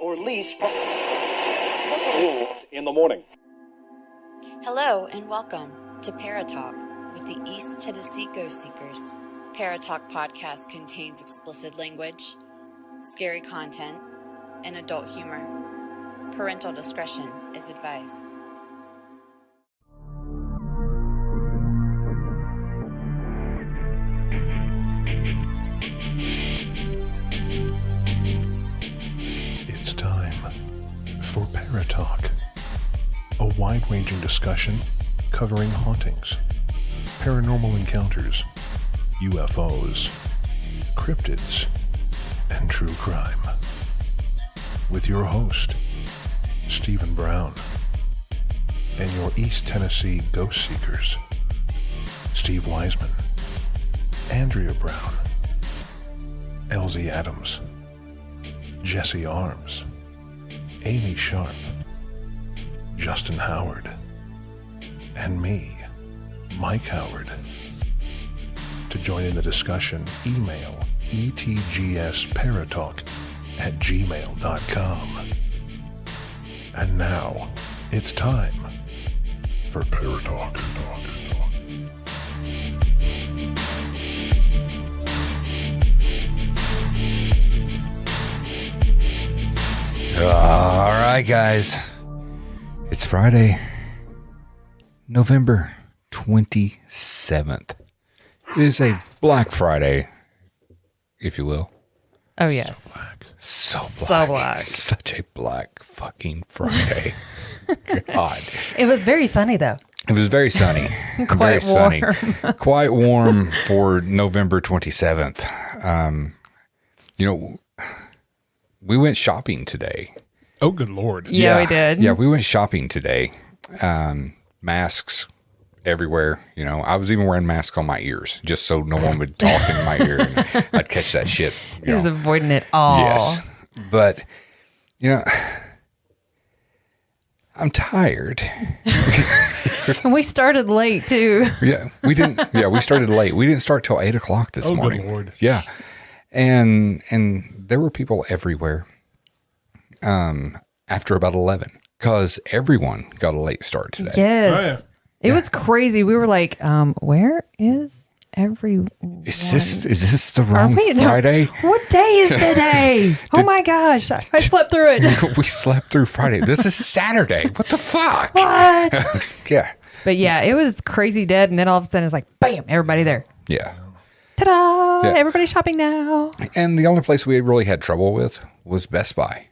or lease from in the morning. Hello and welcome to Paratalk with the East Tennessee Ghost Seekers. Paratalk podcast contains explicit language, scary content, and adult humor. Parental discretion is advised. It's time for Paratalk, a wide-ranging discussion covering hauntings, paranormal encounters, UFOs, cryptids, and true crime. With your host, Stephen Brown, and your East Tennessee Ghost Seekers, Steve Wiseman, Andrea Brown, Elsie Adams, Jesse Arms, Amy Sharp, Justin Howard, and me, Mike Howard. To join in the discussion, email etgsparatalk@gmail.com. And now, it's time for Paratalk. All right, guys. It's Friday, November 27th. It is a Black Friday, if you will. Oh, yes. So black. So black. Such a black fucking Friday. God. It was very sunny, though. It was very sunny. Quite very warm. sunny. Quite warm for November 27th. We went shopping today. Oh, good Lord. Yeah, we did. Yeah, we went shopping today. Masks everywhere. You know, I was even wearing masks on my ears just so no one would talk in my ear and I'd catch that shit. He was avoiding it all. Yes. But, I'm tired. And we started late, too. Yeah, we started late. We didn't start till 8 o'clock this morning. Good Lord. Yeah. And there were people everywhere after about 11 because everyone got a late start today. Yes. Oh, yeah. It was crazy. We were like, where is everyone? Is this the wrong Friday? What day is today? Oh my gosh. I slept through it. We slept through Friday. This is Saturday. What the fuck? What? Yeah. But yeah, it was crazy dead. And then all of a sudden it's like, bam, everybody there. Yeah. Ta-da! Yeah. Everybody's shopping now. And the only place we really had trouble with was Best Buy.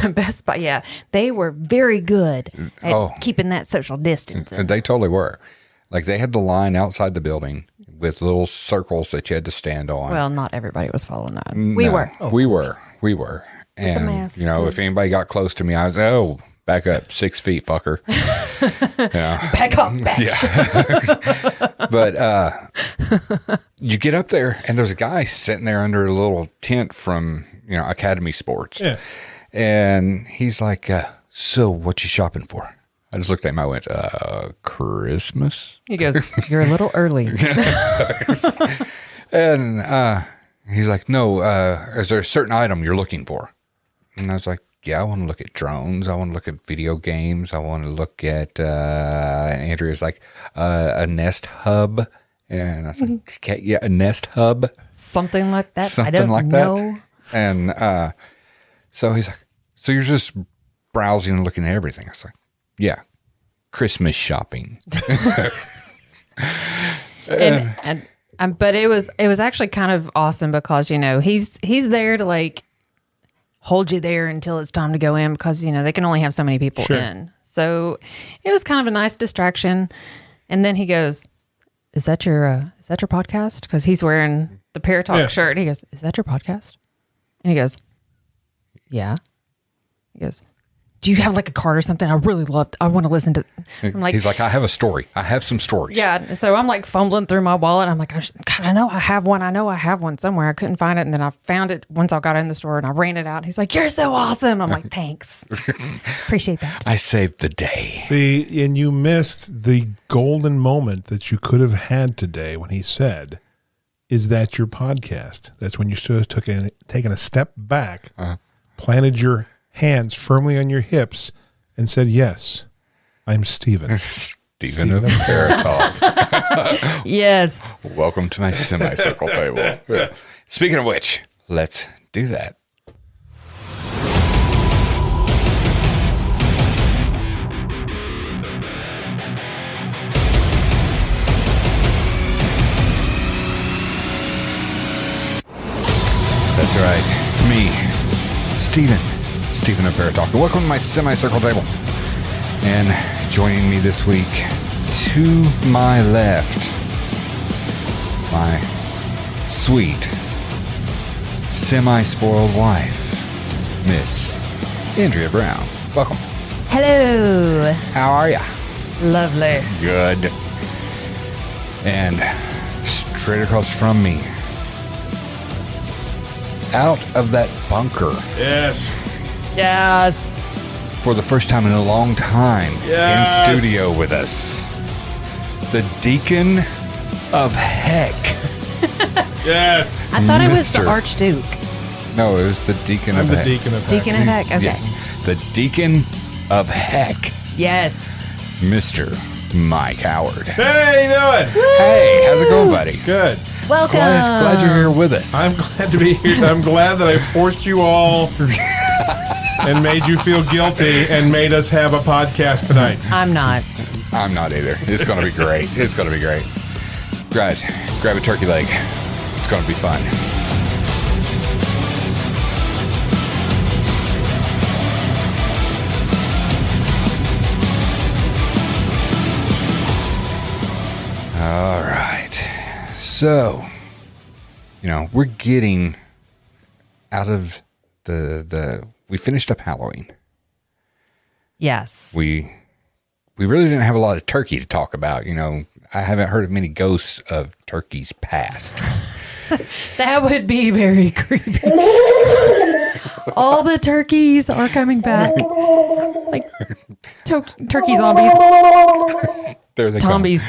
Best Buy, yeah. They were very good at keeping that social distance. And they totally were. Like they had the line outside the building with little circles that you had to stand on. Well, not everybody was following that. No, We were. And, mask, if anybody got close to me, I was, back up 6 feet, fucker. Back up, bitch. Yeah. But you get up there and there's a guy sitting there under a little tent from, Academy Sports. Yeah. And he's like, so what you shopping for? I just looked at him. I went, Christmas? He goes, you're a little early. And he's like, no, is there a certain item you're looking for? And I was like, yeah, I want to look at drones. I want to look at video games. I want to look at, Andrea's like, a Nest Hub. And I was like, okay, yeah, a Nest Hub. Something like that. Something I don't like know. that. And so he's like, so you're just browsing and looking at everything. I was like, yeah, Christmas shopping. But it was actually kind of awesome because, he's there to like hold you there until it's time to go in because, they can only have so many people in. So it was kind of a nice distraction. And then he goes, is that your podcast? Because he's wearing the Paratalk shirt. He goes, is that your podcast? And he goes, yeah. He goes, do you have like a card or something? I want to listen to. I'm like, he's like, I have a story. I have some stories. Yeah. So I'm like fumbling through my wallet. I'm like, I know I have one. I know I have one somewhere. I couldn't find it. And then I found it once I got in the store and I ran it out. He's like, you're so awesome. I'm like, thanks. Appreciate that. I saved the day. See, and you missed the golden moment that you could have had today when he said, is that your podcast? That's when you should have taken a step back, planted your hands firmly on your hips, and said, "Yes, I'm Steven." Steven of Paratalk. Yes. Welcome to my semicircle table. Yeah. Speaking of which, let's do that. That's right. It's me, Steven of Paratalk. Welcome to my semicircle table. And joining me this week, to my left, my sweet, semi-spoiled wife, Miss Andrea Brown. Welcome. Hello. How are ya? Lovely. Good. And straight across from me, out of that bunker, Yes. Yes. for the first time in a long time, Yes. in studio with us, the Deacon of Heck. Yes. I thought it was the Mr. Archduke. No, it was the Deacon I'm of the Heck. deacon of Deacon of Heck. Okay. Yes, the Deacon of Heck, Yes. Mr. Mike Howard. Hey, how you doing? Hey, how's it going, buddy? Good. Welcome. Glad you're here with us. I'm glad to be here. I'm glad that I forced you all and made you feel guilty and made us have a podcast tonight. I'm not. I'm not either. It's going to be great. It's going to be great. Guys, grab a turkey leg. It's going to be fun. All right. So, we're getting out of we finished up Halloween. Yes. We really didn't have a lot of turkey to talk about. I haven't heard of many ghosts of turkeys past. That would be very creepy. All the turkeys are coming back. Like turkey zombies. There they Tombies.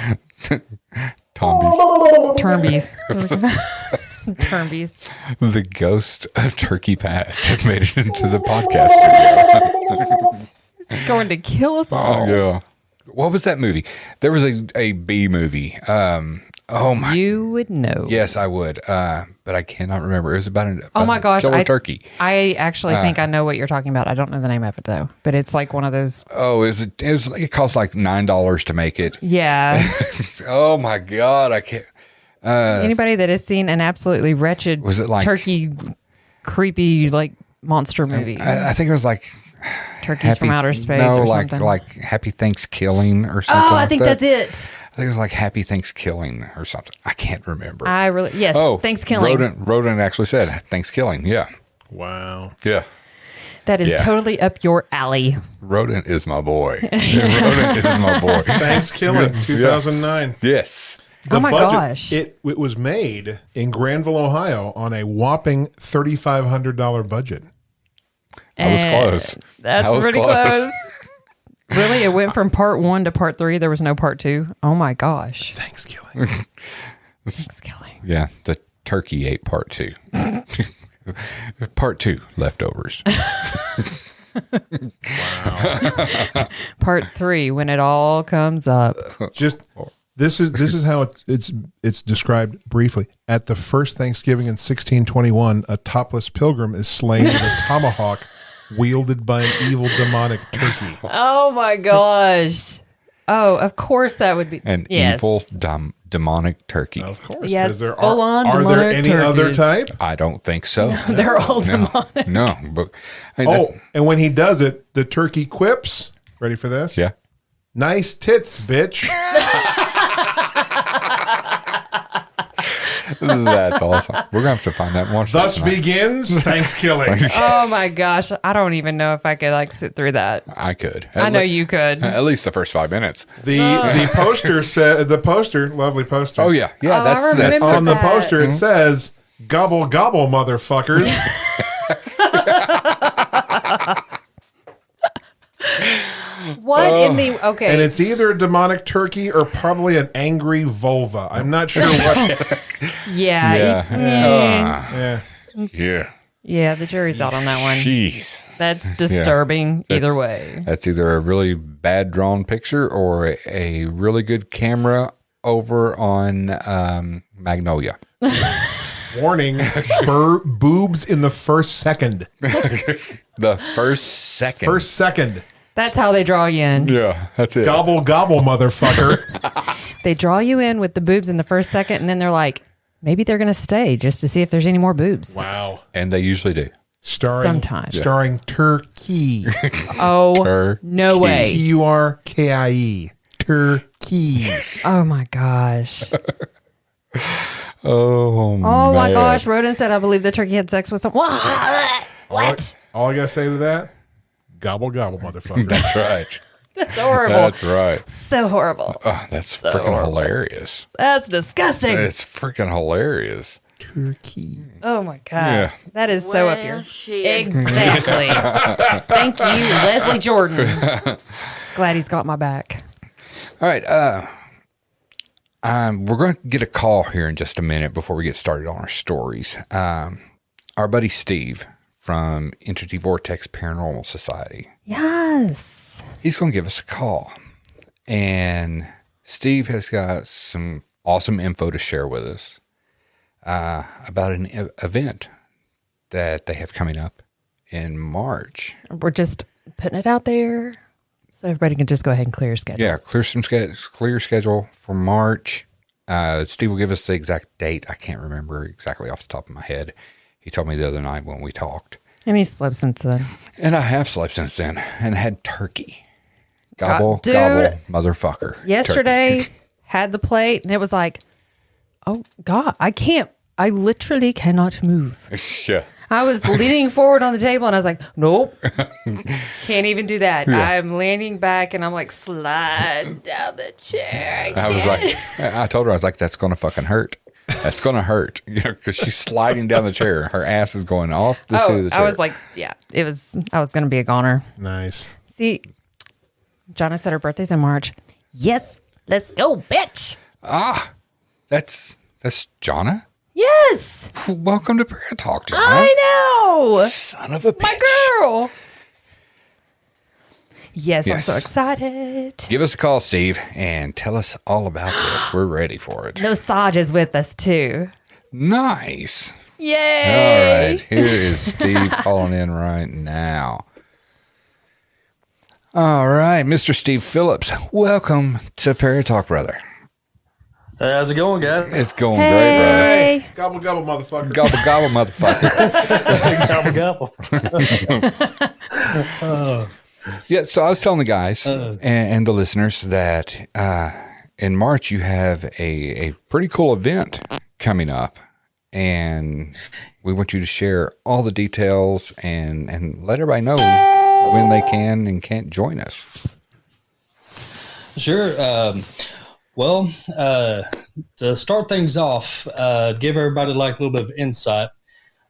go. Tombies. Termbies. Termbies. The ghost of turkey past has made it into the podcast studio. It's going to kill us all. Yeah. What was that movie? There was a B movie. Oh my. You would know. Yes, I would. But I cannot remember. It was about Oh my gosh. killer turkey. I actually think I know what you're talking about. I don't know the name of it though, but it's like one of those. Oh, it cost like $9 to make it. Yeah. Oh my God. I can't. Anybody that has seen an absolutely wretched Was it like- turkey, creepy, like monster movie? I think it was like Turkeys from outer space no, or like something. like Happy Thanksgiving or something. Oh, I like think that. that's it. I think it was like Happy Thanksgiving or something. I can't remember. Yes. Oh, Thanksgiving. Rodent actually said Thanksgiving. Yeah, Wow. yeah. That is Yeah. totally up your alley. Rodent is my boy. Rodent is my boy. Thanksgiving, 2009. Yes. The Oh my budget, gosh. It was made in Granville, Ohio on a whopping $3,500 budget. I was close. That's I was pretty close. Really? It went from part 1 to part 3. There was no part 2. Oh my gosh. Thanksgiving. Thanksgiving. Yeah, the turkey ate part 2. Part 2, leftovers. Part 3, when it all comes up. Just this is how it's described briefly. At the first Thanksgiving in 1621, a topless pilgrim is slain with a tomahawk wielded by an evil demonic turkey. Oh my gosh. Oh, of course that would be. An yes. evil demonic turkey. Of course, Yes, 'cause there full-on are there demonic any other turkeys. type? I don't think so. They're all demonic. No, but I mean, Oh, and when he does it, the turkey quips. Ready for this? yeah. Nice tits, bitch. That's awesome. We're gonna have to find that and watch Thus that tonight. begins Thanksgiving. Oh my gosh. I don't even know if I could like sit through that. I could. I know you could. At least the first 5 minutes. The poster said lovely poster. Oh yeah, yeah. Oh, that's I remember On the that. poster it says gobble gobble motherfuckers. What in the okay? And it's either a demonic turkey or probably an angry vulva. I'm not sure what. yeah. Yeah. Yeah. Yeah. Yeah, the jury's out on that one. Jeez. That's disturbing either That's- way. That's either a really bad drawn picture or a really good camera over on Magnolia. Warning, boobs in the first second. The first second. First second. That's how they draw you in. Yeah, that's it. Gobble, gobble, motherfucker. They draw you in with the boobs in the first second, and then they're like, maybe they're going to stay just to see if there's any more boobs. Wow. And they usually do. Sometimes. Starring Turkey. Oh, no way. Turkie. Turkey. Oh, my gosh. Oh, My gosh. Roden said, I believe the turkey had sex with someone. What? All I got to say to that, gobble, gobble, motherfucker. That's right. That's horrible. That's right. So horrible. Oh, that's freaking hilarious. That's disgusting. It's freaking hilarious. Turkey. Oh my God. Yeah. That is so up here. Exactly. Thank you, Leslie Jordan. Glad he's got my back. All right. We're going to get a call here in just a minute before we get started on our stories. Our buddy Steve from Entity Vortex Paranormal Society. Yes. He's going to give us a call. And Steve has got some awesome info to share with us about an event that they have coming up in March. We're just putting it out there so everybody can just go ahead and clear schedules. Yeah, clear schedule for March. Steve will give us the exact date. I can't remember exactly off the top of my head. He told me the other night when we talked. And he's slept since then. And I have slept since then and had turkey. Gobble, Dude, gobble, motherfucker. Yesterday, Turkey. had the plate, and it was like, oh, God, I literally cannot move. Yeah. I was leaning forward on the table, and I was like, nope, can't even do that. Yeah. I'm leaning back, and I'm like, slide down the chair. I was like, I told her, I was like, that's going to fucking hurt. That's going to hurt. You know, because she's sliding down the chair. Her ass is going off the seat of the chair. I was like, yeah, I was going to be a goner. Nice. See, Jonna said her birthday's in March. Yes, let's go, bitch. That's Jonna? Yes. Welcome to Prayer Talk, Jonna. I know. Son of a bitch. My girl. Yes, I'm Yes. so excited. Give us a call, Steve, and tell us all about this. We're ready for it. No Saj is with us, too. Nice. Yay. All right. Here is Steve calling in right now. All right. Mr. Steve Phillips, welcome to Prayer Talk, brother. Hey, how's it going, guys? It's going great, brother. Hey. Gobble, gobble, motherfucker. Gobble, gobble, motherfucker. Gobble. Yeah, so I was telling the guys and the listeners that in March you have a pretty cool event coming up, and we want you to share all the details and let everybody know when they can and can't join us. Sure. Well, to start things off, give everybody like a little bit of insight.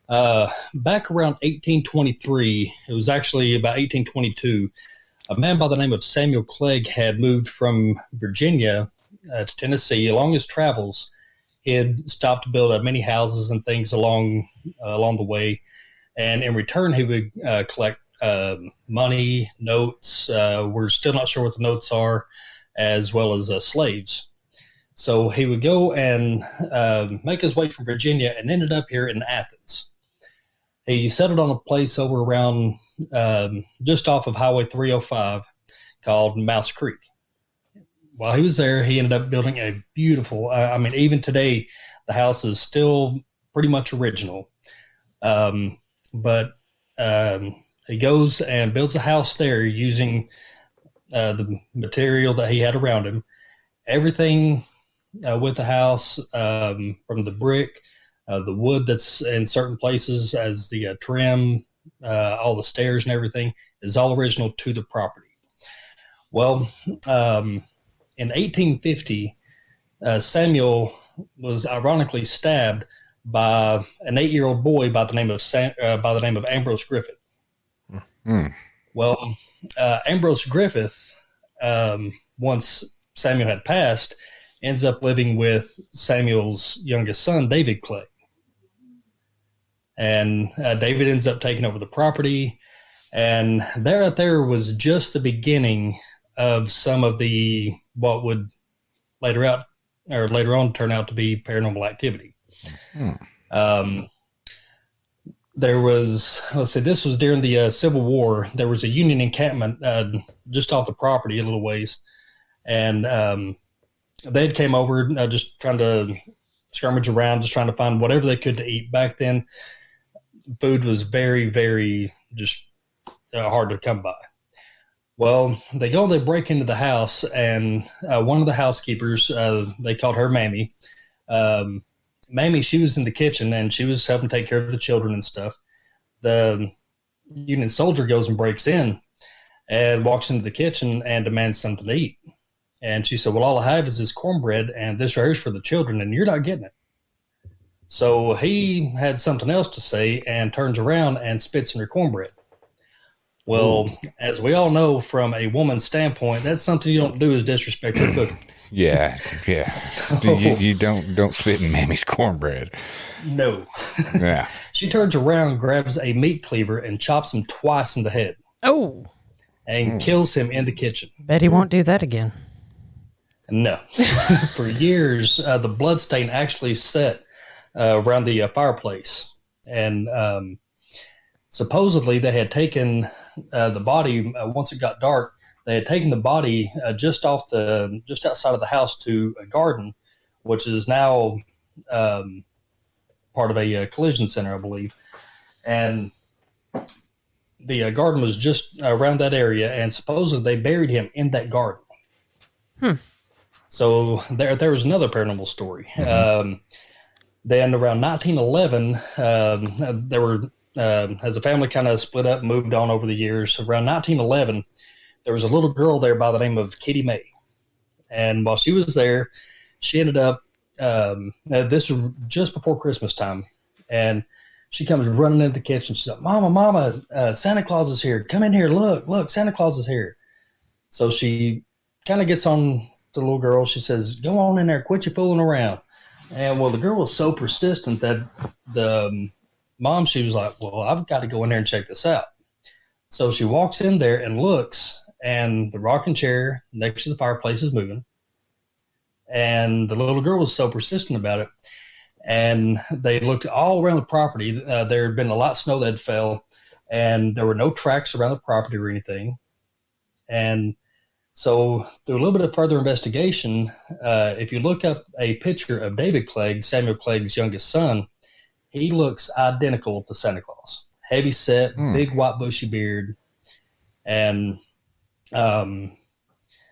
Back around 1823, it was actually about 1822, a man by the name of Samuel Clegg had moved from Virginia to Tennessee. Along his travels, he had stopped to build many houses and things along the way, and in return, he would collect money, notes. We're still not sure what the notes are, as well as slaves. So he would go and make his way from Virginia and ended up here in Athens. He settled on a place over around just off of Highway 305 called Mouse Creek. While he was there, he ended up building a beautiful, even today, the house is still pretty much original. But he goes and builds a house there using the material that he had around him. Everything with the house, from the brick, the wood that's in certain places as the trim, all the stairs and everything is all original to the property. Well, in 1850, Samuel was ironically stabbed by an 8-year-old boy by the name of Ambrose Griffith. Well, Ambrose Griffith, once Samuel had passed, ends up living with Samuel's youngest son, David Clegg. And David ends up taking over the property. And there was just the beginning of some of the what would later on turn out to be paranormal activity. There was, let's see, this was during the Civil War. There was a Union encampment just off the property a little ways, and they came over just trying to skirmish around, just trying to find whatever they could to eat. Back then, food was very, very just hard to come by. Well, they break into the house, and one of the housekeepers, they called her Mammy. Mammy, she was in the kitchen, and she was helping take care of the children and stuff. The Union soldier goes and breaks in and walks into the kitchen and demands something to eat. And she said, well, all I have is this cornbread, and this right here is for the children, and you're not getting it. So he had something else to say and turns around and spits in her cornbread. Well, as we all know from a woman's standpoint, that's something you don't do is disrespect her cooking. Yeah. So, you don't spit in Mammy's cornbread. No. Yeah. She turns around, grabs a meat cleaver, and chops him twice in the head. Oh. And kills him in the kitchen. Bet he won't do that again. No. For years, the blood stain actually set around the fireplace. And supposedly they had taken the body, once it got dark, they had taken the body just outside of the house to a garden, which is now part of a collision center, I believe. And the garden was just around that area, and supposedly they buried him in that garden. So there was another paranormal story. Then around 1911, there were, as a family kind of split up and moved on over the years. Around 1911, there was a little girl there by the name of Kitty May. And while she was there, she ended up, this was just before Christmas time, and she comes running into the kitchen. She's like, Mama, Santa Claus is here. Come in here. Look, Santa Claus is here. So she kind of gets on the little girl. She says, go on in there. Quit your fooling around. And well, the girl was so persistent that the mom, she was like, well, I've got to go in there and check this out. So she walks in there and looks, and the rocking chair next to the fireplace is moving. And the little girl was so persistent about it. And they looked all around the property. There had been a lot of snow that fell, and there were no tracks around the property or anything. And so through a little bit of further investigation, if you look up a picture of David Clegg, Samuel Clegg's youngest son, he looks identical to Santa Claus. Heavy set, big white bushy beard. And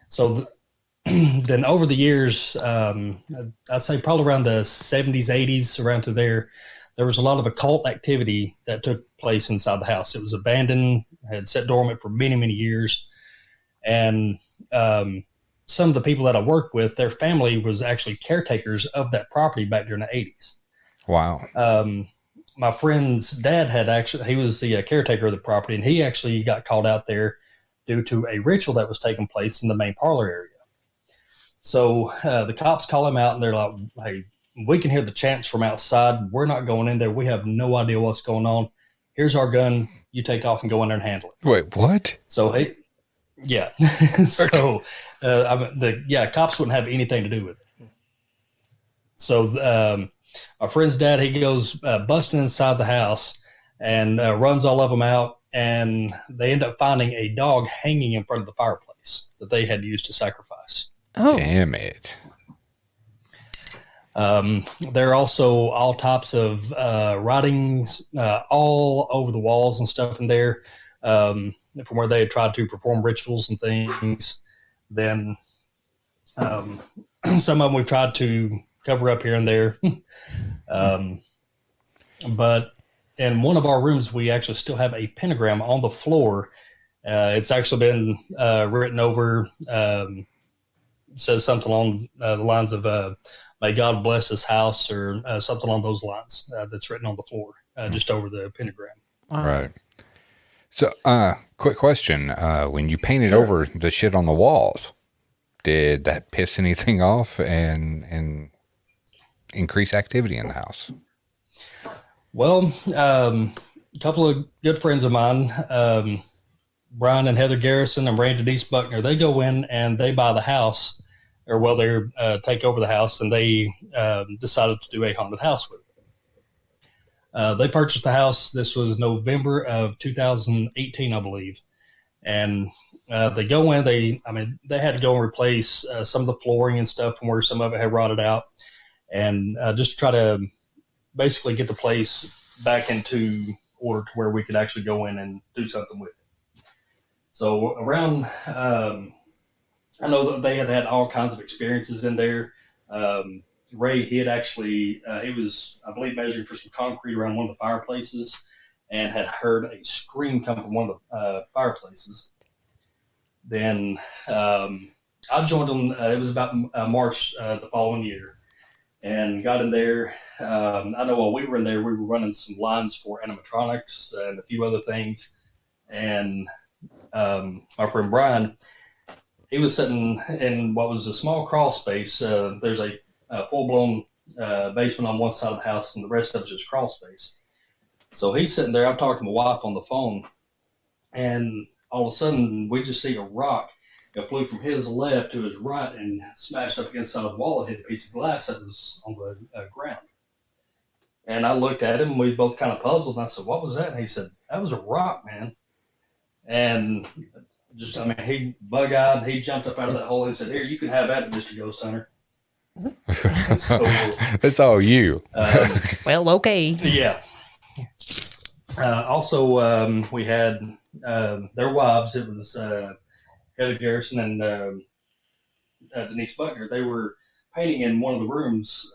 so then over the years, I'd say probably around the 70s, 80s, around to there was a lot of occult activity that took place inside the house. It was abandoned, had sat dormant for many, many years. And some of the people that I worked with, their family was actually caretakers of that property back during the 80s. Wow. My friend's dad he was the caretaker of the property, and he actually got called out there due to a ritual that was taking place in the main parlor area. So the cops call him out, and they're like, hey, we can hear the chants from outside. We're not going in there. We have no idea what's going on. Here's our gun. You take off and go in there and handle it. Wait, what? So, yeah. So, cops wouldn't have anything to do with it. So, our friend's dad, he goes busting inside the house and runs all of them out, and they end up finding a dog hanging in front of the fireplace that they had used to sacrifice. Oh, damn it. There are also all types of writings all over the walls and stuff in there from where they had tried to perform rituals and things. Then some of them we've tried to cover up here and there. But in one of our rooms, we actually still have a pentagram on the floor. It's actually been written over, says something along the lines of, may God bless this house, or something along those lines that's written on the floor, just over the pentagram. wow. Right. So, quick question. When you painted over the shit on the walls, did that piss anything off and increase activity in the house? Well, a couple of good friends of mine, Brian and Heather Garrison and Ray Denise Buckner, they go in and they buy the house, or well, they take over the house, and they decided to do a haunted house with it. They purchased the house. This was November of 2018, I believe. And they go in, they had to go and replace some of the flooring and stuff from where some of it had rotted out, and just try to basically get the place back into order to where we could actually go in and do something with it. So around, I know that they had all kinds of experiences in there. Ray, he had actually, he was, I believe, measuring for some concrete around one of the fireplaces and had heard a scream come from one of the fireplaces. Then I joined them, it was about March the following year, and got in there. I know while we were in there, we were running some lines for animatronics and a few other things. And our friend Brian, he was sitting in what was a small crawl space. There's a full-blown basement on one side of the house, and the rest of it's just crawl space. So he's sitting there. I'm talking to my wife on the phone, and all of a sudden we just see a rock. It flew from his left to his right and smashed up against the side of the wall and hit a piece of glass that was on the ground. And I looked at him, and we both kind of puzzled. And I said, "What was that?" And he said, "That was a rock, man." And just, he bug-eyed. He jumped up out of that hole and said, "Here, you can have that, Mr. Ghost Hunter." So, it's all you. Well, okay. Yeah. Also, we had their wives. It was Heather Garrison and Denise Buckner. They were painting in one of the rooms.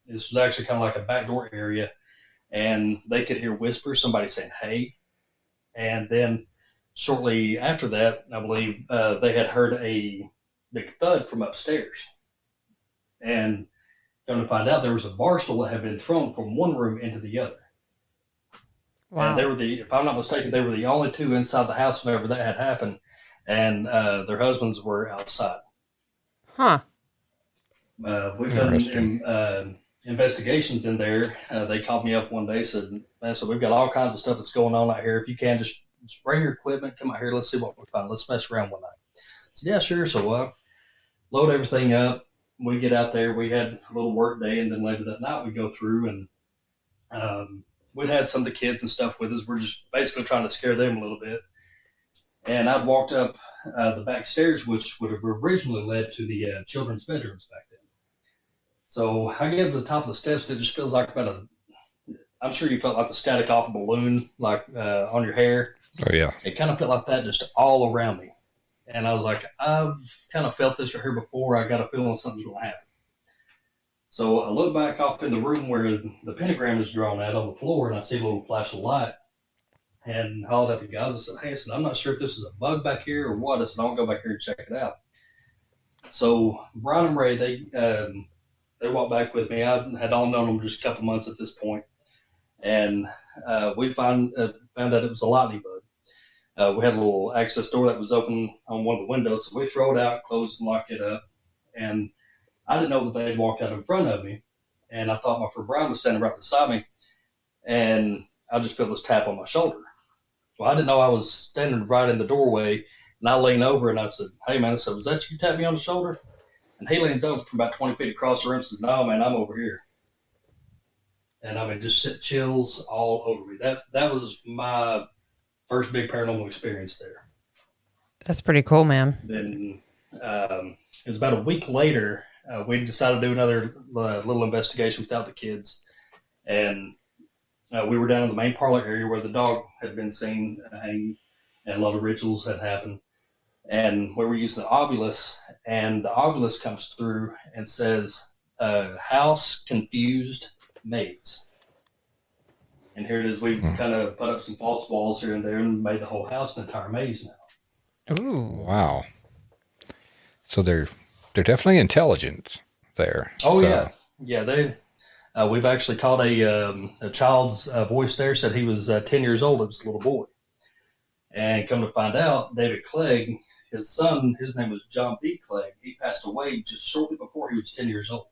This was actually kind of like a backdoor area, and they could hear whispers, somebody saying, "Hey." And then shortly after that, I believe they had heard a big thud from upstairs. And come to find out, there was a bar stool that had been thrown from one room into the other. Wow. And they were if I'm not mistaken, they were the only two inside the house whenever that had happened. And their husbands were outside. Huh. We've done investigations in there. They called me up one day, said, "Man, so we've got all kinds of stuff that's going on out here. If you can, just bring your equipment, come out here, let's see what we find. Let's mess around one night." I said, "Yeah, sure." So load everything up. We get out there. We had a little work day, and then later that night we go through, and we'd had some of the kids and stuff with us. We're just basically trying to scare them a little bit. And I'd walked up the back stairs, which would have originally led to the children's bedrooms back then. So I get to the top of the steps. It just feels like I'm sure you felt like the static off a balloon, like on your hair. Oh, yeah. It kind of felt like that just all around me. And I was like, I've kind of felt this right here before. I got a feeling something's going to happen. So I look back off in the room where the pentagram is drawn out on the floor, and I see a little flash of light. And hollered at the guys. I said, "Hey," I said, "I'm not sure if this is a bug back here or what." I said, "I'll go back here and check it out." So Brian and Ray, they walked back with me. I had all known them just a couple months at this point. And we found out it was a lightning bug. We had a little access door that was open on one of the windows. So we throw it out, close and lock it up. And I didn't know that they had walked out in front of me. And I thought my friend Brian was standing right beside me. And I just felt this tap on my shoulder. Well, I didn't know I was standing right in the doorway, and I leaned over and I said, "Hey, man," I said, "Was that you tap me on the shoulder?" And he leans over from about 20 feet across the room and says, "No, man, I'm over here." And just sit chills all over me. That was my first big paranormal experience there. That's pretty cool, man. Then it was about a week later, we decided to do another little investigation without the kids. And we were down in the main parlor area where the dog had been seen hanging, and a lot of rituals had happened. And we were using the obelisk, and the obelisk comes through and says, "House confused maids." And here it is. We've kind of put up some false walls here and there and made the whole house an entire maze now. Ooh, wow! So they're definitely intelligent there. Oh, so. yeah. They. We've actually caught a child's voice there. Said he was 10 years old. It was a little boy. And come to find out, David Clegg, his son, his name was John B. Clegg. He passed away just shortly before he was 10 years old.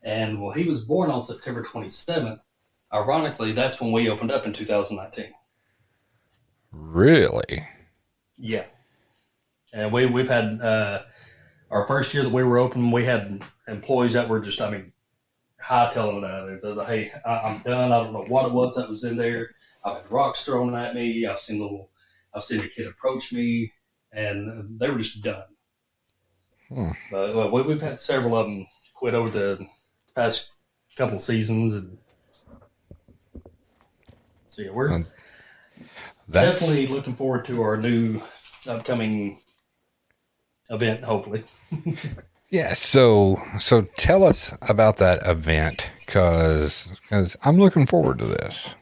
And he was born on September 27th. ironically, that's when we opened up in 2019. Really? Yeah. And we've had our first year that we were open, we had employees that were just, hightailing it out of there. They're like, hey, I'm done. I don't know what it was that was in there. I've had rocks thrown at me. I've seen a kid approach me, and they were just done. But we've had several of them quit over the past couple seasons, and so yeah, we're definitely looking forward to our new upcoming event. Hopefully. Yeah, so tell us about that event, because I'm looking forward to this.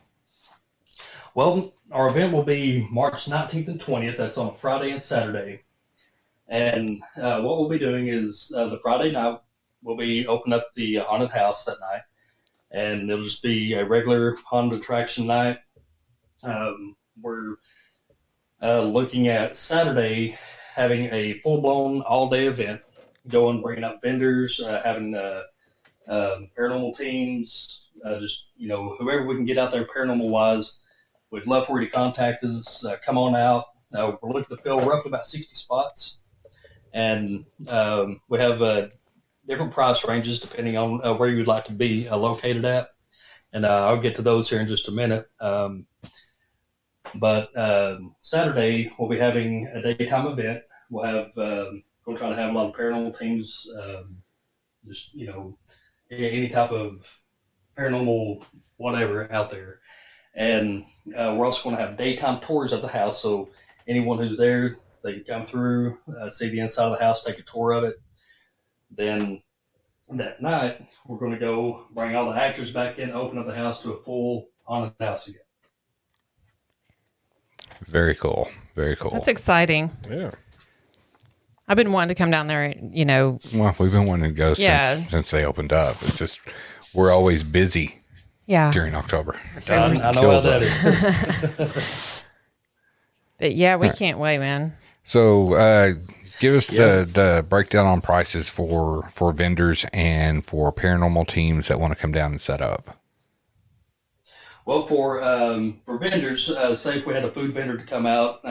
Well, our event will be March 19th and 20th. That's on a Friday and Saturday. And what we'll be doing is the Friday night, we'll be opening up the haunted house that night. And it'll just be a regular haunted attraction night. We're looking at Saturday having a full-blown all-day event. Going, bringing out vendors, having paranormal teams, whoever we can get out there paranormal-wise. We'd love for you to contact us. Come on out. We're looking to fill roughly about 60 spots. And we have different price ranges depending on where you'd like to be located at. And I'll get to those here in just a minute. But Saturday, we'll be having a daytime event. We'll have... we'll try to have a lot of paranormal teams, any type of paranormal whatever out there. And we're also going to have daytime tours of the house. So anyone who's there, they can come through, see the inside of the house, take a tour of it. Then that night, we're going to go bring all the actors back in, open up the house to a full haunted house again. Very cool. Very cool. That's exciting. Yeah. I've been wanting to come down there, Well, we've been wanting to go since they opened up. It's just, we're always busy during October. I know how that is. But yeah, we can't wait, man. So give us the breakdown on prices for vendors and for paranormal teams that want to come down and set up. Well, for vendors, say if we had a food vendor to come out,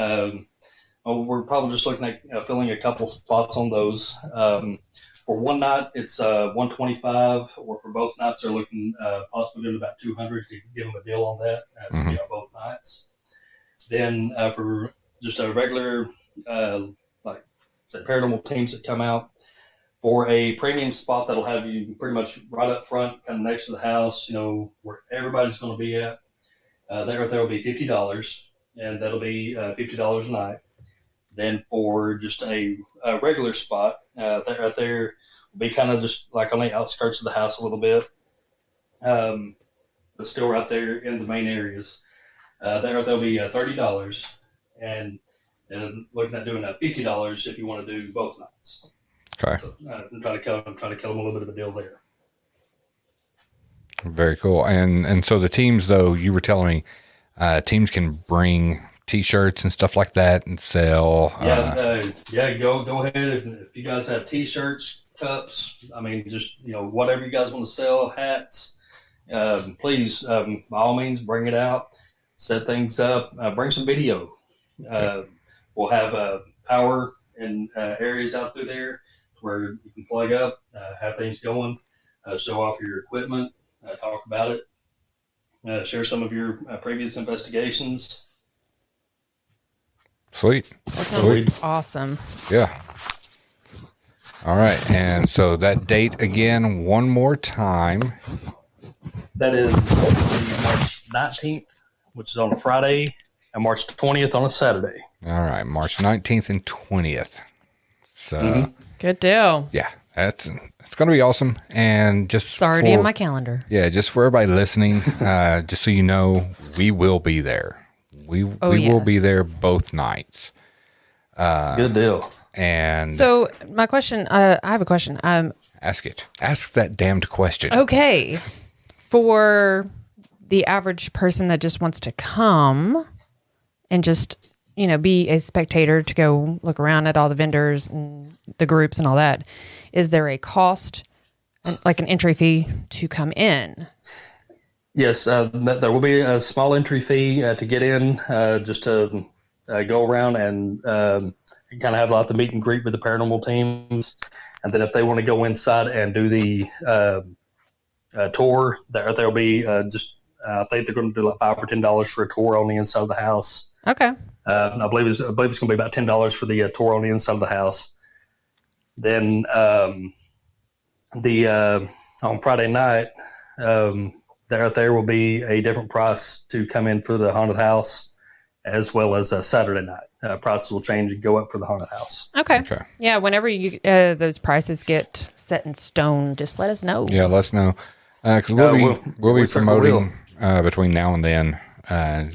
we're probably just looking at filling a couple spots on those. For one night, it's $125, or for both nights, they're looking possibly doing about $200 to give them a deal on that both nights. Then for just a regular, paranormal teams that come out, for a premium spot that'll have you pretty much right up front, kind of next to the house, where everybody's going to be at, there will be $50, and that'll be $50 a night. Then for just a regular spot, right there will be kind of just like on the outskirts of the house a little bit, but still right there in the main areas. There'll be $30, and looking at doing $50 if you want to do both nights. Okay. So, I'm trying to kill them a little bit of a deal there. Very cool. And so the teams, though, you were telling me, teams can bring T-shirts and stuff like that and sell. Go ahead. If you guys have T-shirts, cups, just whatever you guys want to sell, hats, please, by all means, bring it out. Set things up. Bring some video. We'll have power in areas out through there where you can plug up, have things going, show off your equipment, talk about it, share some of your previous investigations. Sweet. That sounds awesome. Yeah. All right. And so that date again, one more time. That is March 19th, which is on a Friday, and March 20th on a Saturday. All right. March 19th and 20th. So, Good deal. Yeah. It's going to be awesome. And just it's already in my calendar. Yeah. Just for everybody listening, just so you know, we will be there. We will be there both nights. Good deal. And so my question, I have a question. Ask it. Ask that damned question. Okay. For the average person that just wants to come and just, be a spectator to go look around at all the vendors and the groups and all that, is there a cost, like an entry fee to come in? Yes, there will be a small entry fee to get in, just to go around and kind of have like the meet and greet with the paranormal teams. And then if they want to go inside and do the tour, there'll be I think they're going to do like $5 or $10 for a tour on the inside of the house. Okay. I believe it's going to be about $10 for the tour on the inside of the house. Then on Friday night, there will be a different price to come in for the haunted house, as well as Saturday night. Prices will change and go up for the haunted house. Okay. Yeah, whenever you those prices get set in stone, just let us know. Yeah, let us know. Because we'll be promoting between now and then,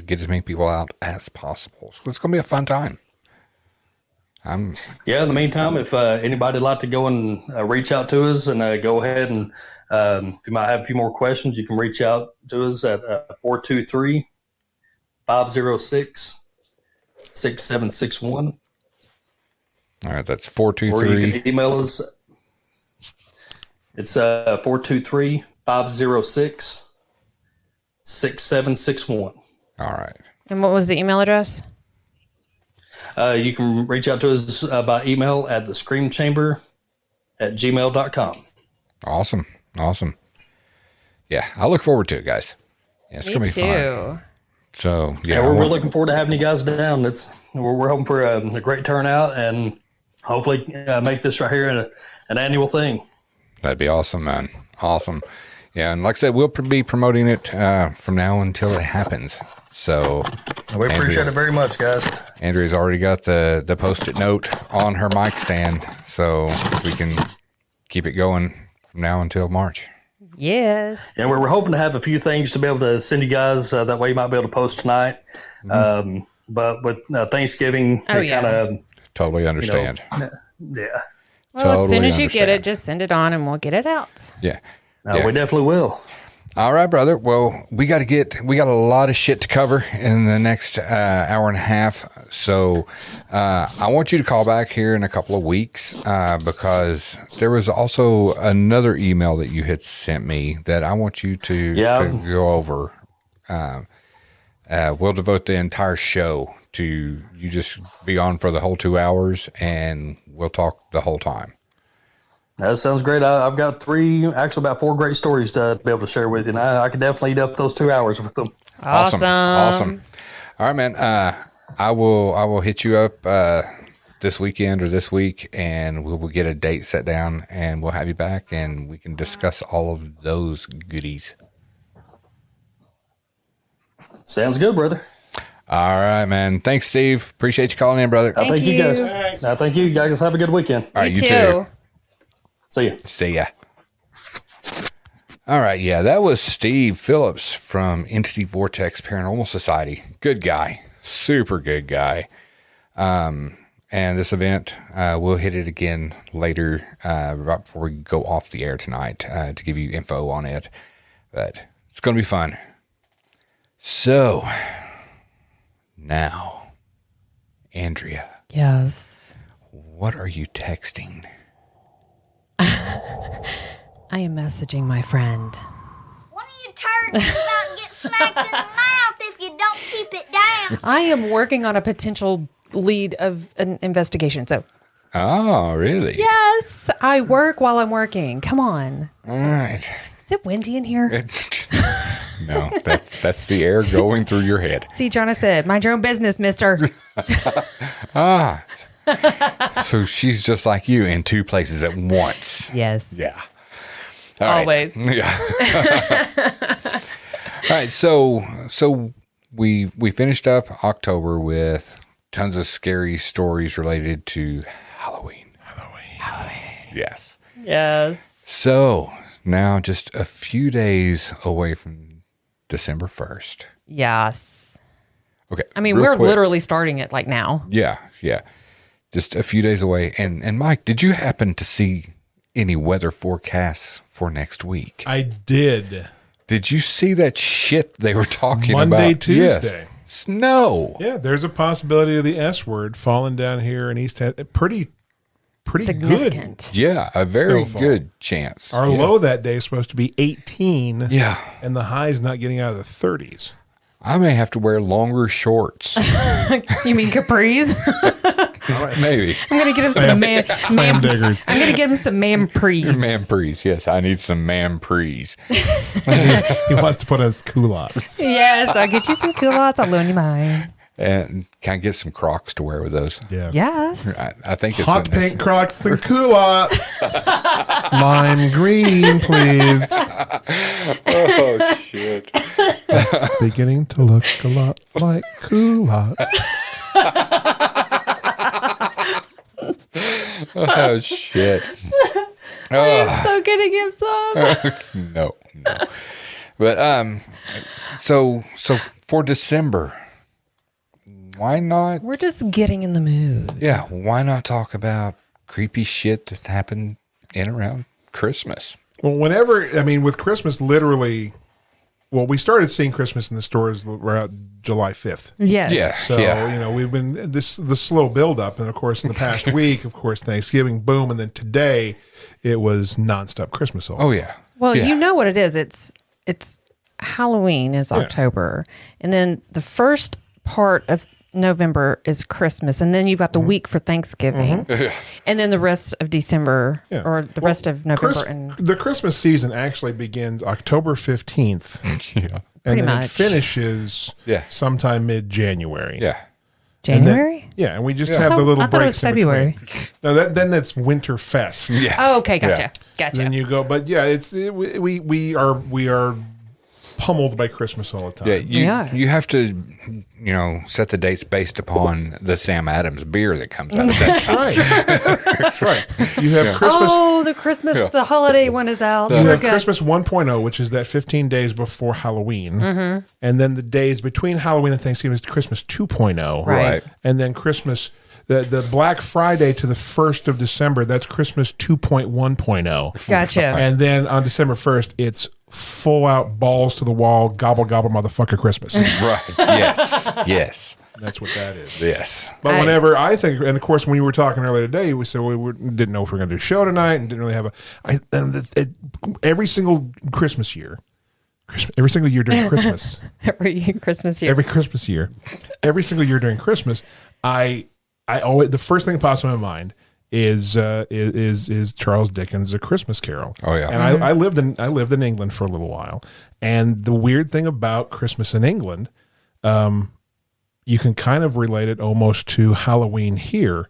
get as many people out as possible. So it's going to be a fun time. In the meantime, if anybody'd like to go and reach out to us and go ahead and if you might have a few more questions, you can reach out to us at 423-506-6761. All right, that's 423. Or you can email us. It's 423-506-6761. All right. And what was the email address? You can reach out to us by email at thescreamchamber@gmail.com. Awesome. Yeah, I look forward to it, guys. Yeah, it's going to be fun. So, we're looking forward to having you guys down. We're hoping for a great turnout and hopefully make this right here an annual thing. That'd be awesome, man. Awesome. Yeah, and like I said, we'll be promoting it from now until it happens. So we appreciate it very much, guys. Andrea's already got the Post-it note on her mic stand, so we can keep it going from now until March. Yes. Yeah, we're hoping to have a few things to be able to send you guys. That way you might be able to post tonight. Mm-hmm. But with Thanksgiving, kind of... Totally understand. Yeah. Well, as soon as you get it, just send it on and we'll get it out. Yeah. We definitely will. All right, brother. Well, we got a lot of shit to cover in the next hour and a half. So I want you to call back here in a couple of weeks because there was also another email that you had sent me that I want you to go over. We'll devote the entire show to you just be on for the whole 2 hours and we'll talk the whole time. That sounds great. I've got about 4 great stories to be able to share with you. And I could definitely eat up those 2 hours with them. Awesome. All right, man. I will hit you up this weekend or this week, and we'll get a date set down, and we'll have you back, and we can discuss all of those goodies. Sounds good, brother. All right, man. Thanks, Steve. Appreciate you calling in, brother. Thank you guys. Thank you guys. Have a good weekend. All right, you too. See ya. All right, yeah, that was Steve Phillips from Entity Vortex Paranormal Society. Good guy, super good guy. And this event, we'll hit it again later, right before we go off the air tonight, to give you info on it. But it's going to be fun. So, now, Andrea. Yes. What are you texting? I am messaging my friend. One of you turds is about to get smacked in the mouth if you don't keep it down. I am working on a potential lead of an investigation. So. Oh, really? Yes, I work while I'm working. Come on. All right. Is it windy in here? No, that's the air going through your head. See, John, I said, mind your own business, mister. So she's just like you in 2 places at once. Yes. Yeah. Always. Right. Yeah. All right. So we finished up October with tons of scary stories related to Halloween. Yes. Yes. So now just a few days away from December 1st. Yes. Okay. I mean, we're literally starting it like now. Yeah. Just a few days away. And Mike, did you happen to see any weather forecasts for next week? I did. Did you see that shit they were talking about? Monday, Tuesday. Yes. Snow. Yeah, there's a possibility of the S word falling down here in East. Pretty pretty significant. Yeah, a very Snowfall. good chance. Our Yeah. low that day is supposed to be 18. Yeah. And the high is not getting out of the 30s. I may have to wear longer shorts. You mean capris? Maybe. I'm gonna get him some Clam diggers. I'm gonna get him some mamprees. Mamprees. Yes, I need some mamprees. He wants to put us culottes. Yes, I'll get you some culottes. I'll loan you mine. And can I get some Crocs to wear with those? Yes. Yes. I think it's Hot pink Crocs and culottes. Lime green, please. Oh, shit. It's beginning to look a lot like culottes. Oh, shit. Please, so gonna give some. No. But, so for December, why not? We're just getting in the mood. Yeah, why not talk about creepy shit that happened in around Christmas? Well, with Christmas, literally, we started seeing Christmas in the stores around July 5th. Yes. Yeah. So, we've been the slow build up. And of course, in the past week, of course, Thanksgiving, boom. And then today it was nonstop Christmas. Oh, yeah. Well, Yeah. you know what it is. It's Halloween is October. And then the first part of November is Christmas. And then you've got the week for Thanksgiving. And then the rest of December or the rest of November. The Christmas season actually begins October 15th. Yeah. And then much. it finishes sometime mid-January. Yeah. January? And we just have the little I thought it breaks was February. in between. No, then that's Winter Fest. Yes. Oh, okay. Gotcha. Yeah. Gotcha. Then you go, but we are pummeled by Christmas all the time. Yeah, you have to, set the dates based upon the Sam Adams beer that comes out of that time. That's right. You have Christmas. Oh, the Christmas, the holiday one is out. You We're have good. Christmas 1.0, which is that 15 days before Halloween. And then the days between Halloween and Thanksgiving is Christmas 2.0. Right. And then Christmas, the Black Friday to the 1st of December, that's Christmas 2.1.0. Gotcha. And then on December 1st, it's full out balls to the wall, gobble, gobble, motherfucker Christmas. Right. Yes. That's what that is. Yes. But whenever I think, and of course, when we were talking earlier today, we said we didn't know if we were going to do a show tonight and didn't really have every single Christmas year, every single year during Christmas, Every Christmas year. every Christmas year, every single year during Christmas, I always, the first thing that pops in my mind is Charles Dickens' A Christmas Carol. Oh, yeah. And I lived in England for a little while, and the weird thing about Christmas in England, you can kind of relate it almost to Halloween here,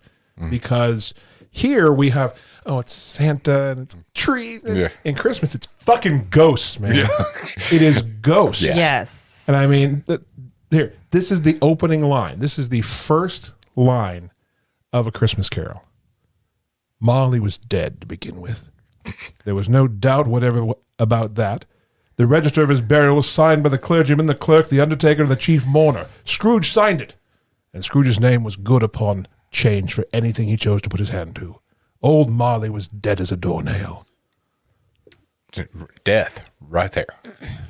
because here we have it's Santa and it's trees, and in Christmas it's fucking ghosts, man. Yeah. It is ghosts. Yes. And I mean, here, this is the opening line. This is the first line of A Christmas Carol. Molly was dead to begin with. There was no doubt whatever about that. The register of his burial was signed by the clergyman, the clerk, the undertaker, and the chief mourner. Scrooge signed it, and Scrooge's name was good upon change for anything he chose to put his hand to. Old Marley was dead as a doornail. Death, right there.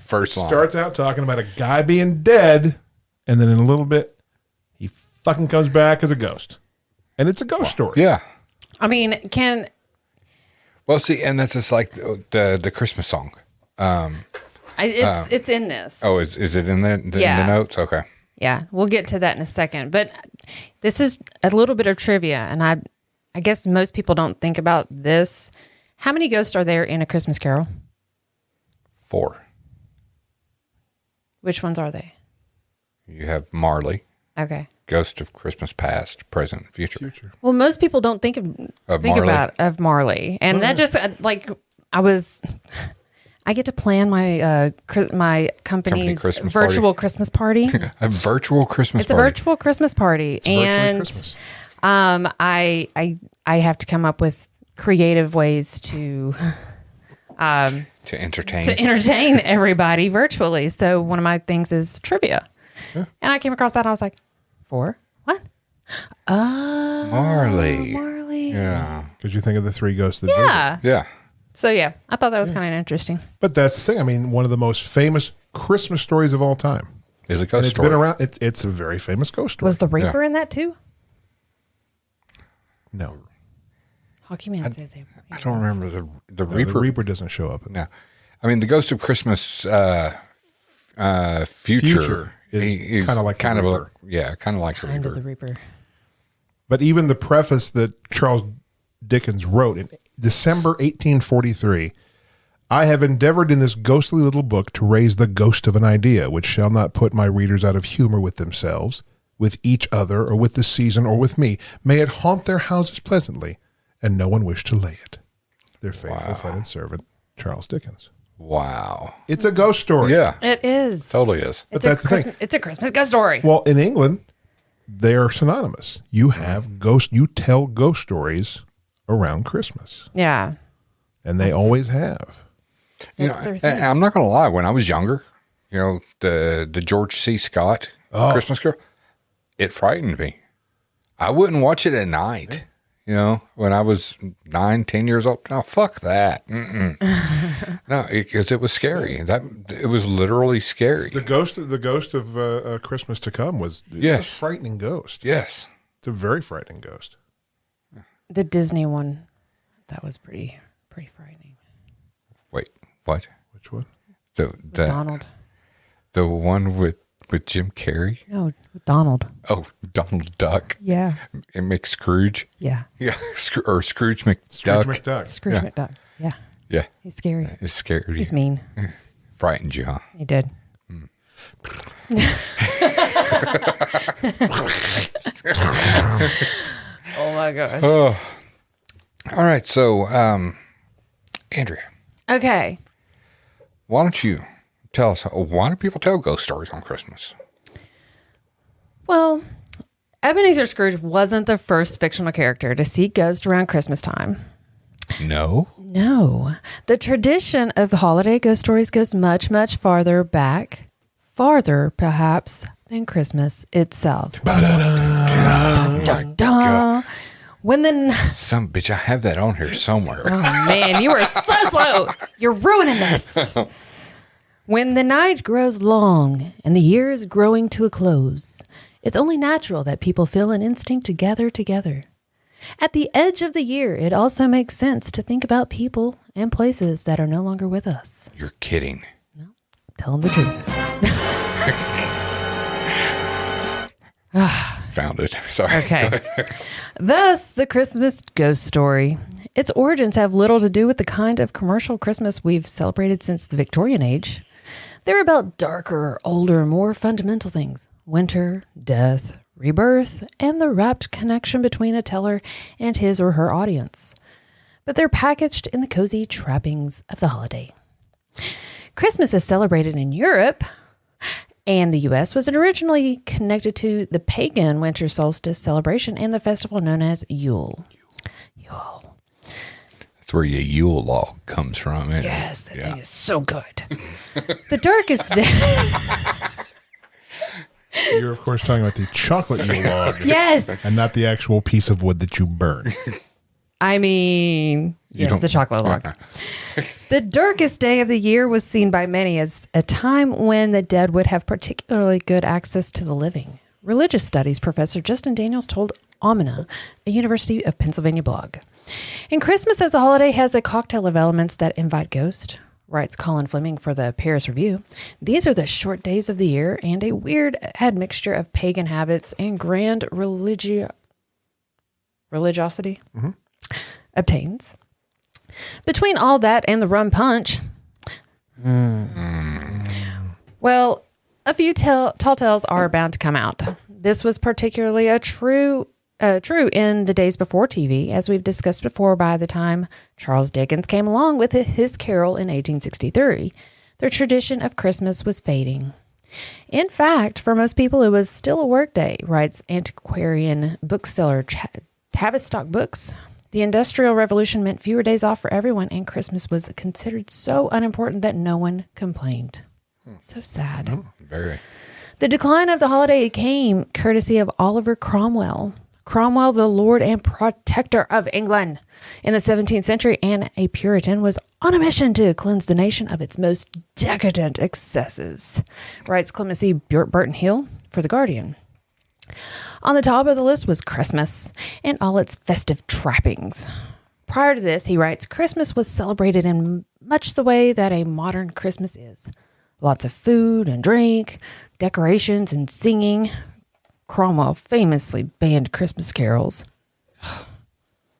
First line. Starts out talking about a guy being dead, and then in a little bit, he fucking comes back as a ghost. And it's a ghost story. Yeah. I mean, Well, see, and that's just like the Christmas song. it's in this. Oh, is it in the in the notes? Okay. Yeah, we'll get to that in a second. But this is a little bit of trivia, and I guess most people don't think about this. How many ghosts are there in A Christmas Carol? 4. Which ones are they? You have Marley, Okay. Ghost of Christmas Past, Present, Future. Well, most people don't think of Marley, and that just I get to plan my my company's Christmas virtual party. Christmas party. A virtual Christmas It's a party. virtual Christmas party, and Christmas. I have to come up with creative ways to entertain everybody virtually. So one of my things is trivia, and I came across that. And I was like, 4? What? Marley. Marley. Yeah. Because you think of the 3 ghosts that visit. Yeah. Yeah. So yeah, I thought that was kind of interesting. But that's the thing. I mean, one of the most famous Christmas stories of all time. Is a And ghost it's story. been around. It's a very famous ghost story. Was the Reaper in that too? No. Hockey Man said they. I don't remember the No, Reaper. the Reaper doesn't show up. No, I mean the Ghost of Christmas Future is kinda like the kind of Reaper. kind of like Kind the of Reaper. the Reaper. But even the preface that Charles Dickens wrote in December 1843, I have endeavored in this ghostly little book to raise the ghost of an idea, which shall not put my readers out of humor with themselves, with each other, or with the season, or with me. May it haunt their houses pleasantly, and no one wish to lay it. Their faithful friend and servant, Charles Dickens. Wow. It's a ghost story. Yeah, It is. totally is. But that's the thing. It's a Christmas ghost story. Well, in England, they are synonymous. You have you tell ghost stories around Christmas, Yeah. and they always have. You That's their know, thing. I'm not going to lie. When I was younger, you know, the George C. Scott Christmas Carol, it frightened me. I wouldn't watch it at night. You know, when I was 9, 10 years old. No, fuck that. No, because it was scary. It was literally scary. The ghost of Christmas to Come was a frightening ghost. Yes. It's a very frightening ghost. The Disney one, that was pretty frightening. Wait, what? Which one? The Donald. The one with Jim Carrey? No, Donald. Oh, Donald Duck. Yeah. And McScrooge. Yeah. Yeah, or Scrooge McDuck. Scrooge McDuck. Scrooge Yeah. McDuck. Yeah. Yeah, He's scary. it's scary. He's mean. Frightened you, huh? He did. Oh my gosh. Oh. All right, so Andrea, Okay. why don't you tell us, why do people tell ghost stories on Christmas? Well, Ebenezer Scrooge wasn't the first fictional character to see ghosts around Christmas time. No? No. The tradition of holiday ghost stories goes much, much farther back. Farther, perhaps, than Christmas itself. Dun, dun. When the... Some bitch, I have that on here somewhere. Oh, man, you are so slow. You're ruining this. When the night grows long and the year is growing to a close, it's only natural that people feel an instinct to gather together. At the edge of the year, it also makes sense to think about people and places that are no longer with us. You're kidding. Tell them the truth. Found it. Sorry. Okay. Thus, the Christmas ghost story. Its origins have little to do with the kind of commercial Christmas we've celebrated since the Victorian age. They're about darker, older, more fundamental things. Winter, death, rebirth, and the rapt connection between a teller and his or her audience. But they're packaged in the cozy trappings of the holiday. Christmas is celebrated in Europe, and the U.S. was originally connected to the pagan winter solstice celebration and the festival known as Yule. Yule. That's where your Yule log comes from. Isn't it? Yes, that thing is so good. The darkest day. You're, of course, talking about the chocolate Yule log. Yes. And not the actual piece of wood that you burn. I mean, yes, don't- the chocolate log. The darkest day of the year was seen by many as a time when the dead would have particularly good access to the living. Religious studies professor Justin Daniels told Omina, a University of Pennsylvania blog. And Christmas as a holiday has a cocktail of elements that invite ghosts, writes Colin Fleming for the Paris Review. These are the short days of the year and a weird admixture of pagan habits and grand religiosity obtains. Between all that and the rum punch, well, a few tall tales are bound to come out. This was particularly true in the days before TV, as we've discussed before. By the time Charles Dickens came along with his Carol in 1863, the tradition of Christmas was fading. In fact, for most people, it was still a work day, writes antiquarian bookseller Tavistock Books. The Industrial Revolution meant fewer days off for everyone, and Christmas was considered so unimportant that no one complained. So sad. Very. The decline of the holiday came courtesy of Oliver Cromwell. Cromwell, the Lord and Protector of England in the 17th century and a Puritan, was on a mission to cleanse the nation of its most decadent excesses, writes Clemency Burton Hill for The Guardian. On the top of the list was Christmas and all its festive trappings. Prior to this, he writes, Christmas was celebrated in much the way that a modern Christmas is. Lots of food and drink, decorations and singing. Cromwell famously banned Christmas carols.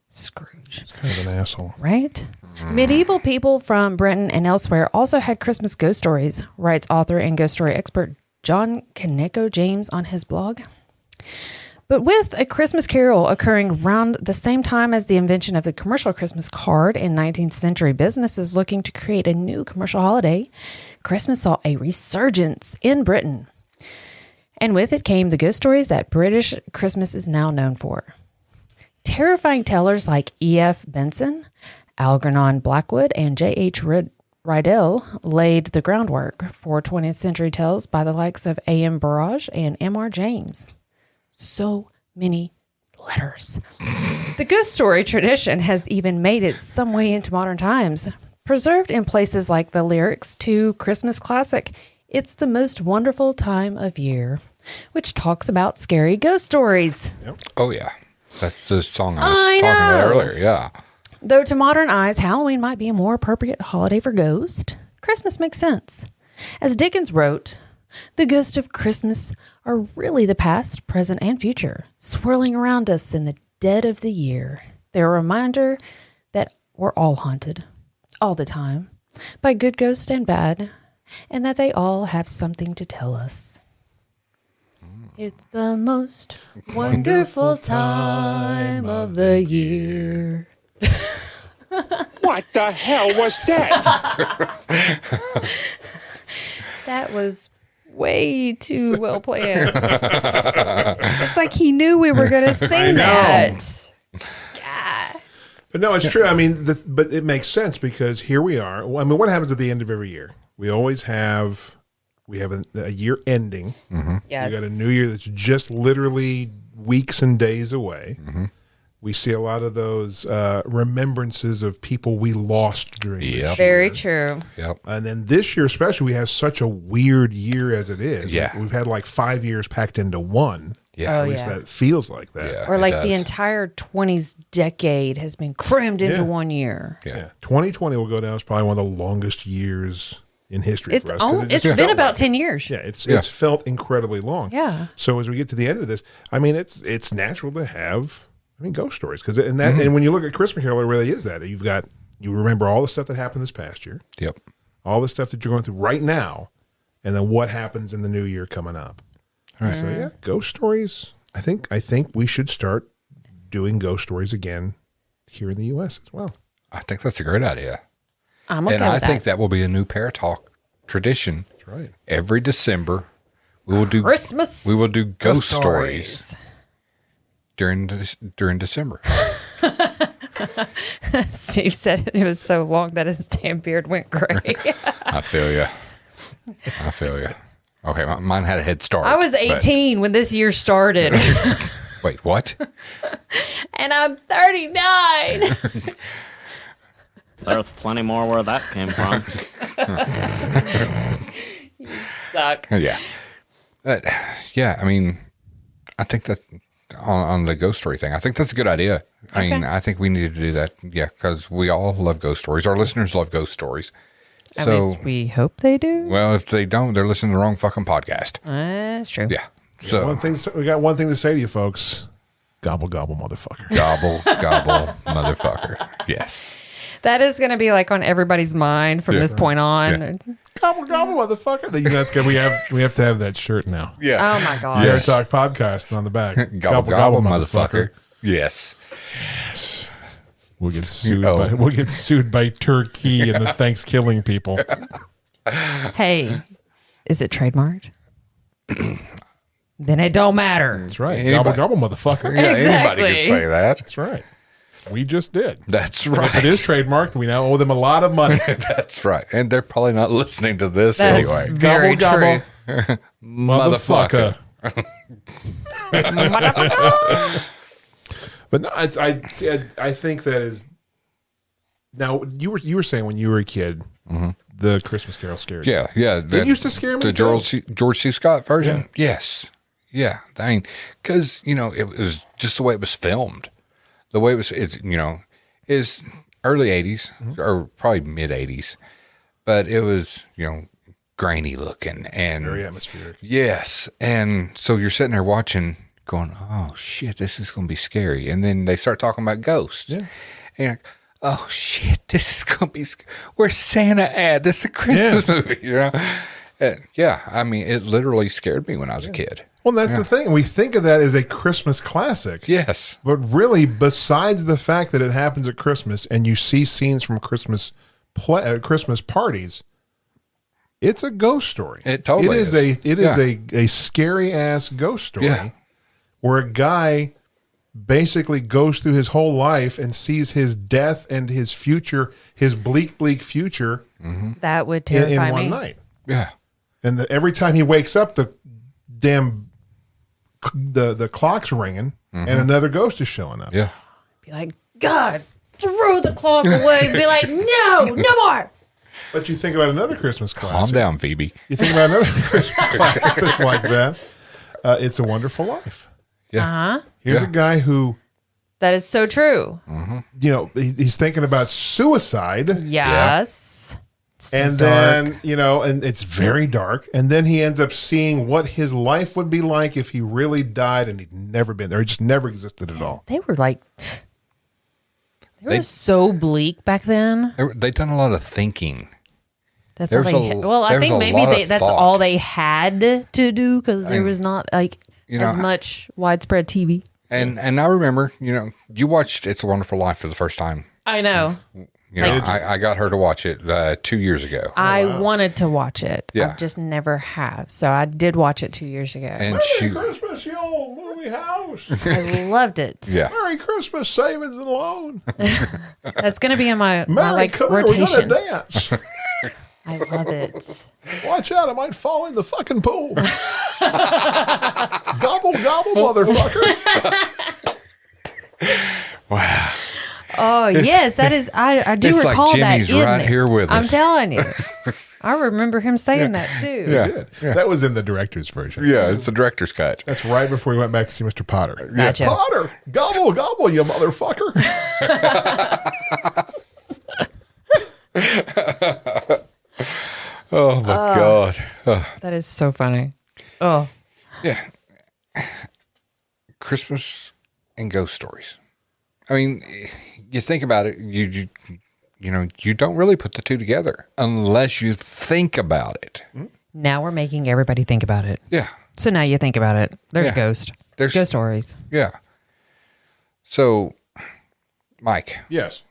Scrooge. He's kind of an asshole. Right? Medieval people from Britain and elsewhere also had Christmas ghost stories, writes author and ghost story expert John Kaneko James on his blog. But with A Christmas Carol occurring around the same time as the invention of the commercial Christmas card and 19th century businesses looking to create a new commercial holiday, Christmas saw a resurgence in Britain. And with it came the ghost stories that British Christmas is now known for. Terrifying tellers like E.F. Benson, Algernon Blackwood, and J.H. Rydell laid the groundwork for 20th century tales by the likes of A.M. Barrage and M.R. James. So many letters. The ghost story tradition has even made it some way into modern times, preserved in places like the lyrics to Christmas classic, It's the Most Wonderful Time of Year, which talks about scary ghost stories. Yep. Oh, yeah. That's the song I was talking about earlier. Yeah. Though to modern eyes, Halloween might be a more appropriate holiday for ghosts, Christmas makes sense. As Dickens wrote, the ghosts of Christmas are really the past, present, and future, swirling around us in the dead of the year. They're a reminder that we're all haunted, all the time, by good ghosts and bad, and that they all have something to tell us. It's the most wonderful time of the year. What the hell was that? That was way too well planned. It's like he knew we were going to sing that. God. But no, it's true. I mean, but it makes sense because here we are. I mean, what happens at the end of every year? We always have a year ending. Mm-hmm. Yes. We got a new year that's just literally weeks and days away. Mm-hmm. We see a lot of those remembrances of people we lost during this year. Very true. Yep. And then this year especially, we have such a weird year as it is. Yeah. We've had like 5 years packed into one. Yeah. At least that feels like that. Yeah. Or it like does. the entire 20s decade has been crammed into Yeah. 1 year. Yeah. 2020 will go down as probably one of the longest years in history for us. 'cause it It's just been felt about like 10 years. Yeah, it's felt incredibly long. Yeah. So as we get to the end of this, I mean, it's natural to have, ghost stories because and when you look at Christmas Carol, it really is that you remember all the stuff that happened this past year, Yep. all the stuff that you're going through right now, and then what happens in the new year coming up. All right. So yeah, ghost stories. I think we should start doing ghost stories again here in the U.S. as well. I think that's a great idea. I'm okay And with I that. think that will be a new Paratalk tradition. That's right. Every December, we will do Christmas. We will do ghost stories during December. Steve said it was so long that his damn beard went gray. I feel you. Okay, mine had a head start. I was 18 when this year started, but- Wait, what? and I'm 39. There's plenty more where that came from. Suck. Yeah. Yeah, I mean, I think that on the ghost story thing, I think that's a good idea. I mean, I think we need to do that. Yeah, because we all love ghost stories. Our listeners love ghost stories. At So, least we hope they do. well, if they don't, they're listening to the wrong fucking podcast. That's true. Yeah. So, We got one thing to say to you folks. Gobble, gobble, motherfucker. gobble, gobble, motherfucker. Yes. That is going to be like on everybody's mind from this point on. Yeah. Gobble, gobble, motherfucker. That's good. We have to have that shirt now. Yeah. Oh my gosh. Air Talk Podcast on the back. Gobble, gobble, motherfucker. Yes. We'll get sued. Oh. We'll get sued by Turkey and the Thanksgiving people. Hey, is it trademarked? Then it don't matter. That's right. Anybody- Gobble, gobble, motherfucker. Yeah, anybody Exactly. could say that. That's right. We just did. That's And right. if it is trademarked, we now owe them a lot of money. That's right. And they're probably not listening to this That's anyway. very Gobble, true. gobble, motherfucker. But no, I think that is. Now you were saying when you were a kid, the Christmas Carol scared you. Yeah, yeah. It used to scare me. The too. George C. Scott version? Yeah. Yes. Yeah. I mean, because, it was just the way it was filmed. The way it was, is early 80s or probably mid 80s, but it was, grainy looking and Very atmospheric. yes. And so you're sitting there watching going, oh shit, this is going to be scary. And then they start talking about ghosts. Yeah. And you're like, oh shit, this is going to be where's Santa at? This is a Christmas movie, Yeah. I mean, it literally scared me when I was a kid. Well, that's the thing. We think of that as a Christmas classic. Yes. But really, besides the fact that it happens at Christmas and you see scenes from Christmas parties, it's a ghost story. It totally is. It is a scary ass ghost story where a guy basically goes through his whole life and sees his death and his future, his bleak future. That would terrify in one me. night. Yeah. And every time he wakes up, the clock's ringing and another ghost is showing up. Yeah. Be like, God, throw the clock away. Be like, no more. But you think about another Christmas classic. Calm down, Phoebe. You think about another Christmas classic that's like that. It's a Wonderful Life. Yeah. Here's a guy who, That is so true. he's thinking about suicide. Yes. So And dark. then, and it's very dark. And then he ends up seeing what his life would be like if he really died and he'd never been there. He just never existed at all. They were like, they were so bleak back then. They've done a lot of thinking. That's all There's they I there's think a maybe lot of that's thought. all they had to do because there was not like as much widespread TV. And I remember, you watched It's a Wonderful Life for the first time. I know. I got her to watch it 2 years ago. I wanted to watch it. Yeah. I just never have. So I did watch it 2 years ago. And Merry Christmas, you old movie house. I loved it. yeah. Merry Christmas, savings and loan. That's going to be in my Mary, come here, we're rotation. going to dance. I love it. Watch out, I might fall in the fucking pool. Gobble, gobble, motherfucker. Wow. Oh, yes, that is. I do it's like recall Jimmy's that. right here with I'm us. telling you. I remember him saying that too. Yeah. That was in the director's version. Yeah, it's the director's cut. That's right before he went back to see Mr. Potter. Gotcha. Potter, gobble, gobble, you motherfucker. Oh, my God. That is so funny. Oh, Yeah. Christmas and ghost stories. I mean, you think about it, you don't really put the two together unless you think about it. now we're making everybody think about it. Yeah. So now you think about it. There's Yeah. ghost. There's ghost stories. Yeah. So, Mike, Yes.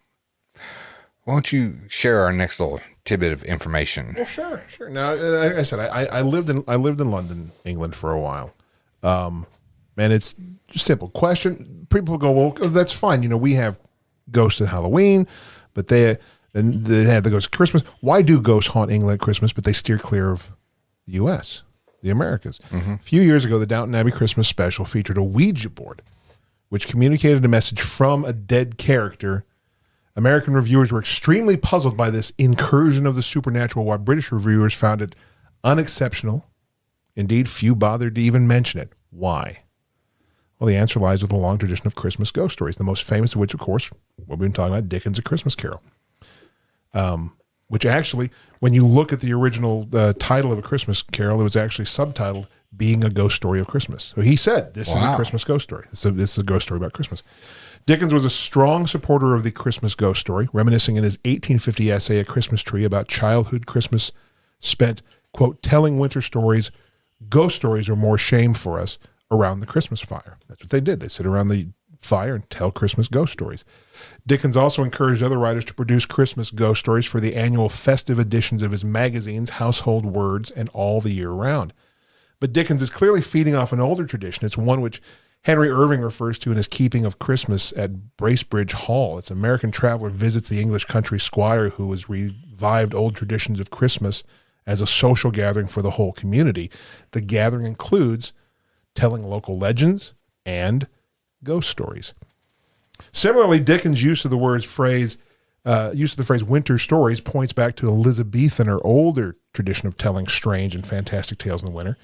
why don't you share our next little tidbit of information? Well, sure. Now, like I said, I lived in London, England for a while, and it's just simple question. People go, well, that's fine. You know, we have ghosts at Halloween, but they have the ghosts at Christmas. Why do ghosts haunt England at Christmas, but they steer clear of the U.S., the Americas? A few years ago, the Downton Abbey Christmas special featured a Ouija board, which communicated a message from a dead character. American reviewers were extremely puzzled by this incursion of the supernatural, while British reviewers found it unexceptional. Indeed, few bothered to even mention it. Why? Well, the answer lies with a long tradition of Christmas ghost stories, the most famous of which, of course, what we've been talking about, Dickens' A Christmas Carol. Which actually, when you look at the original title of A Christmas Carol, it was actually subtitled Being a Ghost Story of Christmas. So he said, this is a Christmas ghost story. This is a ghost story about Christmas. Dickens was a strong supporter of the Christmas ghost story, reminiscing in his 1850 essay, A Christmas Tree, about childhood Christmas spent, quote, telling winter stories. Ghost stories are more shame for us around the Christmas fire. That's what they did. They sit around the fire and tell Christmas ghost stories. Dickens also encouraged other writers to produce Christmas ghost stories for the annual festive editions of his magazines, Household Words, and All the Year Round. But Dickens is clearly feeding off an older tradition. It's one which Henry Irving refers to in his Keeping of Christmas at Bracebridge Hall. It's an American traveler visits the English country squire who has revived old traditions of Christmas as a social gathering for the whole community. The gathering includes telling local legends and ghost stories. Similarly, Dickens' use of the phrase winter stories points back to Elizabethan or older tradition of telling strange and fantastic tales in the winter.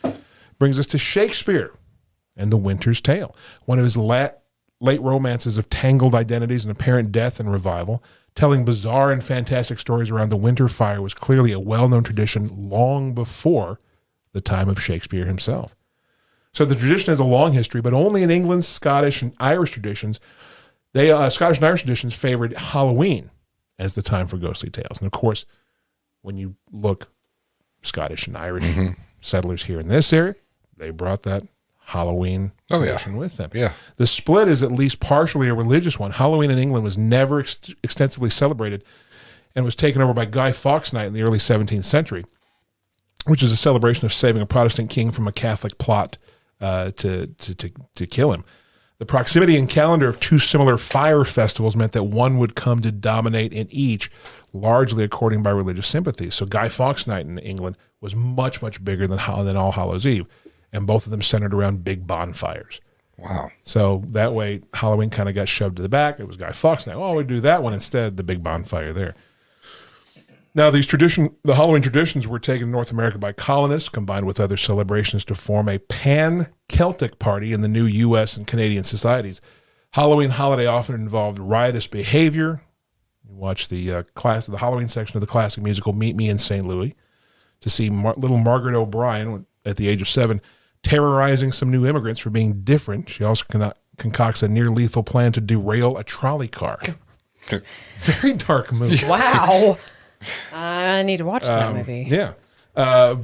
Brings us to Shakespeare and The Winter's Tale, one of his late romances of tangled identities and apparent death and revival. Telling bizarre and fantastic stories around the winter fire was clearly a well-known tradition long before the time of Shakespeare himself. So the tradition has a long history, but only in England's Scottish and Irish traditions, Scottish and Irish traditions favored Halloween as the time for ghostly tales. And of course, when you look Scottish and Irish settlers here in this area, they brought that Halloween tradition with them. Yeah. The split is at least partially a religious one. Halloween in England was never extensively celebrated and was taken over by Guy Fawkes Night in the early 17th century, which is a celebration of saving a Protestant king from a Catholic plot to kill him. The proximity and calendar of two similar fire festivals meant that one would come to dominate in each, largely according by religious sympathies. So Guy Fawkes Night in England was much, much bigger than All Hallows Eve, and both of them centered around big bonfires. Wow. So that way, Halloween kind of got shoved to the back. It was Guy Fawkes Night. Oh, we do that one instead, the big bonfire there. Now, the Halloween traditions were taken to North America by colonists, combined with other celebrations to form a pan-Celtic party in the new U.S. and Canadian societies. Halloween holiday often involved riotous behavior. You watch the Halloween section of the classic musical Meet Me in St. Louis to see little Margaret O'Brien, at the age of 7, terrorizing some new immigrants for being different. She also concocts a near-lethal plan to derail a trolley car. Very dark movie. Wow. I need to watch that movie. Yeah. The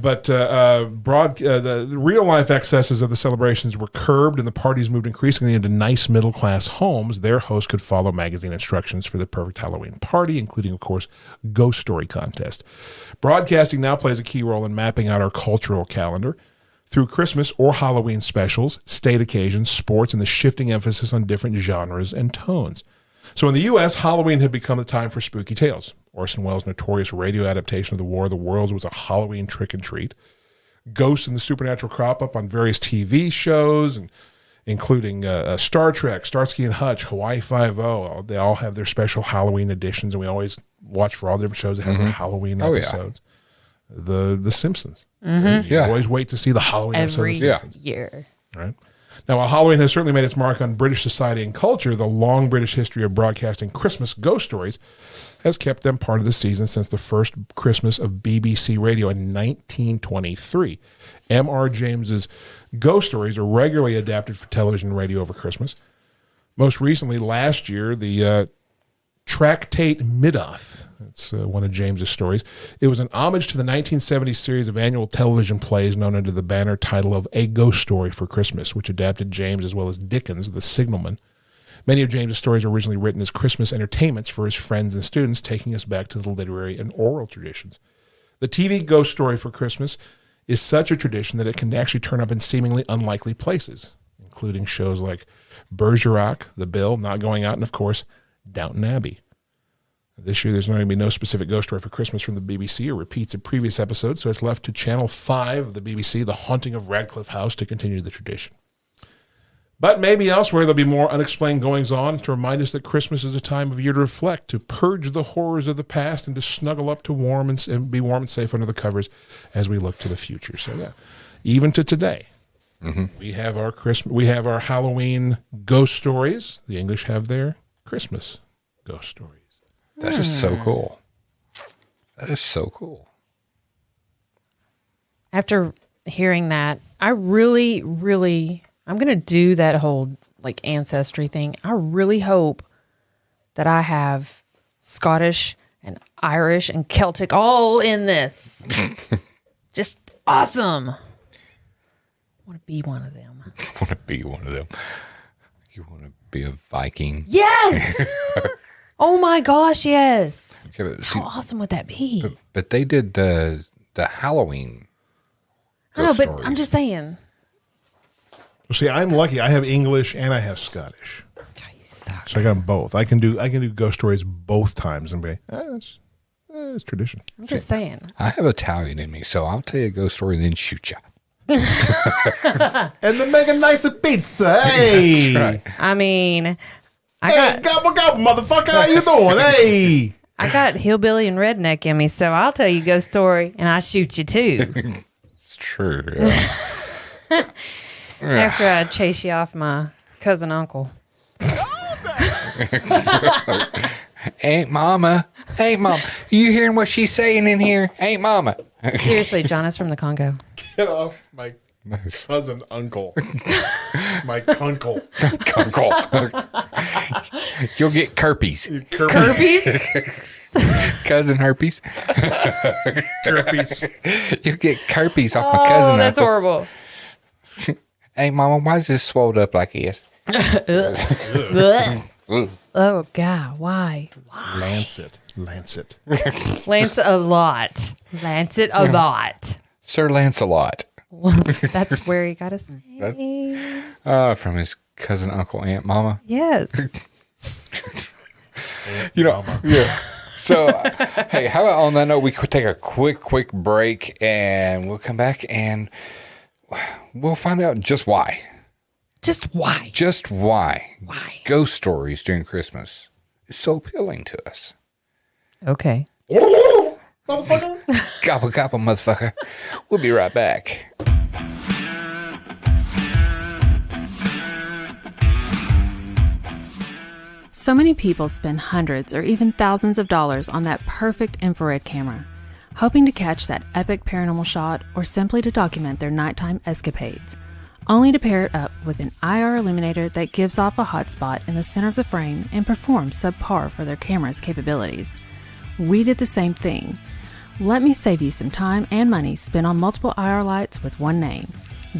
real-life excesses of the celebrations were curbed, and the parties moved increasingly into nice middle-class homes. Their hosts could follow magazine instructions for the perfect Halloween party, including, of course, ghost story contest. Broadcasting now plays a key role in mapping out our cultural calendar through Christmas or Halloween specials, state occasions, sports, and the shifting emphasis on different genres and tones. So in the U.S., Halloween had become the time for spooky tales. Orson Welles' notorious radio adaptation of The War of the Worlds was a Halloween trick and treat. Ghosts and the supernatural crop up on various TV shows, including Star Trek, Starsky and Hutch, Hawaii Five-0. They all have their special Halloween editions, and we always watch for all the different shows that have their Halloween episodes. The Simpsons. You always wait to see the Halloween episode of The Simpsons. Every year. Right? Now, while Halloween has certainly made its mark on British society and culture, the long British history of broadcasting Christmas ghost stories has kept them part of the season since the first Christmas of BBC Radio in 1923. M.R. James's ghost stories are regularly adapted for television and radio over Christmas. Most recently, last year, the Tractate Midoth, that's one of James's stories. It was an homage to the 1970s series of annual television plays known under the banner title of A Ghost Story for Christmas, which adapted James as well as Dickens, the signalman. Many of James's stories were originally written as Christmas entertainments for his friends and students, taking us back to the literary and oral traditions. The TV Ghost Story for Christmas is such a tradition that it can actually turn up in seemingly unlikely places, including shows like Bergerac, The Bill, Not Going Out, and of course, Downton Abbey. This year, there's going to be no specific ghost story for Christmas from the BBC or repeats of previous episodes, so it's left to Channel 5 of the BBC, The Haunting of Radcliffe House, to continue the tradition. But maybe elsewhere, there'll be more unexplained goings-on to remind us that Christmas is a time of year to reflect, to purge the horrors of the past, and to snuggle up to and be warm and safe under the covers as we look to the future. So, yeah, even to today, we have our Halloween ghost stories. The English have their Christmas ghost stories. That is so cool. That is so cool. After hearing that, I really, I'm going to do that whole like ancestry thing. I really hope that I have Scottish and Irish and Celtic all in this. Just awesome. I want to be one of them. Want to be one of them. You want to be a Viking? Yes. Oh my gosh, yes. Okay, How awesome would that be? But they did the Halloween. I know, but stories. I'm just saying. Well, see, I'm lucky. I have English and I have Scottish. God, you suck. So I got them both. I can do ghost stories both times and be, it's tradition. I'm just saying. I have Italian in me, so I'll tell you a ghost story and then shoot you. And then make a nicer pizza. Hey. That's right. I mean, gobble, gobble, motherfucker. How you doing? Hey. I got hillbilly and redneck in me, so I'll tell you a ghost story and I shoot you too. It's true. Yeah. After I chase you off my cousin uncle. Ain't Mama. Ain't Mama. You hearing what she's saying in here? Ain't Mama. Seriously, John is from the Congo. Get off my cousin, uncle. My cunkle. Kunkle. You'll get herpes. Herpes? Cousin herpes. Herpes. You'll get herpes off my cousin. Oh, that's uncle. horrible. Hey, Mama, why is this swelled up like this? Oh, God. Why? Lancet. Lance a lot. Lance it a lot. Sir Lancelot. That's where he got his name. From his cousin, uncle, aunt, mama. Yes. Yeah. So, hey, how about on that note, we could take a quick break, and we'll come back and we'll find out just why. Just why? Just why. Why? Ghost stories during Christmas is so appealing to us. Okay. Motherfucker. Gobble, gobble, motherfucker. We'll be right back. So many people spend hundreds or even thousands of dollars on that perfect infrared camera, hoping to catch that epic paranormal shot or simply to document their nighttime escapades, only to pair it up with an IR illuminator that gives off a hotspot in the center of the frame and performs subpar for their camera's capabilities. We did the same thing. Let me save you some time and money spent on multiple IR lights with one name,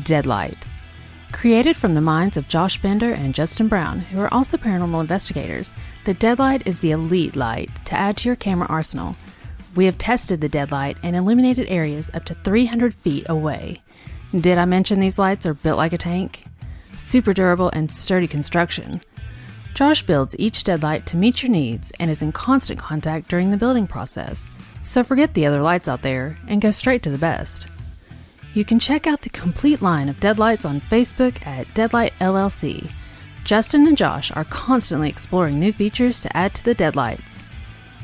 Deadlight. Created from the minds of Josh Bender and Justin Brown, who are also paranormal investigators, the Deadlight is the elite light to add to your camera arsenal. We have tested the Deadlight and illuminated areas up to 300 feet away. Did I mention these lights are built like a tank? Super durable and sturdy construction. Josh builds each Deadlight to meet your needs and is in constant contact during the building process. So forget the other lights out there and go straight to the best. You can check out the complete line of Deadlights on Facebook at Deadlight LLC. Justin and Josh are constantly exploring new features to add to the Deadlights.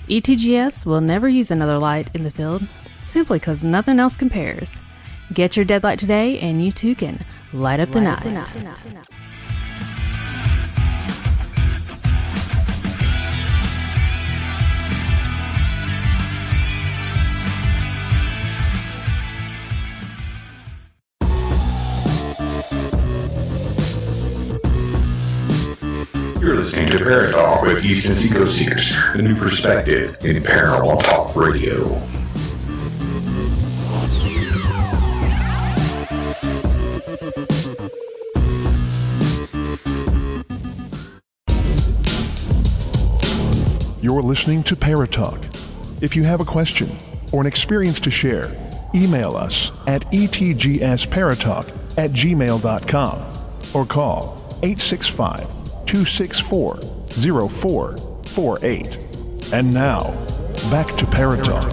ETGS will never use another light in the field, simply because nothing else compares. Get your Deadlight today and you too can light up the night. You're listening to Paranormal Talk with East Tennessee Ghost Seekers, the new perspective in Paranormal Talk Radio. You're listening to Paratalk. If you have a question or an experience to share, email us at etgsparatalk@gmail.com or call 865-264-0448. And now, back to Paratalk.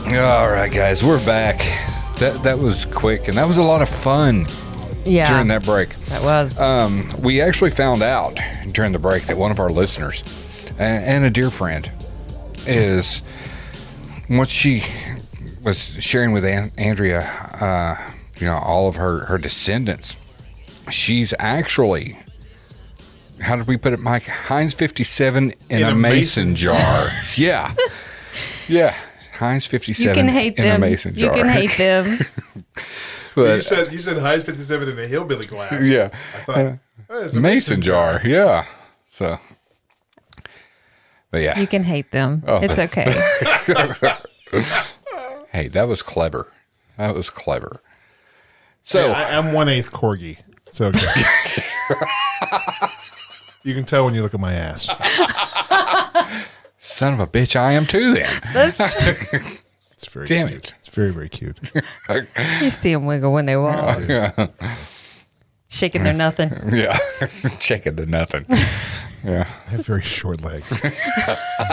All right, guys, we're back. That was quick, and that was a lot of fun. Yeah. During that break. That was. We actually found out during the break that one of our listeners and a dear friend is what she was sharing with Andrea, all of her descendants. She's actually, how did we put it, Mike? Heinz 57 in a mason jar. Yeah. Yeah. Heinz 57 you can hate in them. a mason jar. You can hate them. But, you said Heinz 57 in a hillbilly glass. Yeah. I thought, it's a mason jar. Yeah. So, but yeah. You can hate them. Oh, it's okay. Hey, that was clever. That was clever. So hey, I'm 1/8 corgi. It's okay. You can tell when you look at my ass. Son of a bitch, I am too then. That's It's very Damn cute. it. It's very, very cute. You see them wiggle when they walk. Yeah. Shaking their nothing. Yeah. Checking the nothing. Yeah. I have very short legs.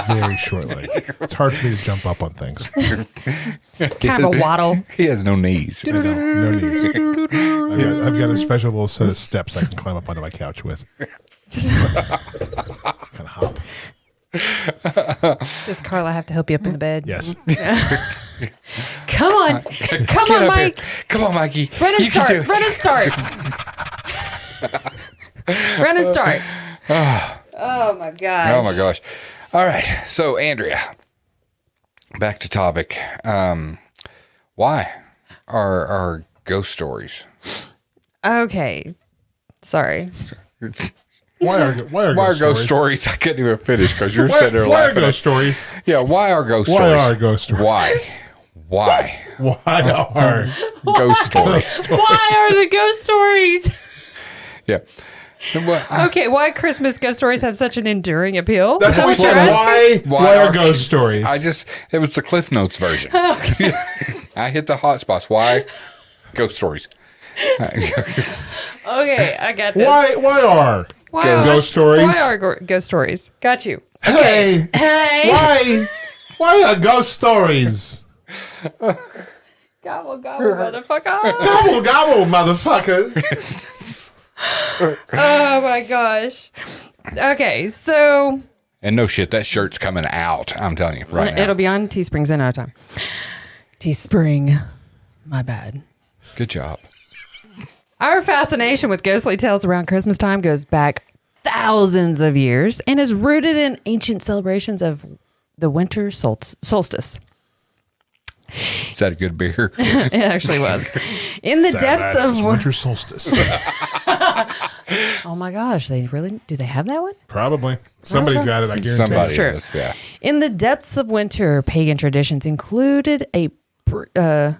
Very short legs. It's hard for me to jump up on things. Kind of a waddle. He has no knees. I know, no knees. I've got a special little set of steps I can climb up onto my couch with. Kind of hop. Does Carla have to help you up in the bed? Yes. Come Come on. Come on, Mike. Here. Come on, Mikey. Run and You can do start. it. Run and start. Oh, my gosh. Oh, my gosh. All right. So, Andrea, back to topic. Why are ghost stories? Okay. Sorry. Why are ghost stories? I couldn't even finish because you're sitting there why laughing. Why are ghost stories? Yeah, why are ghost why stories? Why are ghost stories? Why? Why are ghost stories? Why are the ghost stories? Yeah. Okay, why Christmas ghost stories have such an enduring appeal? That's what you're asking? why are ghost stories? It was the Cliff Notes version. Okay. I hit the hot spots. Why ghost stories? Okay, I got this. Why are ghost stories? Why are ghost stories? Got you. Okay. Hey. Why are ghost stories? Gobble, gobble, motherfucker. Gobble, gobble, motherfuckers. Oh, my gosh. Okay, so... And no shit, that shirt's coming out. I'm telling you right now. It'll be on Teespring's in no time. Teespring. My bad. Good job. Our fascination with ghostly tales around Christmas time goes back thousands of years and is rooted in ancient celebrations of the winter solstice. Is that a good beer? It actually was. In the depths of winter solstice. Oh my gosh, do they have that one? Probably. Somebody's got it, I guarantee. Somebody true. is, yeah. In the depths of winter, pagan traditions included a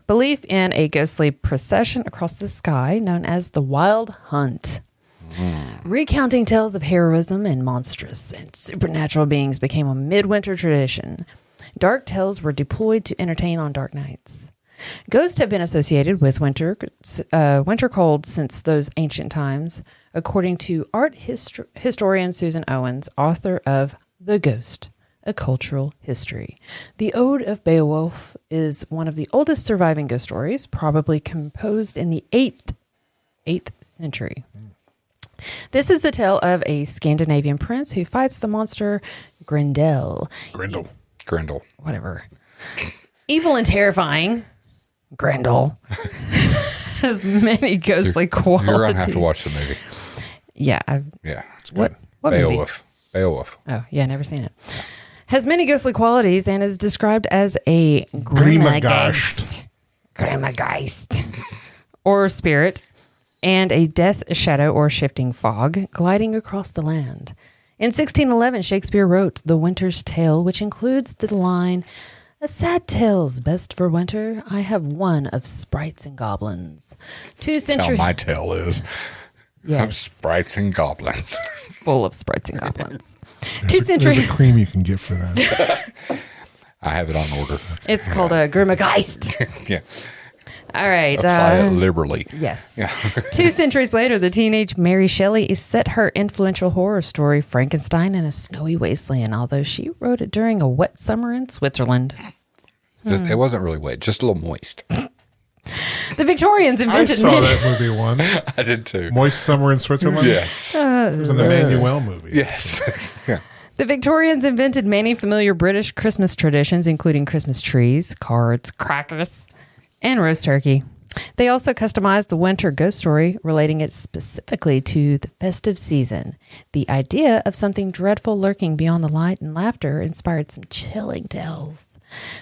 belief in a ghostly procession across the sky known as the Wild Hunt. Recounting tales of heroism and monstrous and supernatural beings became a midwinter tradition. Dark tales were deployed to entertain on dark nights. Ghosts have been associated with winter cold since those ancient times, according to art historian Susan Owens, author of The Ghost, A Cultural History. The Ode of Beowulf is one of the oldest surviving ghost stories, probably composed in the 8th century. This is the tale of a Scandinavian prince who fights the monster Grendel. Grendel. Whatever. Evil and terrifying. Grendel has many ghostly qualities. You're going to have to watch the movie. Yeah. What Beowulf. movie? Beowulf. Oh, yeah, never seen it. Has many ghostly qualities and is described as a Grimmageist or spirit and a death shadow or shifting fog gliding across the land. In 1611, Shakespeare wrote The Winter's Tale, which includes the line, "A sad tale's best for winter. I have one of sprites and goblins." That's how my tale is. Yes. Of sprites and goblins. Full of sprites and goblins. There's a cream you can get for that. I have it on order. It's called a Grimmageist. Yeah. All right. Apply it liberally. Yes. Yeah. 2 centuries later, the teenage Mary Shelley set her influential horror story Frankenstein in a snowy wasteland, although she wrote it during a wet summer in Switzerland. It wasn't really wet, just a little moist. The Victorians I invented saw that movie once. I did too. Moist Summer in Switzerland? Yes. It was an Emmanuel movie. Yes. Yeah. The Victorians invented many familiar British Christmas traditions, including Christmas trees, cards, crackers, and roast turkey. They also customized the winter ghost story, relating it specifically to the festive season. The idea of something dreadful lurking beyond the light and laughter inspired some chilling tales.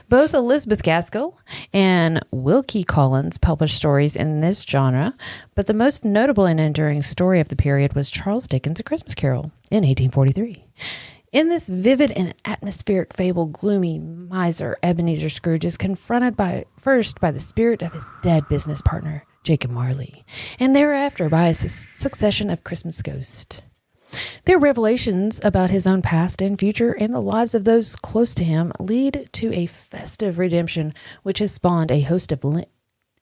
Both Elizabeth Gaskell and Wilkie Collins published stories in this genre, but the most notable and enduring story of the period was Charles Dickens' A Christmas Carol in 1843. In this vivid and atmospheric fable, gloomy miser Ebenezer Scrooge is confronted first by the spirit of his dead business partner, Jacob Marley, and thereafter by a succession of Christmas ghosts. Their revelations about his own past and future and the lives of those close to him lead to a festive redemption which has spawned a host of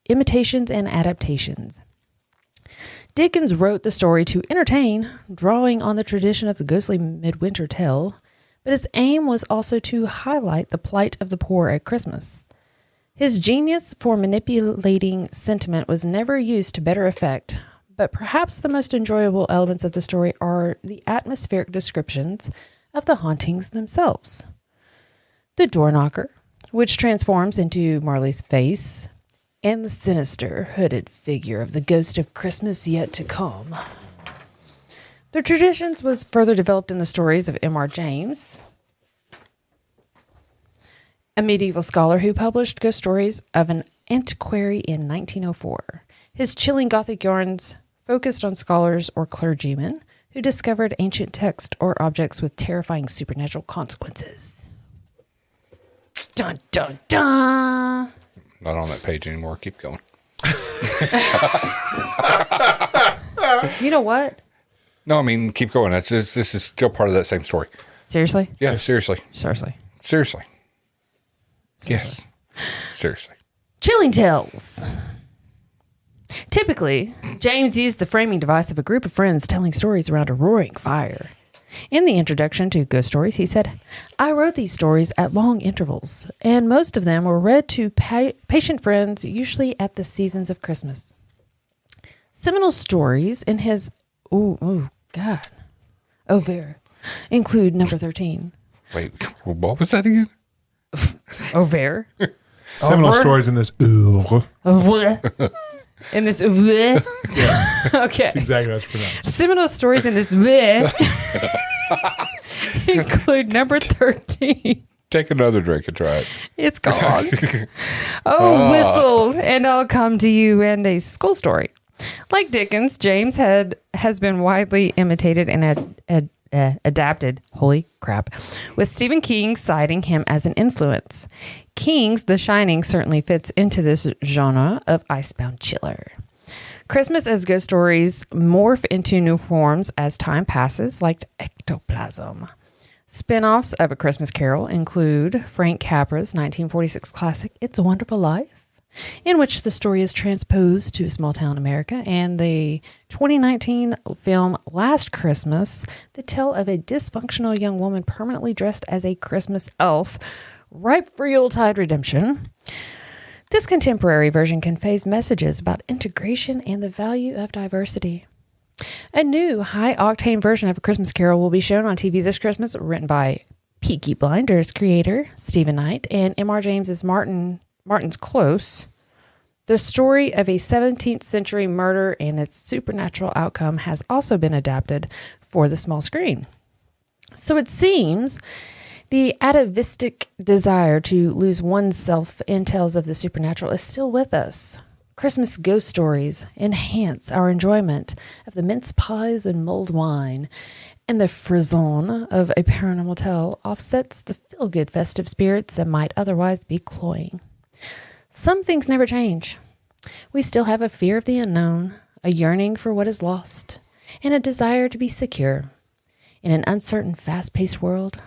imitations and adaptations. Dickens wrote the story to entertain, drawing on the tradition of the ghostly midwinter tale, but his aim was also to highlight the plight of the poor at Christmas. His genius for manipulating sentiment was never used to better effect, but perhaps the most enjoyable elements of the story are the atmospheric descriptions of the hauntings themselves. The door knocker, which transforms into Marley's face and the sinister, hooded figure of the ghost of Christmas yet to come. The traditions was further developed in the stories of M.R. James, a medieval scholar who published ghost stories of an antiquary in 1904. His chilling Gothic yarns focused on scholars or clergymen who discovered ancient texts or objects with terrifying supernatural consequences. Dun, dun, dun. Not on that page anymore. Keep going. You know what? No, I mean, keep going. This is still part of that same story. Seriously? Yeah, seriously. Seriously. Seriously. Yes. Seriously. Chilling tales. Typically, James used the framing device of a group of friends telling stories around a roaring fire. In the introduction to Ghost Stories, he said, I wrote these stories at long intervals, and most of them were read to patient friends, usually at the seasons of Christmas. Seminal stories in his, God, Over include number 13. Wait, what was that again? Over. Seminal stories in this. In this bleh. Yes. Okay. That's exactly how it's pronounced. Seminal stories in this bleh include number 13. Take another drink and try it. It's gone. Whistle, and I'll come to you, and a school story. Like Dickens, James has been widely imitated and adapted, holy crap, with Stephen King citing him as an influence. King's The Shining certainly fits into this genre of icebound chiller. Christmas as ghost stories morph into new forms as time passes, like ectoplasm. Spin-offs of A Christmas Carol include Frank Capra's 1946 classic It's a Wonderful Life, in which the story is transposed to small-town America, and the 2019 film Last Christmas, the tale of a dysfunctional young woman permanently dressed as a Christmas elf, ripe for Yuletide redemption. This contemporary version conveys messages about integration and the value of diversity. A new high-octane version of A Christmas Carol will be shown on TV this Christmas, written by Peaky Blinders creator Stephen Knight and M.R. James's Martin's Close. The story of a 17th century murder and its supernatural outcome has also been adapted for the small screen. So it seems the atavistic desire to lose oneself in tales of the supernatural is still with us. Christmas ghost stories enhance our enjoyment of the mince pies and mulled wine, and the frisson of a paranormal tale offsets the feel-good festive spirits that might otherwise be cloying. Some things never change. We still have a fear of the unknown, a yearning for what is lost, and a desire to be secure. In an uncertain, fast-paced world,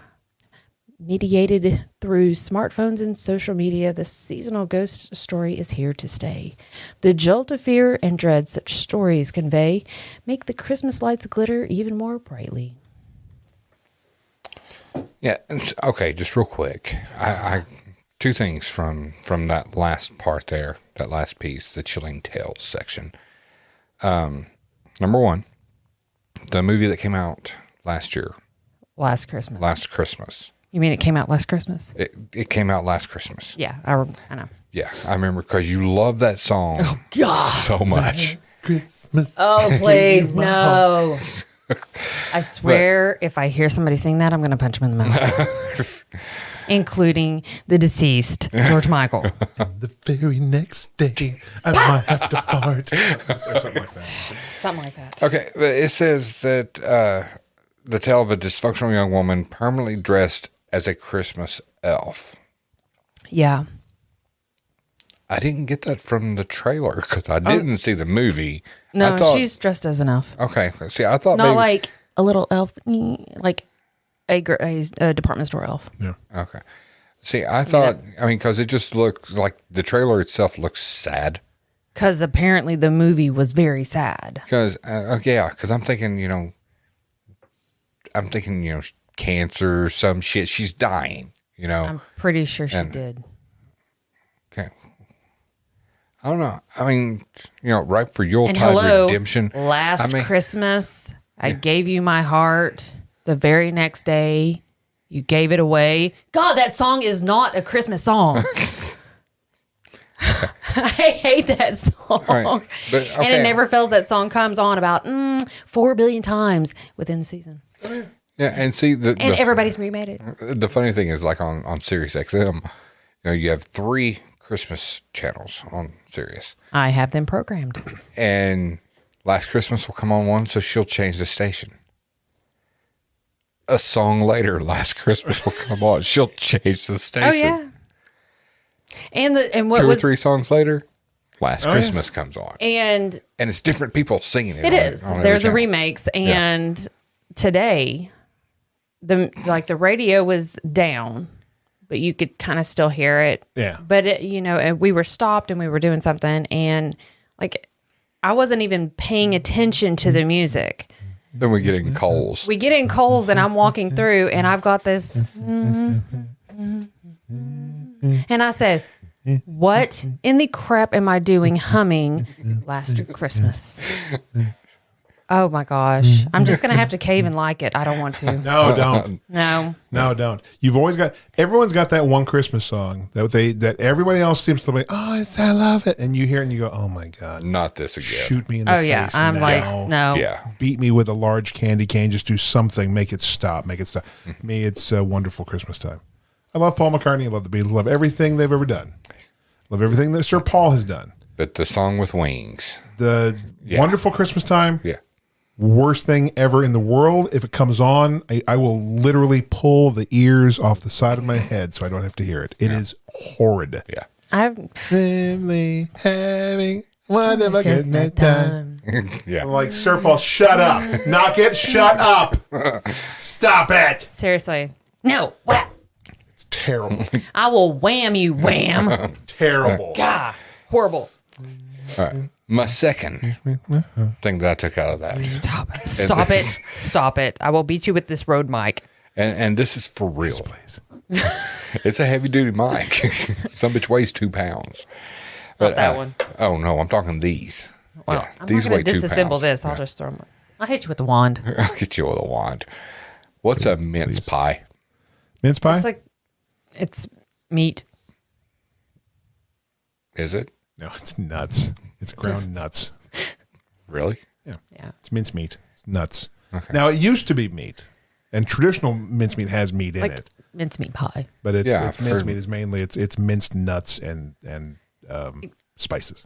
mediated through smartphones and social media, the seasonal ghost story is here to stay. The jolt of fear and dread such stories convey make the Christmas lights glitter even more brightly. Yeah. Okay. Just real quick. I two things from that last part there, that last piece, the Chilling Tales section. Number one, the movie that came out last year. Last Christmas. You mean it came out last Christmas? It came out last Christmas. Yeah, I know. Yeah, I remember because you love that song so much. Christmas. Oh, please, no. I swear if I hear somebody sing that, I'm going to punch them in the mouth. Including the deceased, George Michael. And the very next day, I might have to fart. Or something like that. Something like that. Okay, but it says that the tale of a dysfunctional young woman permanently dressed as a Christmas elf. Yeah. I didn't get that from the trailer because I didn't see the movie. No, she's dressed as an elf. Okay, see, I thought not like a little elf, like a department store elf. Yeah. Okay. See, I thought, because it just looks like the trailer itself looks sad. Because apparently the movie was very sad. Because, because I'm thinking, cancer, some shit. She's dying, I'm pretty sure she did. Okay. I don't know. I mean, right for Yuletide redemption. Last Christmas, I gave you my heart. The very next day, You gave it away. God, that song is not a Christmas song. I hate that song. Right. But, And it never fails. That song comes on about 4 billion times within the season. Yeah, and see, everybody's remade it. The funny thing is, like on Sirius XM, you have 3 Christmas channels on Sirius. I have them programmed. And Last Christmas will come on one, so she'll change the station. A song later, Last Christmas will come on. She'll change the station. Oh, yeah. And what 2 or was 3 songs later, Last Christmas comes on. And it's different people singing it. It is. There's the remakes. And today, the radio was down, but you could kind of still hear it. Yeah. But and we were stopped and we were doing something, and I wasn't even paying attention to the music. Then we get in Coles. We get in Coles, and I'm walking through, and I've got this, and I said, "What in the crap am I doing humming Last Christmas?" Oh my gosh. I'm just going to have to cave and like it. I don't want to. No, don't. No, don't. Everyone's got that one Christmas song that everybody else seems to be, I love it. And you hear it and you go, oh my God. Not this again. Shoot me in the face. Yeah. I'm now. like, no. Yeah. Beat me with a large candy cane. Just do something. Make it stop. Me, it's a wonderful Christmas time. I love Paul McCartney. I love the Beatles. I love everything they've ever done. Love everything that Sir Paul has done. But the song with wings. The wonderful Christmas time. Yeah. Worst thing ever in the world. If it comes on, I will literally pull the ears off the side of my head so I don't have to hear it. It is horrid. Yeah. I'm simply having wonderful Christmas time. Yeah. I'm like, Sir Paul, shut up. Knock it. Shut up. Stop it. Seriously. No. Whap. It's terrible. I will wham you, wham. Terrible. God. Horrible. All right. My second thing that I took out of that. Stop it. Stop it. I will beat you with this Rode mic. And this is for real. Please. It's a heavy duty mic. Some bitch weighs 2 pounds. Not that one. Oh no, I'm talking these. Well, Yeah, I'm these not going weigh to 2 disassemble pounds. this. I'll just throw them. I'll hit you with the wand. I'll get you with a wand. What's a mince pie? Mince pie? It's meat. Is it? No, it's nuts. It's ground nuts. Really? Yeah. Yeah. It's mincemeat. It's nuts. Okay. Now, it used to be meat, and traditional mincemeat has meat in it. Mincemeat pie. But it's I've mincemeat heard. is mainly it's minced nuts and spices.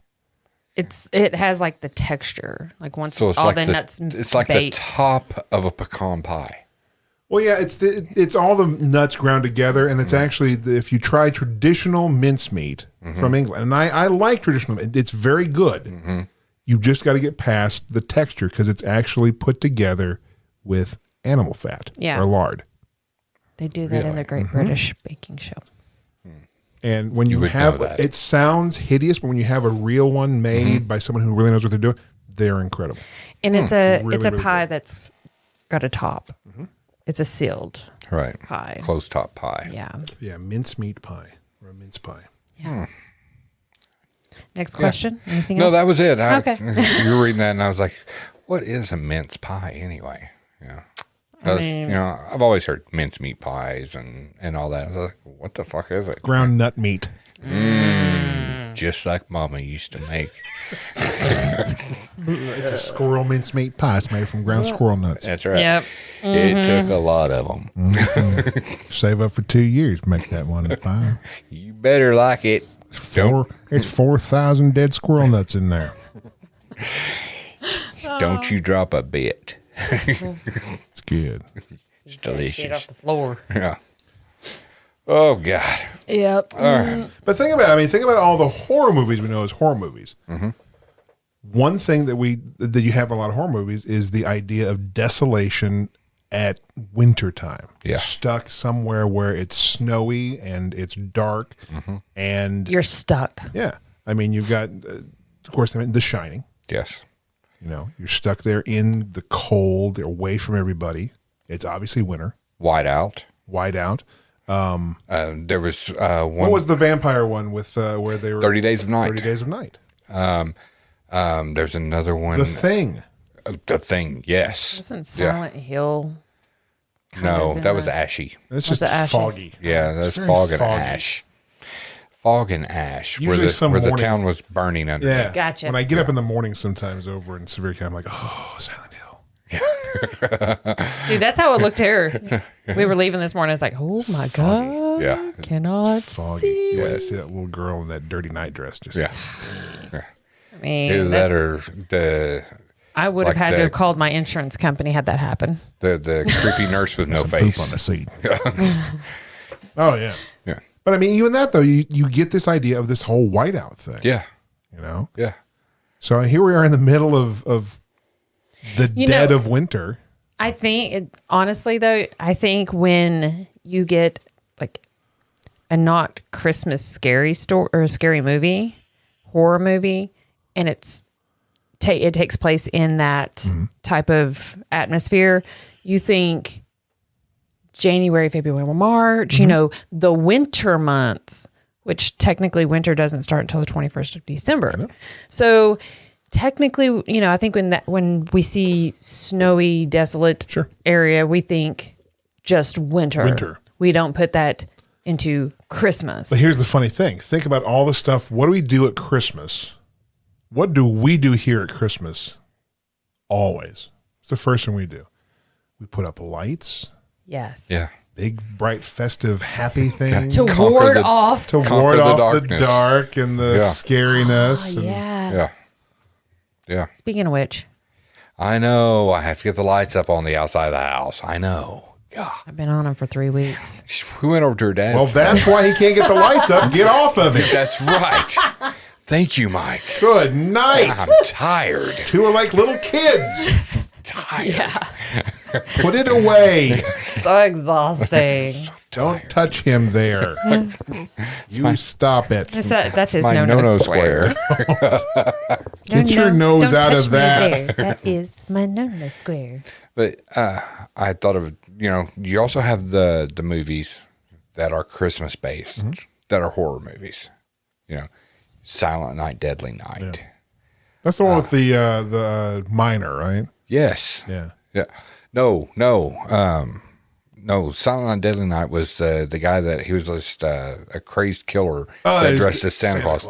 It has the texture. Once So it's all like the nuts it's like bake. the top of a pecan pie. Well, yeah, it's all the nuts ground together, and it's actually if you try traditional mincemeat from England, and I like traditional, it's very good. You just got to get past the texture because it's actually put together with animal fat or lard. They do that in the Great British Baking Show. And when you would have know that. it sounds hideous, but when you have a real one made by someone who really knows what they're doing, they're incredible. And it's Really, a really pie good. that's got a top. It's a sealed Right. pie. Closed top pie. Yeah. Yeah, mincemeat pie or a mince pie. Yeah. Next question. Anything No, else? that was it. Okay. You were reading that, and I was like, "What is a mince pie anyway?" Yeah, 'Cause, I've always heard mincemeat pies and all that. I was like, "What the fuck is it?" Ground nut meat. Just like Mama used to make. It's a squirrel mincemeat pie. It's made from ground squirrel nuts. That's right. Yep. It took a lot of them. Save up for 2 years to make that one pie. You better like it. It's 4,000 dead squirrel nuts in there. Don't you drop a bit. It's good. It's Get off delicious. the floor. Yeah. Oh God. Yep. All right. But think about all the horror movies we know as horror movies. One thing that you have in a lot of horror movies is the idea of desolation at wintertime. Yeah. You're stuck somewhere where it's snowy and it's dark and You're stuck. yeah. I mean, you've got, of course, The Shining. Yes. You're stuck there in the cold, away from everybody. It's obviously winter. White out. Wide out. There was one. What was the vampire one with where they were 30 Days of Night. 30 Days of Night. There's another one. The Thing. The Thing. Yes. Isn't Silent Hill? No, that was ashy. It's Was just it ashy? foggy. Yeah, that's very fog and foggy. ash. Fog and ash. Usually where the, some where the mornings- town was burning under. Yeah. Gotcha. When I get up in the morning sometimes over in Severe County, I'm like, oh, Silent Hill. Dude, that's how it looked here. We were leaving this morning. It's like, oh my God. Yeah. Cannot Foggy. see. You want to see that little girl in that dirty night dress. Just Yeah. I mean, Either that or the I would have like had to the- have called my insurance company had that happen. the creepy nurse with no some poop on the face. seat. Oh, yeah. Yeah. But I mean, even that, though, you get this idea of this whole whiteout thing. Yeah. You know? Yeah. So here we are in the middle of the dead of winter. I think, honestly, though, I think when you get like a not Christmas scary story or a scary movie, horror movie, and it takes place in that type of atmosphere, you think January, February, March, you know, the winter months, which technically winter doesn't start until the 21st of December. So technically, you know, I think when we see snowy, desolate area, we think just winter. Winter. We don't put that into Christmas. But here's the funny thing. Think about all the stuff. What do we do at Christmas? What do we do here at Christmas? Always. It's the first thing we do. We put up lights. Yes. Yeah. Big, bright, festive, happy thing. To Conquer ward the- off. To Conquer ward the off the darkness. dark and the Yeah. scariness. and Yes. Yeah. Yeah. Speaking of which, I know. I have to get the lights up on the outside of the house. I know. Yeah. I've been on them for 3 weeks. We went over to her dad's. Well, that's why he can't get the lights up. Get off of it. That's right. Thank you, Mike. Good night. I'm tired. Two are like little kids. Tired. Yeah. Put it away. So exhausting. Don't touch him there. You stop it. That's his My no-no square. Get your nose don't out touch of me that. there. That is my no-no square. But I thought of, you know, you also have the movies that are Christmas based, that are horror movies. You know, Silent Night, Deadly Night. That's the one with the miner, right? Yes. Yeah. Yeah. No. Silent Night, Deadly Night was the guy that he was just a crazed killer that dressed as Santa Claus.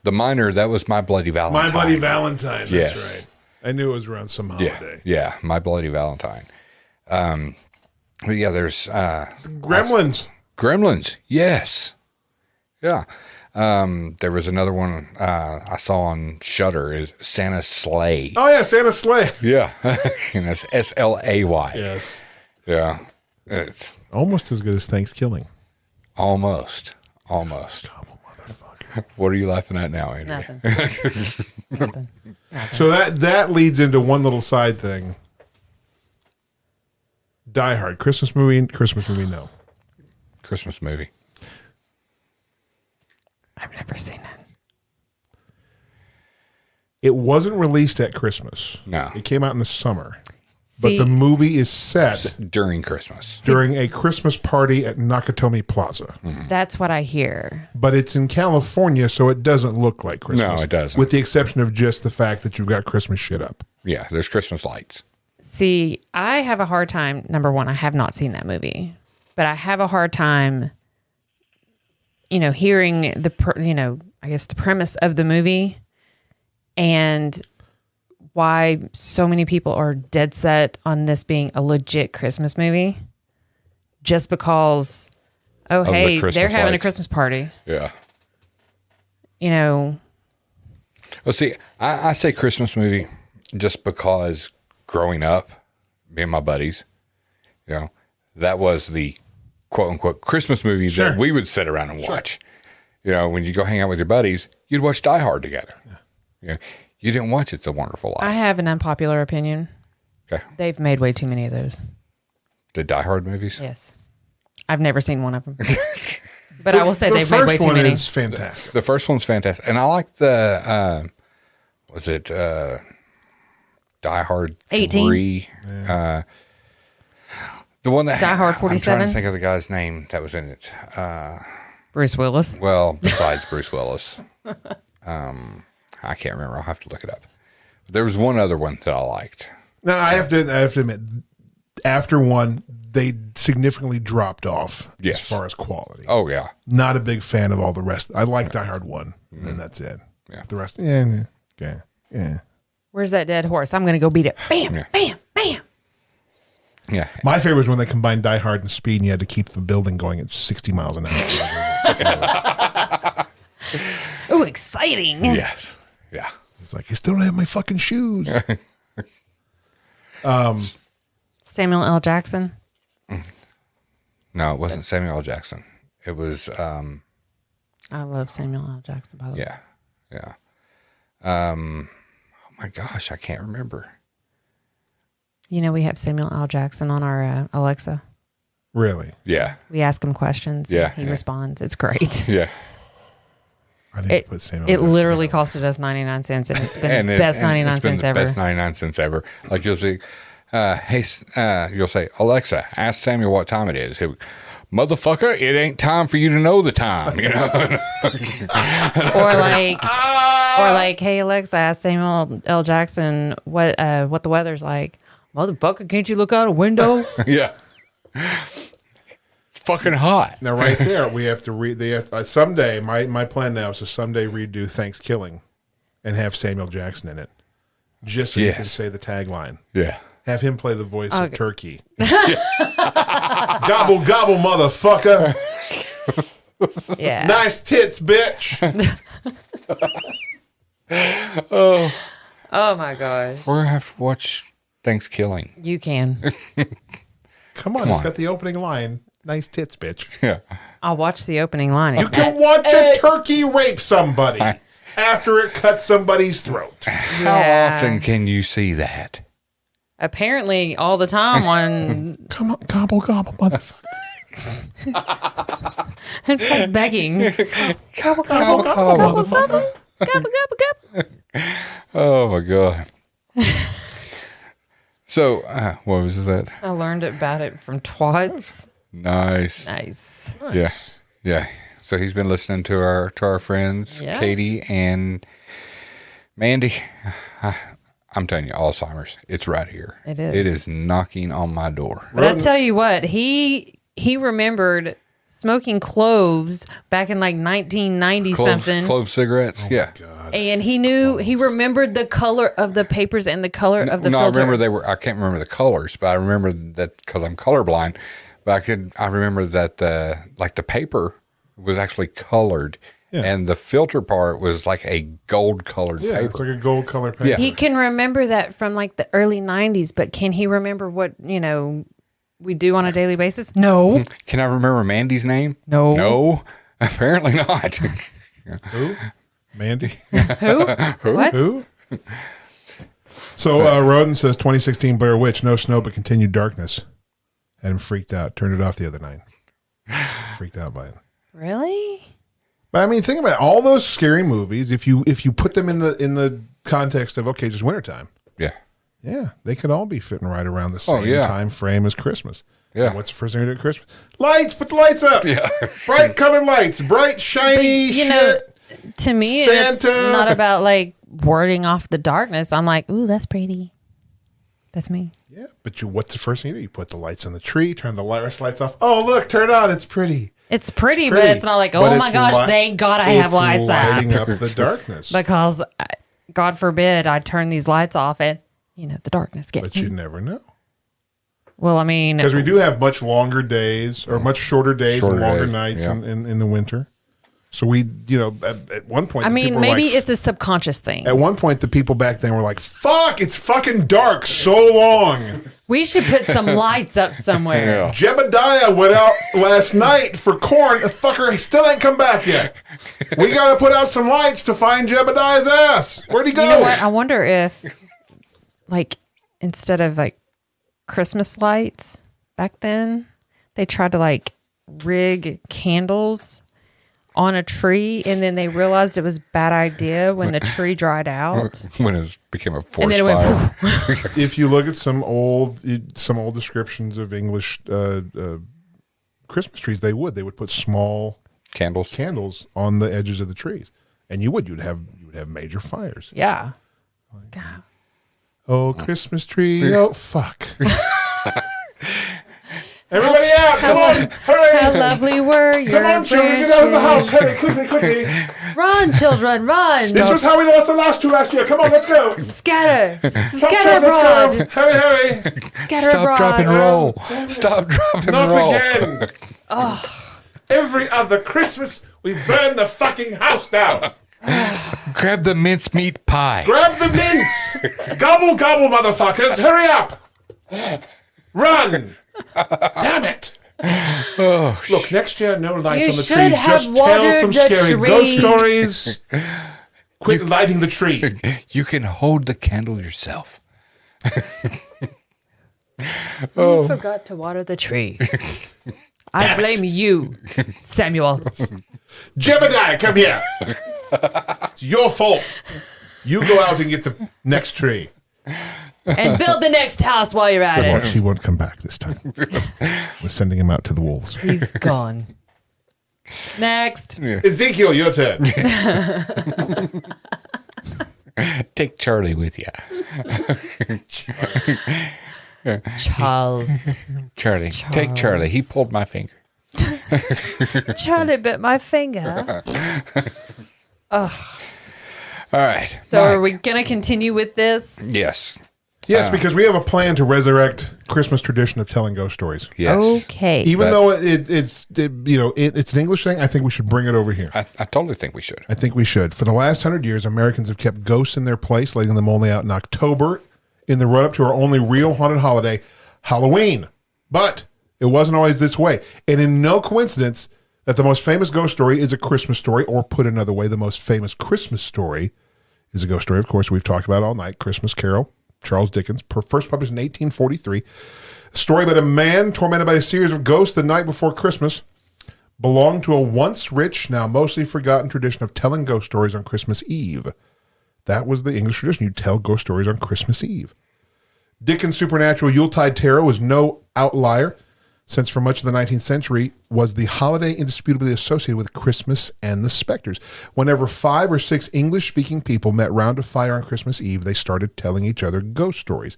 The miner, that was My Bloody Valentine. My Bloody Valentine. That's Yes. right. I knew it was around some holiday. Yeah. My Bloody Valentine. But yeah, there's Gremlins. Gremlins. Yes. Yeah. There was another one I saw on Shudder, is Santa's Sleigh. Oh, yeah, Santa's Sleigh. Yeah. And it's Slay. Yes. Yeah. It's Almost as good as Thanksgiving. almost. What are you laughing at now, Andrea? Nothing. So that leads into one little side thing. Die Hard. Christmas movie, no. Christmas movie. I've never seen it. It wasn't released at Christmas. No. It came out in the summer. See, But the movie is set During Christmas. during a Christmas party at Nakatomi Plaza. that's what I hear. But it's in California, so it doesn't look like Christmas. No, it doesn't. With the exception of just the fact that you've got Christmas shit up. Yeah, there's Christmas lights. See, I have a hard time. Number one, I have not seen that movie, but I have a hard time, you know, hearing I guess the premise of the movie and why so many people are dead set on this being a legit Christmas movie just because, oh, the hey, Christmas they're having lights. a Christmas party. Yeah. You know, Well, see, I say Christmas movie just because growing up, me and my buddies, you know, that was the quote unquote Christmas movie that we would sit around and watch. You know, when you go hang out with your buddies, you'd watch Die Hard together. You know, you didn't watch It's a Wonderful Life. I have an unpopular opinion. Okay. They've made way too many of those. The Die Hard movies? Yes. I've never seen one of them. But I will say they've made way too many. The first one is fantastic. The first one's fantastic. And I like the, was it Die Hard 18? 3? The one that Die Hard I'm 47? trying to think of the guy's name that was in it. Bruce Willis. Well, besides Bruce Willis. I can't remember. I'll have to look it up. But there was one other one that I liked. Now, I have to admit, after one, they significantly dropped off Yes. as far as quality. Oh yeah. Not a big fan of all the rest. I like Die Hard 1, and that's it. Yeah. The rest, yeah. Where's that dead horse? I'm going to go beat it. Bam, bam, bam. Yeah. My favorite was when they combined Die Hard and Speed, and you had to keep the building going at 60 miles an hour. Ooh, exciting. Yes. Yeah. It's like, I still don't have my fucking shoes. Samuel L. Jackson. No, it wasn't Samuel L. Jackson. It was I love Samuel L. Jackson, by the way. yeah. Yeah. Oh my gosh, I can't remember. You know, we have Samuel L. Jackson on our Alexa. Really? Yeah. We ask him questions. Yeah, He yeah. responds. It's great. Yeah. I need to put Samuel It Jackson literally on. costed us 99 cents, and it's been the best 99 it's been cents the ever. Best 99 cents ever. Like you'll say, you'll say, Alexa, ask Samuel what time it is. He'll, motherfucker, it ain't time for you to know the time. You know? or like, hey Alexa, ask Samuel L. Jackson what the weather's like. Motherfucker, can't you look out a window? Yeah. It's fucking hot. Now, right there, we have to read. They have, someday, my plan now is to someday redo Thanksgiving and have Samuel Jackson in it. Just so you can say the tagline. Yeah. Have him play the voice of Turkey. Gobble, gobble, motherfucker. Yeah. Nice tits, bitch. Oh my gosh. We're going to have to watch Thanksgiving. You can. Come on, it's got the opening line. Nice tits, bitch. Yeah. I'll watch the opening line. You can watch a turkey rape somebody after it cuts somebody's throat. How often can you see that? Apparently all the time on Come on, gobble, gobble, motherfucker. it's like begging. Gobble, gobble, gobble, motherfucker. Gobble, gobble, gobble. Oh, my God. So, what was that? I learned about it from Twats. Nice. Nice. Yeah. Yeah. So he's been listening to our friends, Yeah. Katie and Mandy. I'm telling you, Alzheimer's. It's right here. It is. It is knocking on my door. But I tell you what, he remembered smoking cloves back in like 1990 something. Clove cigarettes. yeah. And he remembered the color of the papers and the color of the No, filter. I remember I can't remember the colors, but I remember that because I'm colorblind. But I remember that the paper was actually colored, and the filter part was like a gold colored paper. It's like a gold color paper. Yeah. He can remember that from like the early 90s, but can he remember what, we do on a daily basis? No. Can I remember Mandy's name? No. No, apparently not. Who? Mandy? Who? What? Who? So Roden says 2016 Blair Witch, no snow but continued darkness. Had him freaked out. Turned it off the other night. Freaked out by it. Really? But I mean, think about it. All those scary movies. If you put them in the context of just wintertime. Yeah, they could all be fitting right around the same time frame as Christmas. Yeah. And what's the first thing we do at Christmas? Lights. Put the lights up. Yeah. Bright colored lights. Bright shiny shit. To me, Santa. it's not about like warding off the darkness. I'm like, ooh, that's pretty. That's me. Yeah, but what's the first thing you do? You put the lights on the tree, turn the lights off. Oh, look, turn it on. It's pretty. It's pretty, but it's not like, oh my gosh, thank God I have lights lighting out. up the darkness. Because, God forbid, I turn these lights off and, the darkness gets But me. you never know. Well, I mean... Because we do have much longer days, or much shorter days and longer nights in the winter. So we, at one point... I mean, people maybe were like, it's a subconscious thing. At one point, the people back then were like, fuck, it's fucking dark so long. We should put some lights up somewhere. Jebediah went out last night for corn. The fucker still ain't come back yet. We got to put out some lights to find Jebediah's ass. Where'd he go? You know what? I wonder if, like, instead of, like, Christmas lights back then, they tried to, like, rig candles on a tree, and then they realized it was a bad idea when the tree dried out. When it became a forest And then it fire. went If you look at some old descriptions of English Christmas trees, they would put small candles on the edges of the trees, and you would have major fires. Yeah. God. Oh, Christmas tree! Oh, fuck! Everybody out! Come on! Hurry! How lovely were your Come on, children! Get out of the house! Hurry! Quickly! Run, children, run! This was how we lost the last two last year. Come on, let's go! Scatter! Chop, Scatter let's abroad! go! Hurry! Scatter Stop, abroad! drop, and roll. Stop, drop, and Not roll. again! Every other Christmas, we burn the fucking house down. Grab the mincemeat pie. Grab the mince! Gobble, gobble, motherfuckers! Hurry up! Run! Damn it! Look, next year, no lights You on the should tree. have Just tell watered some the scary tree. ghost stories. Quit lighting the tree. You can hold the candle yourself. You forgot to water the tree. I blame you, Samuel. Jebediah, come here. It's your fault. You go out and get the next tree. And build the next house while you're at it. He won't come back this time. We're sending him out to the wolves. He's gone. Next. Ezekiel, your turn. Take Charlie with you. Charles. Charlie. Take Charlie. He pulled my finger. Charlie bit my finger. All right. So Mike. are we going to continue with this? Yes. Yes, because we have a plan to resurrect Christmas tradition of telling ghost stories. Yes. Okay. Even though it's an English thing, I think we should bring it over here. I totally think we should. I think we should. For the last 100 years, Americans have kept ghosts in their place, letting them only out in October in the run-up to our only real haunted holiday, Halloween. But it wasn't always this way. And in no coincidence that the most famous ghost story is a Christmas story, or put another way, the most famous Christmas story is a ghost story, of course, we've talked about all night, Christmas Carol, Charles Dickens, first published in 1843. A story about a man tormented by a series of ghosts the night before Christmas belonged to a once rich, now mostly forgotten tradition of telling ghost stories on Christmas Eve. That was the English tradition. You tell ghost stories on Christmas Eve. Dickens' supernatural Yuletide Tarot was no outlier, since for much of the 19th century was the holiday indisputably associated with Christmas and the specters. Whenever 5 or 6 English-speaking people met round a fire on Christmas Eve, they started telling each other ghost stories.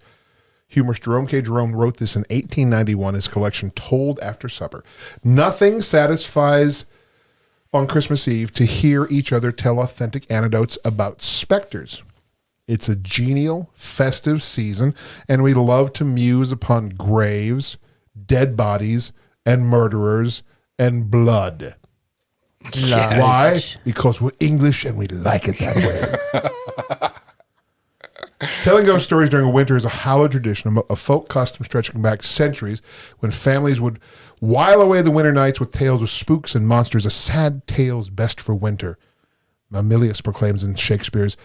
Humorist Jerome K. Jerome wrote this in 1891 in his collection Told After Supper. Nothing satisfies on Christmas Eve to hear each other tell authentic anecdotes about specters. It's a genial, festive season, and we love to muse upon graves, dead bodies, and murderers, and blood. Yes. Why? Because we're English and we like it that way. Telling ghost stories during winter is a hallowed tradition, a folk custom stretching back centuries, when families would while away the winter nights with tales of spooks and monsters, a sad tale's best for winter. Mamilius proclaims in Shakespeare's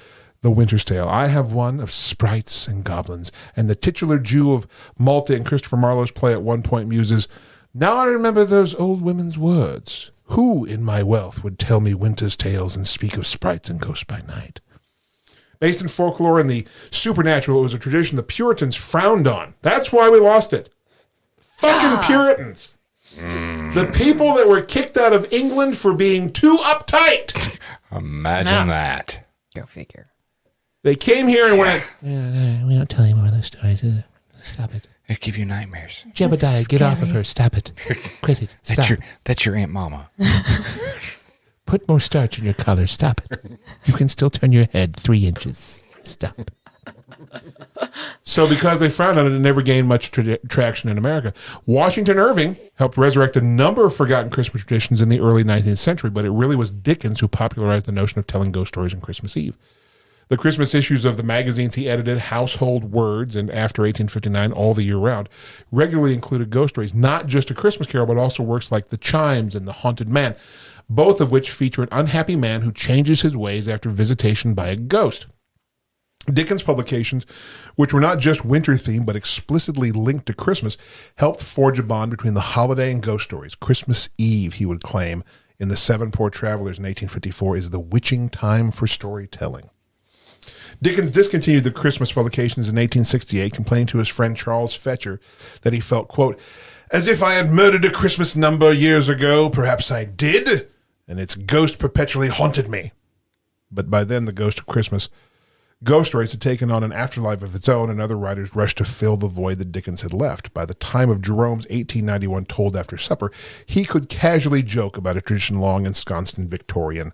The Winter's Tale, I have one of sprites and goblins, and the titular Jew of Malta in Christopher Marlowe's play at one point muses, now I remember those old women's words. Who in my wealth would tell me winter's tales and speak of sprites and ghosts by night? Based in folklore and the supernatural, it was a tradition the Puritans frowned on. That's why we lost it. Fucking Puritans. The people that were kicked out of England for being too uptight. Imagine that. Go figure. They came here and went, We don't tell any more of those stories. Stop it. It give you nightmares. Jebediah, get off of her. Stop it. Quit it. Stop. That's your Aunt Mama. Put more starch in your collar. Stop it. You can still turn your head 3 inches. Stop. So because they frowned on it, it never gained much traction in America. Washington Irving helped resurrect a number of forgotten Christmas traditions in the early 19th century, but it really was Dickens who popularized the notion of telling ghost stories on Christmas Eve. The Christmas issues of the magazines he edited, Household Words, and after 1859, All the Year Round, regularly included ghost stories, not just A Christmas Carol, but also works like The Chimes and The Haunted Man, both of which feature an unhappy man who changes his ways after visitation by a ghost. Dickens' publications, which were not just winter-themed but explicitly linked to Christmas, helped forge a bond between the holiday and ghost stories. Christmas Eve, he would claim, in The Seven Poor Travelers in 1854, is the witching time for storytelling. Dickens discontinued the Christmas publications in 1868, complaining to his friend Charles Fetcher that he felt, quote, as if I had murdered a Christmas number years ago. Perhaps I did, and its ghost perpetually haunted me. But by then, the ghost of Christmas Ghost stories had taken on an afterlife of its own, and other writers rushed to fill the void that Dickens had left. By the time of Jerome's 1891 Told After Supper, he could casually joke about a tradition long ensconced in Victorian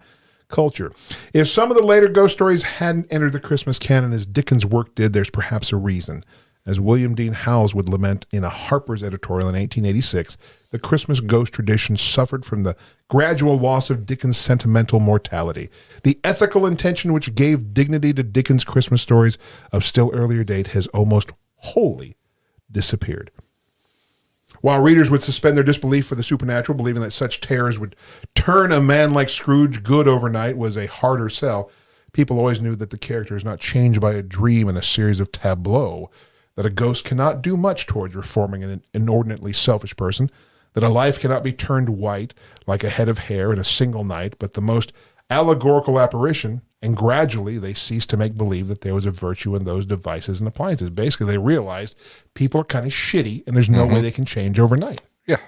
culture. If some of the later ghost stories hadn't entered the Christmas canon as Dickens' work did, there's perhaps a reason. As William Dean Howells would lament in a Harper's editorial in 1886, the Christmas ghost tradition suffered from the gradual loss of Dickens' sentimental mortality. The ethical intention which gave dignity to Dickens' Christmas stories of still earlier date has almost wholly disappeared. While readers would suspend their disbelief for the supernatural, believing that such terrors would turn a man like Scrooge good overnight was a harder sell, people always knew that the character is not changed by a dream and a series of tableaux, that a ghost cannot do much towards reforming an inordinately selfish person, that a life cannot be turned white like a head of hair in a single night, but the most allegorical apparition, and gradually they ceased to make believe that there was a virtue in those devices and appliances. Basically, they realized people are kind of shitty, and there's no way they can change overnight. Yeah.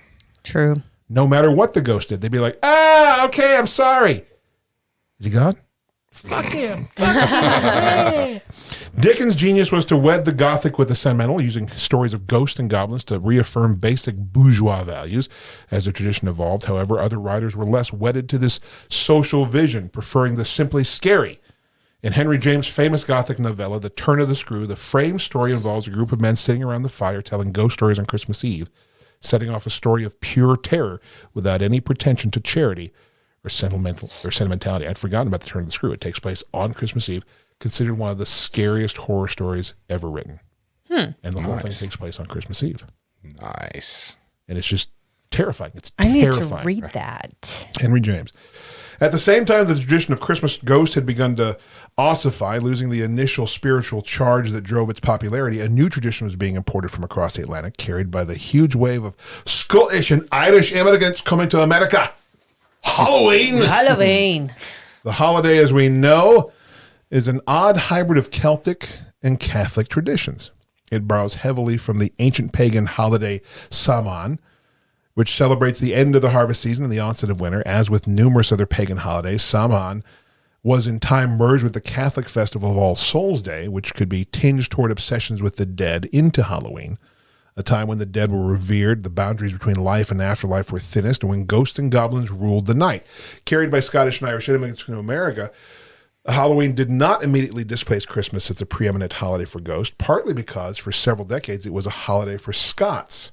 True. No matter what the ghost did, they'd be like, okay, I'm sorry. Is he gone? Fuck him. Dickens' genius was to wed the Gothic with the sentimental, using stories of ghosts and goblins to reaffirm basic bourgeois values. As the tradition evolved, however, other writers were less wedded to this social vision, preferring the simply scary. In Henry James' famous Gothic novella, The Turn of the Screw, the framed story involves a group of men sitting around the fire telling ghost stories on Christmas Eve, setting off a story of pure terror without any pretension to charity or sentimentality. I'd forgotten about The Turn of the Screw. It takes place on Christmas Eve, considered one of the scariest horror stories ever written. And the whole thing takes place on Christmas Eve. Nice. And it's just terrifying. It's I need terrifying. to read that. Henry James. At the same time, the tradition of Christmas ghosts had begun to ossify, losing the initial spiritual charge that drove its popularity. A new tradition was being imported from across the Atlantic, carried by the huge wave of Scottish and Irish immigrants coming to America. Halloween. The holiday, as we know, is an odd hybrid of Celtic and Catholic traditions. It borrows heavily from the ancient pagan holiday Samhain, which celebrates the end of the harvest season and the onset of winter. As with numerous other pagan holidays, Samhain was in time merged with the Catholic festival of All Souls' Day, which could be tinged toward obsessions with the dead, into Halloween, a time when the dead were revered, the boundaries between life and afterlife were thinnest, and when ghosts and goblins ruled the night. Carried by Scottish and Irish immigrants to America, Halloween did not immediately displace Christmas as a preeminent holiday for ghosts, partly because for several decades it was a holiday for Scots.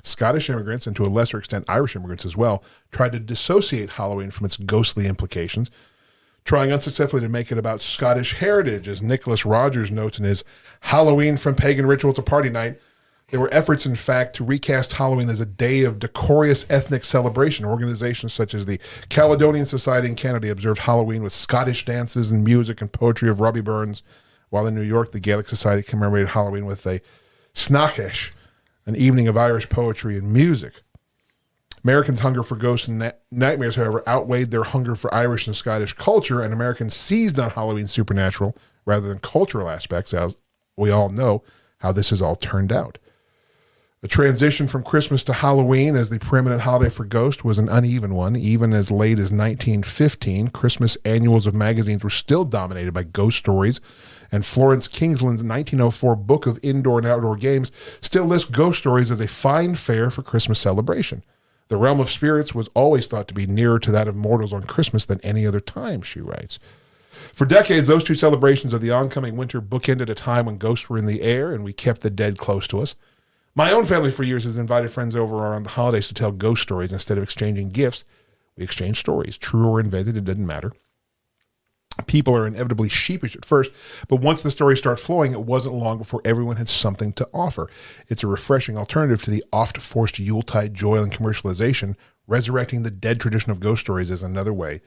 Scottish immigrants, and to a lesser extent Irish immigrants as well, tried to dissociate Halloween from its ghostly implications, trying unsuccessfully to make it about Scottish heritage. As Nicholas Rogers notes in his Halloween from Pagan Ritual to Party Night, there were efforts, in fact, to recast Halloween as a day of decorous ethnic celebration. Organizations such as the Caledonian Society in Canada observed Halloween with Scottish dances and music and poetry of Robbie Burns, while in New York, the Gaelic Society commemorated Halloween with a Snachish, an evening of Irish poetry and music. Americans' hunger for ghosts and nightmares, however, outweighed their hunger for Irish and Scottish culture, and Americans seized on Halloween's supernatural rather than cultural aspects, as we all know how this has all turned out. The transition from Christmas to Halloween as the preeminent holiday for ghosts was an uneven one. Even as late as 1915, Christmas annuals of magazines were still dominated by ghost stories, and Florence Kingsland's 1904 Book of Indoor and Outdoor Games still lists ghost stories as a fine fare for Christmas celebration. The realm of spirits was always thought to be nearer to that of mortals on Christmas than any other time, she writes. For decades, those two celebrations of the oncoming winter bookended a time when ghosts were in the air and we kept the dead close to us. My own family for years has invited friends over around the holidays to tell ghost stories. Instead of exchanging gifts, we exchange stories. True or invented, it doesn't matter. People are inevitably sheepish at first, but once the stories start flowing, it wasn't long before everyone had something to offer. It's a refreshing alternative to the oft-forced Yuletide joy and commercialization. Resurrecting the dead tradition of ghost stories is another way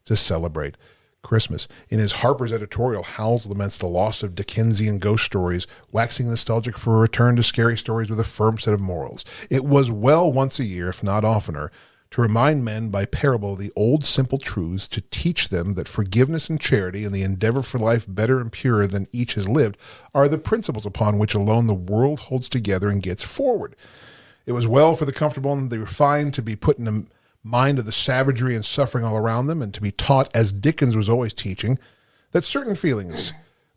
to celebrate Christmas. In his Harper's editorial, Howells laments the loss of Dickensian ghost stories, waxing nostalgic for a return to scary stories with a firm set of morals. It was well once a year, if not oftener, to remind men by parable the old simple truths, to teach them that forgiveness and charity and the endeavor for life better and purer than each has lived are the principles upon which alone the world holds together and gets forward. It was well for the comfortable and the refined to be put in the mind of the savagery and suffering all around them, and to be taught, as Dickens was always teaching, that certain feelings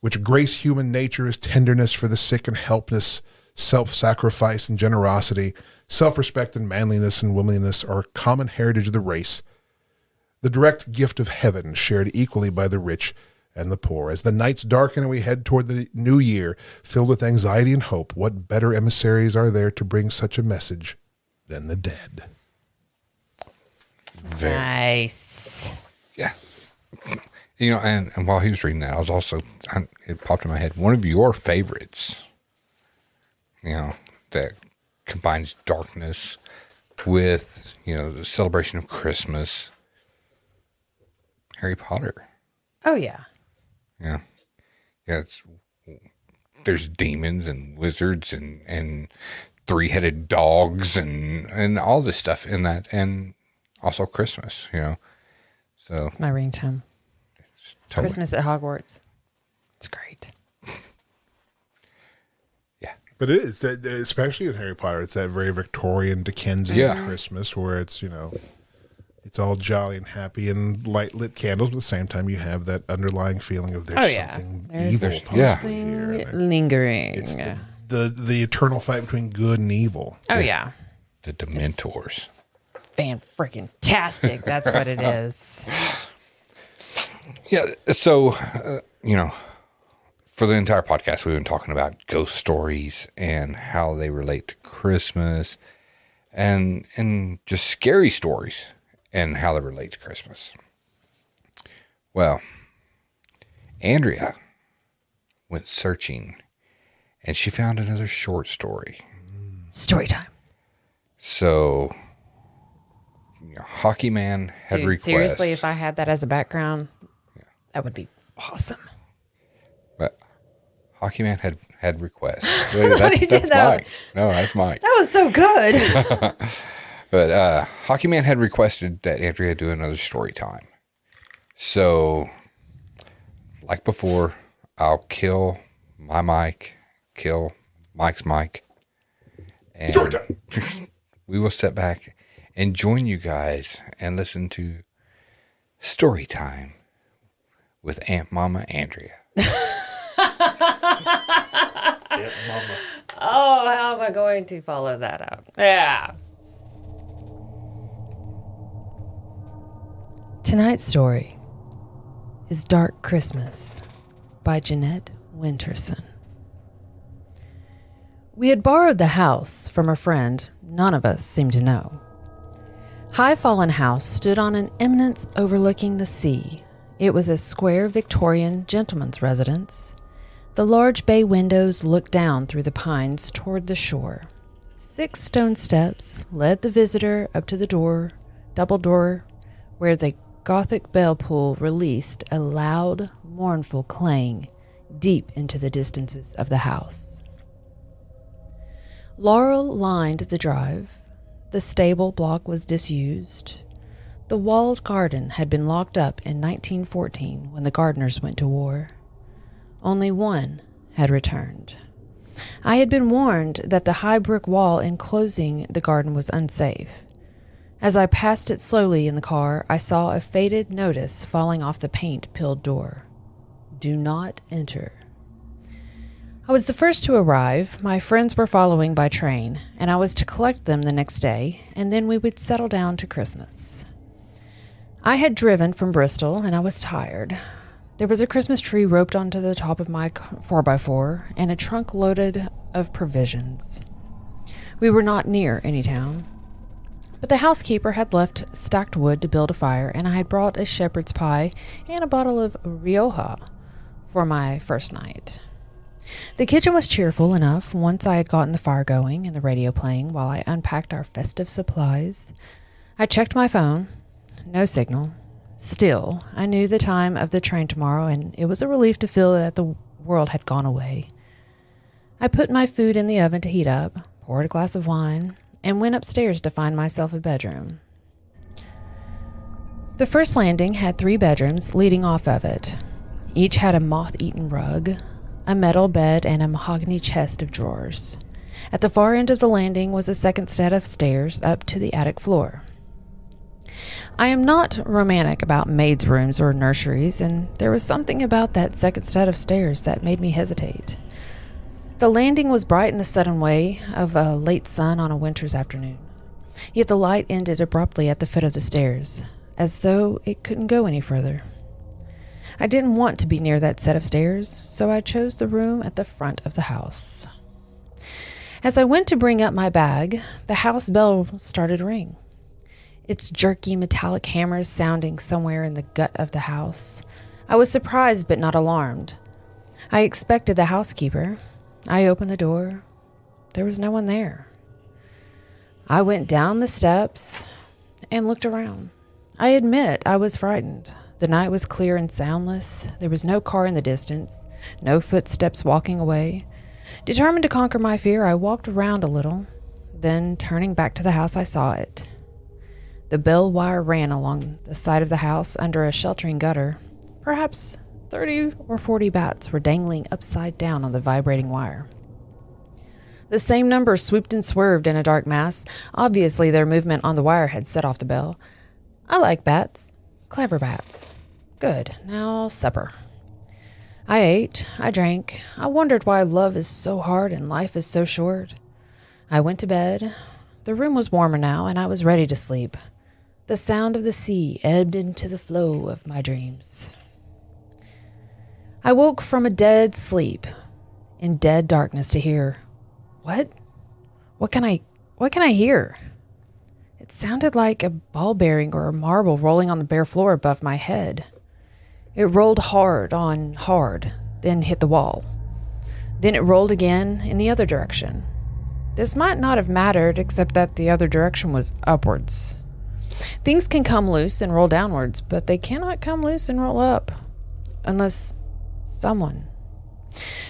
which grace human nature as tenderness for the sick and helpless, self-sacrifice and generosity, self-respect and manliness and womanliness are a common heritage of the race. The direct gift of heaven shared equally by the rich and the poor. As the nights darken and we head toward the new year, filled with anxiety and hope, what better emissaries are there to bring such a message than the dead? Very Nice. Yeah. You know, and while he was reading that, I was also, it popped in my head, one of your favorites, you know, that combines darkness with, you know, the celebration of Christmas. Harry Potter. Oh, yeah. Yeah. Yeah, there's demons and wizards and three-headed dogs and all this stuff in that, and also Christmas, you know. So It's my ringtone. totally. Christmas at Hogwarts. It's great. But it is, especially in Harry Potter, it's that very Victorian Dickensian Christmas where it's, you know, it's all jolly and happy and light lit candles, but at the same time you have that underlying feeling of there's something evil possibly here. Lingering. It's the eternal fight between good and evil. Oh, yeah. The Dementors. Fan-freaking-tastic. That's what it is. Yeah, so, you know, for the entire podcast, we've been talking about ghost stories and how they relate to Christmas and just scary stories and how they relate to Christmas. Well, Andrea went searching and she found another short story. Story time. So, you know, Hockey Man had requests. Seriously, if I had that as a background, that would be awesome. But Hockey Man had requests. That's Mike. No, that's Mike. That was so good. But Hockey Man had requested that Andrea do another story time. So, like before, I'll kill my mic, kill Mike's mic, and we will sit back and join you guys and listen to Story Time with Aunt Mama Andrea. Oh, how am I going to follow that up? Yeah. Tonight's story is Dark Christmas by Jeanette Winterson. We had borrowed the house from a friend none of us seemed to know. High Fallen House stood on an eminence overlooking the sea. It was a square Victorian gentleman's residence. The large bay windows looked down through the pines toward the shore. 6 stone steps led the visitor up to the double door, where the Gothic bell pull released a loud, mournful clang deep into the distances of the house. Laurel lined the drive. The stable block was disused. The walled garden had been locked up in 1914 when the gardeners went to war. Only one had returned. I had been warned that the high brick wall enclosing the garden was unsafe. As I passed it slowly in the car, I saw a faded notice falling off the paint-pilled door. Do not enter. I was the first to arrive. My friends were following by train, and I was to collect them the next day, and then we would settle down to Christmas. I had driven from Bristol, and I was tired. There was a Christmas tree roped onto the top of my 4x4, and a trunk loaded of provisions. We were not near any town, but the housekeeper had left stacked wood to build a fire, and I had brought a shepherd's pie and a bottle of Rioja for my first night. The kitchen was cheerful enough once I had gotten the fire going and the radio playing while I unpacked our festive supplies. I checked my phone. No signal. Still, I knew the time of the train tomorrow, and it was a relief to feel that the world had gone away. I put my food in the oven to heat up, poured a glass of wine, and went upstairs to find myself a bedroom. The first landing had 3 bedrooms leading off of it. Each had a moth-eaten rug, a metal bed, and a mahogany chest of drawers. At the far end of the landing was a second set of stairs up to the attic floor. I am not romantic about maids' rooms or nurseries, and there was something about that second set of stairs that made me hesitate. The landing was bright in the sudden way of a late sun on a winter's afternoon, yet the light ended abruptly at the foot of the stairs, as though it couldn't go any further. I didn't want to be near that set of stairs, so I chose the room at the front of the house. As I went to bring up my bag, the house bell started to ring, its jerky metallic hammers sounding somewhere in the gut of the house. I was surprised but not alarmed. I expected the housekeeper. I opened the door. There was no one there. I went down the steps and looked around. I admit I was frightened. The night was clear and soundless. There was no car in the distance, no footsteps walking away. Determined to conquer my fear, I walked around a little. Then, turning back to the house, I saw it. The bell wire ran along the side of the house under a sheltering gutter. Perhaps 30 or 40 bats were dangling upside down on the vibrating wire. The same number swooped and swerved in a dark mass. Obviously, their movement on the wire had set off the bell. I like bats. Clever bats. Good. Now, supper. I ate. I drank. I wondered why love is so hard and life is so short. I went to bed. The room was warmer now, and I was ready to sleep. The sound of the sea ebbed into the flow of my dreams. I woke from a dead sleep, in dead darkness, to hear. What? What can I hear? It sounded like a ball bearing or a marble rolling on the bare floor above my head. It rolled hard, then hit the wall. Then it rolled again in the other direction. This might not have mattered, except that the other direction was upwards. Things can come loose and roll downwards, but they cannot come loose and roll up. Unless someone.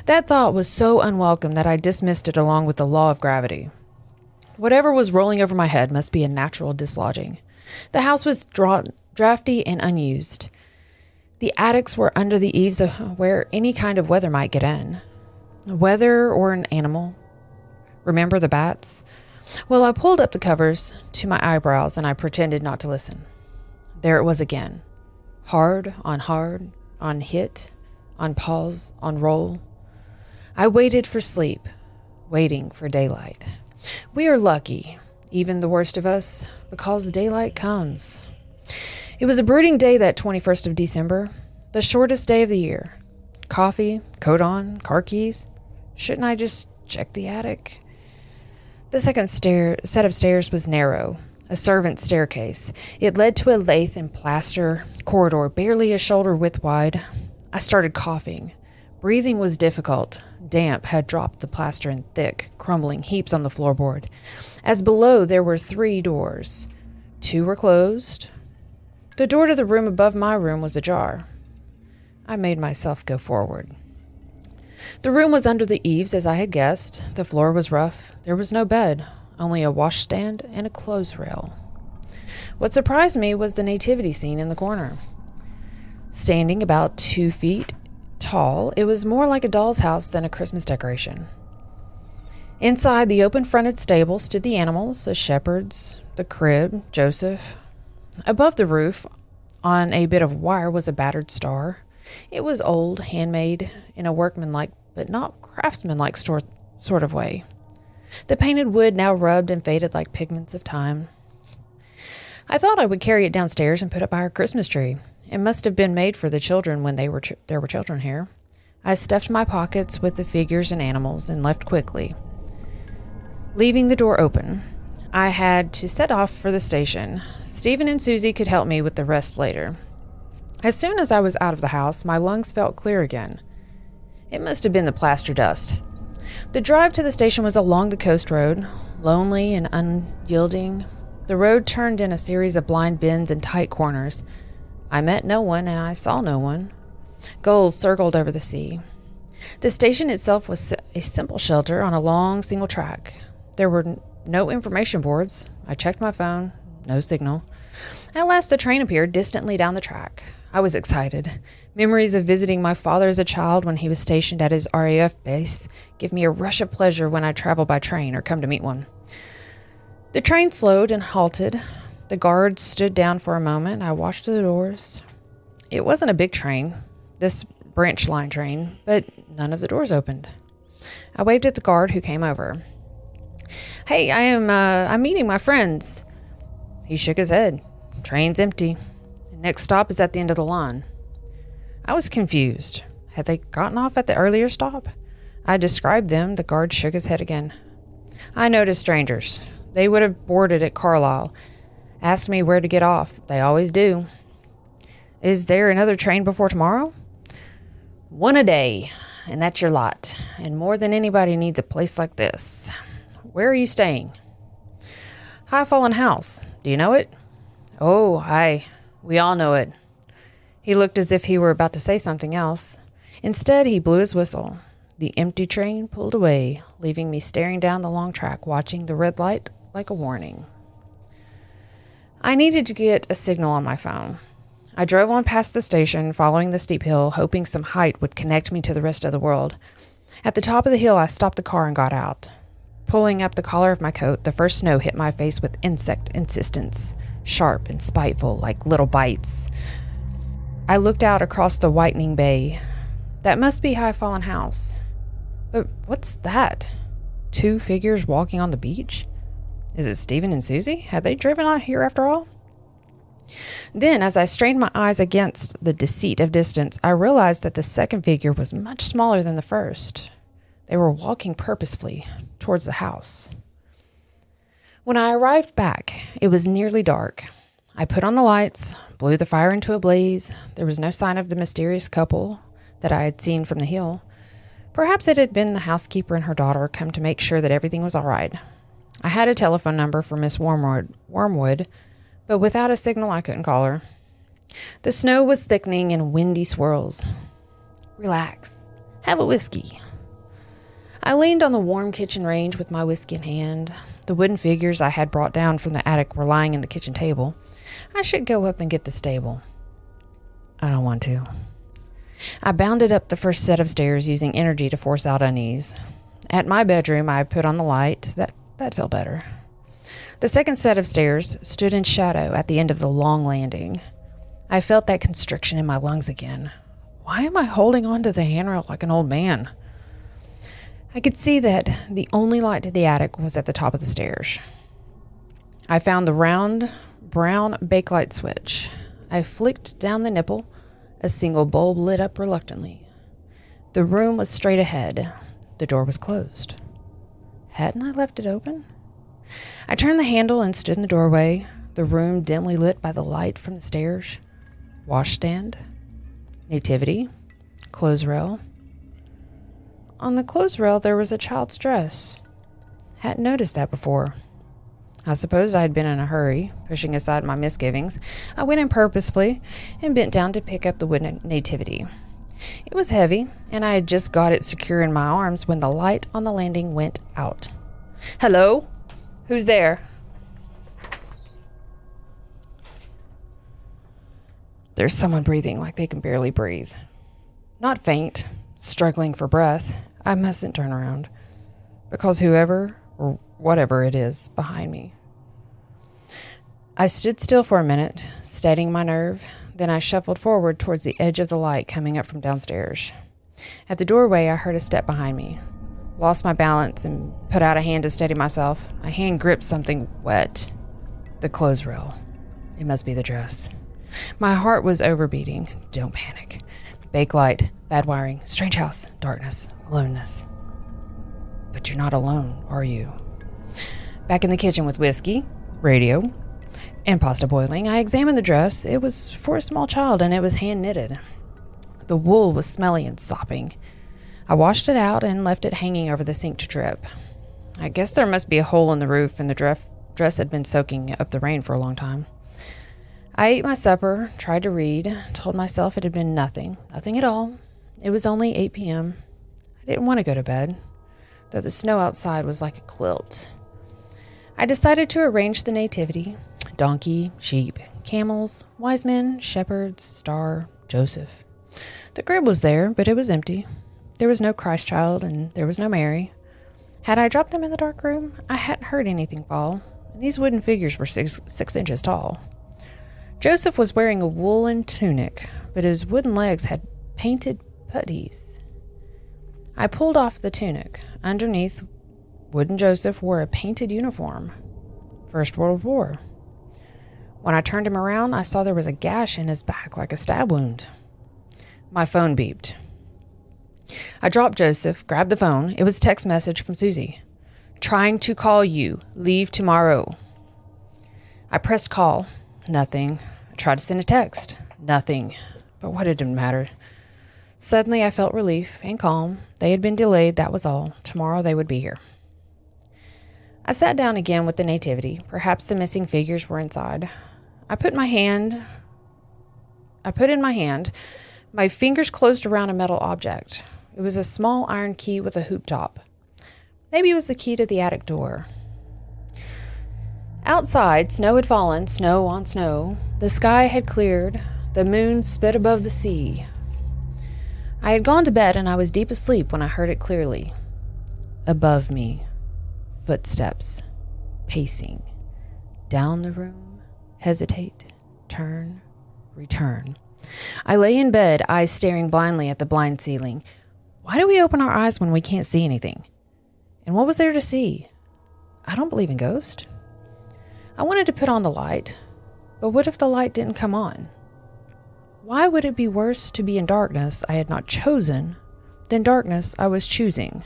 That thought was so unwelcome that I dismissed it along with the law of gravity. Whatever was rolling over my head must be a natural dislodging. The house was drafty and unused. The attics were under the eaves where any kind of weather might get in. Weather or an animal. Remember the bats? Well, I pulled up the covers to my eyebrows and I pretended not to listen. There it was again. Hard, on hit, on pause, on roll. I waited for sleep, waiting for daylight. We are lucky, even the worst of us, because daylight comes. It was a brooding day, that 21st of December, the shortest day of the year. Coffee, coat on, car keys. Shouldn't I just check the attic? The second set of stairs was narrow, a servant's staircase. It led to a lath and plaster corridor barely a shoulder width wide. I started coughing. Breathing was difficult. Damp had dropped the plaster in thick, crumbling heaps on the floorboard. As below, there were 3 doors. 2 were closed. The door to the room above my room was ajar. I made myself go forward. The room was under the eaves, as I had guessed. The floor was rough. There was no bed, only a washstand and a clothes rail. What surprised me was the nativity scene in the corner. Standing about 2 feet tall, it was more like a doll's house than a Christmas decoration. Inside the open-fronted stable stood the animals, the shepherds, the crib, Joseph. Above the roof, on a bit of wire, was a battered star. It was old, handmade, in a workmanlike but not craftsmanlike sort of way. The painted wood now rubbed and faded like pigments of time. I thought I would carry it downstairs and put it by our Christmas tree. It must have been made for the children when there were children here. I stuffed my pockets with the figures and animals and left quickly. Leaving the door open, I had to set off for the station. Stephen and Susie could help me with the rest later. As soon as I was out of the house, my lungs felt clear again. It must have been the plaster dust. The drive to the station was along the coast road, lonely and unyielding. The road turned in a series of blind bends and tight corners. I met no one, and I saw no one. Gulls circled over the sea. The station itself was a simple shelter on a long single track. There were no information boards. I checked my phone. No signal. At last the train appeared distantly down the track. I was excited. Memories of visiting my father as a child when he was stationed at his RAF base give me a rush of pleasure when I travel by train or come to meet one. The train slowed and halted. The guards stood down for a moment. I watched the doors. It wasn't a big train, this branch line train, but none of the doors opened. I waved at the guard who came over. Hey, I'm meeting my friends. He shook his head. Train's empty. The next stop is at the end of the line. I was confused. Had they gotten off at the earlier stop? I described them. The guard shook his head again. I noticed strangers. They would have boarded at Carlisle. Asked me where to get off. They always do. Is there another train before tomorrow? One a day, and that's your lot. And more than anybody needs a place like this. Where are you staying? High Fallen House. Do you know it? Oh, aye. We all know it. He looked as if he were about to say something else. Instead, he blew his whistle. The empty train pulled away, leaving me staring down the long track, watching the red light like a warning. I needed to get a signal on my phone. I drove on past the station, following the steep hill, hoping some height would connect me to the rest of the world. At the top of the hill, I stopped the car and got out. Pulling up the collar of my coat, the first snow hit my face with insect insistence, sharp and spiteful, like little bites. I looked out across the whitening bay. That must be High Fallen House. But what's that? 2 figures walking on the beach? Is it Stephen and Susie? Had they driven out here after all? Then, as I strained my eyes against the deceit of distance, I realized that the second figure was much smaller than the first. They were walking purposefully towards the house. When I arrived back, it was nearly dark. I put on the lights, blew the fire into a blaze. There was no sign of the mysterious couple that I had seen from the hill. Perhaps it had been the housekeeper and her daughter come to make sure that everything was all right. I had a telephone number for Miss Wormwood, but without a signal I couldn't call her. The snow was thickening in windy swirls. Relax. Have a whiskey. I leaned on the warm kitchen range with my whiskey in hand. The wooden figures I had brought down from the attic were lying in the kitchen table. I should go up and get the stable. I don't want to. I bounded up the first set of stairs using energy to force out unease. At my bedroom, I put on the light. That felt better. The second set of stairs stood in shadow at the end of the long landing. I felt that constriction in my lungs again. Why am I holding on to the handrail like an old man? I could see that the only light to the attic was at the top of the stairs. I found the round, brown bakelite switch. I flicked down the nipple. A single bulb lit up reluctantly. The room was straight ahead. The door was closed. Hadn't I left it open? I turned the handle and stood in the doorway, the room dimly lit by the light from the stairs. Washstand, nativity, clothes rail. On the clothes rail there was a child's dress. Hadn't noticed that before. I suppose I had been in a hurry, pushing aside my misgivings. I went in purposefully and bent down to pick up the wooden nativity. It was heavy, and I had just got it secure in my arms when the light on the landing went out. Hello? Who's there? There's someone breathing like they can barely breathe. Not faint, struggling for breath. I mustn't turn around, because whoever or whatever it is behind me. I stood still for a minute, steadying my nerve. Then I shuffled forward towards the edge of the light coming up from downstairs. At the doorway, I heard a step behind me. Lost my balance and put out a hand to steady myself. My hand gripped something wet. The clothes rail. It must be the dress. My heart was overbeating. Don't panic. Bakelite, bad wiring, strange house, darkness, aloneness. But you're not alone, are you? Back in the kitchen with whiskey, radio, and pasta boiling, I examined the dress. It was for a small child, and it was hand-knitted. The wool was smelly and sopping. I washed it out and left it hanging over the sink to drip. I guess there must be a hole in the roof, and the dress had been soaking up the rain for a long time. I ate my supper, tried to read, told myself it had been nothing at all. It was only 8 p.m. I didn't want to go to bed, though the snow outside was like a quilt. I decided to arrange the nativity: donkey, sheep, camels, wise men, shepherds, star, Joseph. The crib was there, but it was empty. There was no Christ child, and there was no Mary. Had I dropped them in the dark room? I hadn't heard anything fall. and these wooden figures were 6 inches tall. Joseph was wearing a woolen tunic, but his wooden legs had painted puttees. I pulled off the tunic. Underneath, wooden Joseph wore a painted uniform. First World War. When I turned him around, I saw there was a gash in his back like a stab wound. My phone beeped. I dropped Joseph, grabbed the phone. It was a text message from Susie. Trying to call you. Leave tomorrow. I pressed call. Nothing. I tried to send a text. Nothing. But what did it matter? Suddenly I felt relief and calm. They had been delayed, that was all. Tomorrow they would be here. I sat down again with the nativity. Perhaps the missing figures were inside. I put in my hand. My fingers closed around a metal object. It was a small iron key with a hoop top. Maybe it was the key to the attic door. Outside, snow had fallen, snow on snow. The sky had cleared. The moon sped above the sea. I had gone to bed and I was deep asleep when I heard it clearly. Above me, footsteps, pacing. Down the room, hesitate, turn, return. I lay in bed, eyes staring blindly at the blind ceiling. Why do we open our eyes when we can't see anything? And what was there to see? I don't believe in ghosts. I wanted to put on the light, but what if the light didn't come on? Why would it be worse to be in darkness I had not chosen than darkness I was choosing?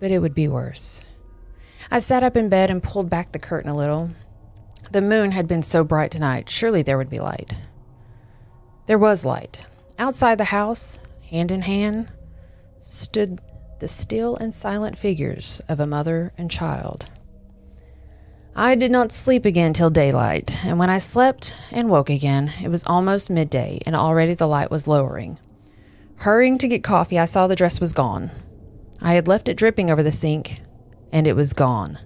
But it would be worse. I sat up in bed and pulled back the curtain a little. The moon had been so bright tonight, surely there would be light. There was light. Outside the house, hand in hand, stood the still and silent figures of a mother and child. I did not sleep again till daylight, and when I slept and woke again, it was almost midday, and already the light was lowering. Hurrying to get coffee, I saw the dress was gone. I had left it dripping over the sink, and it was gone.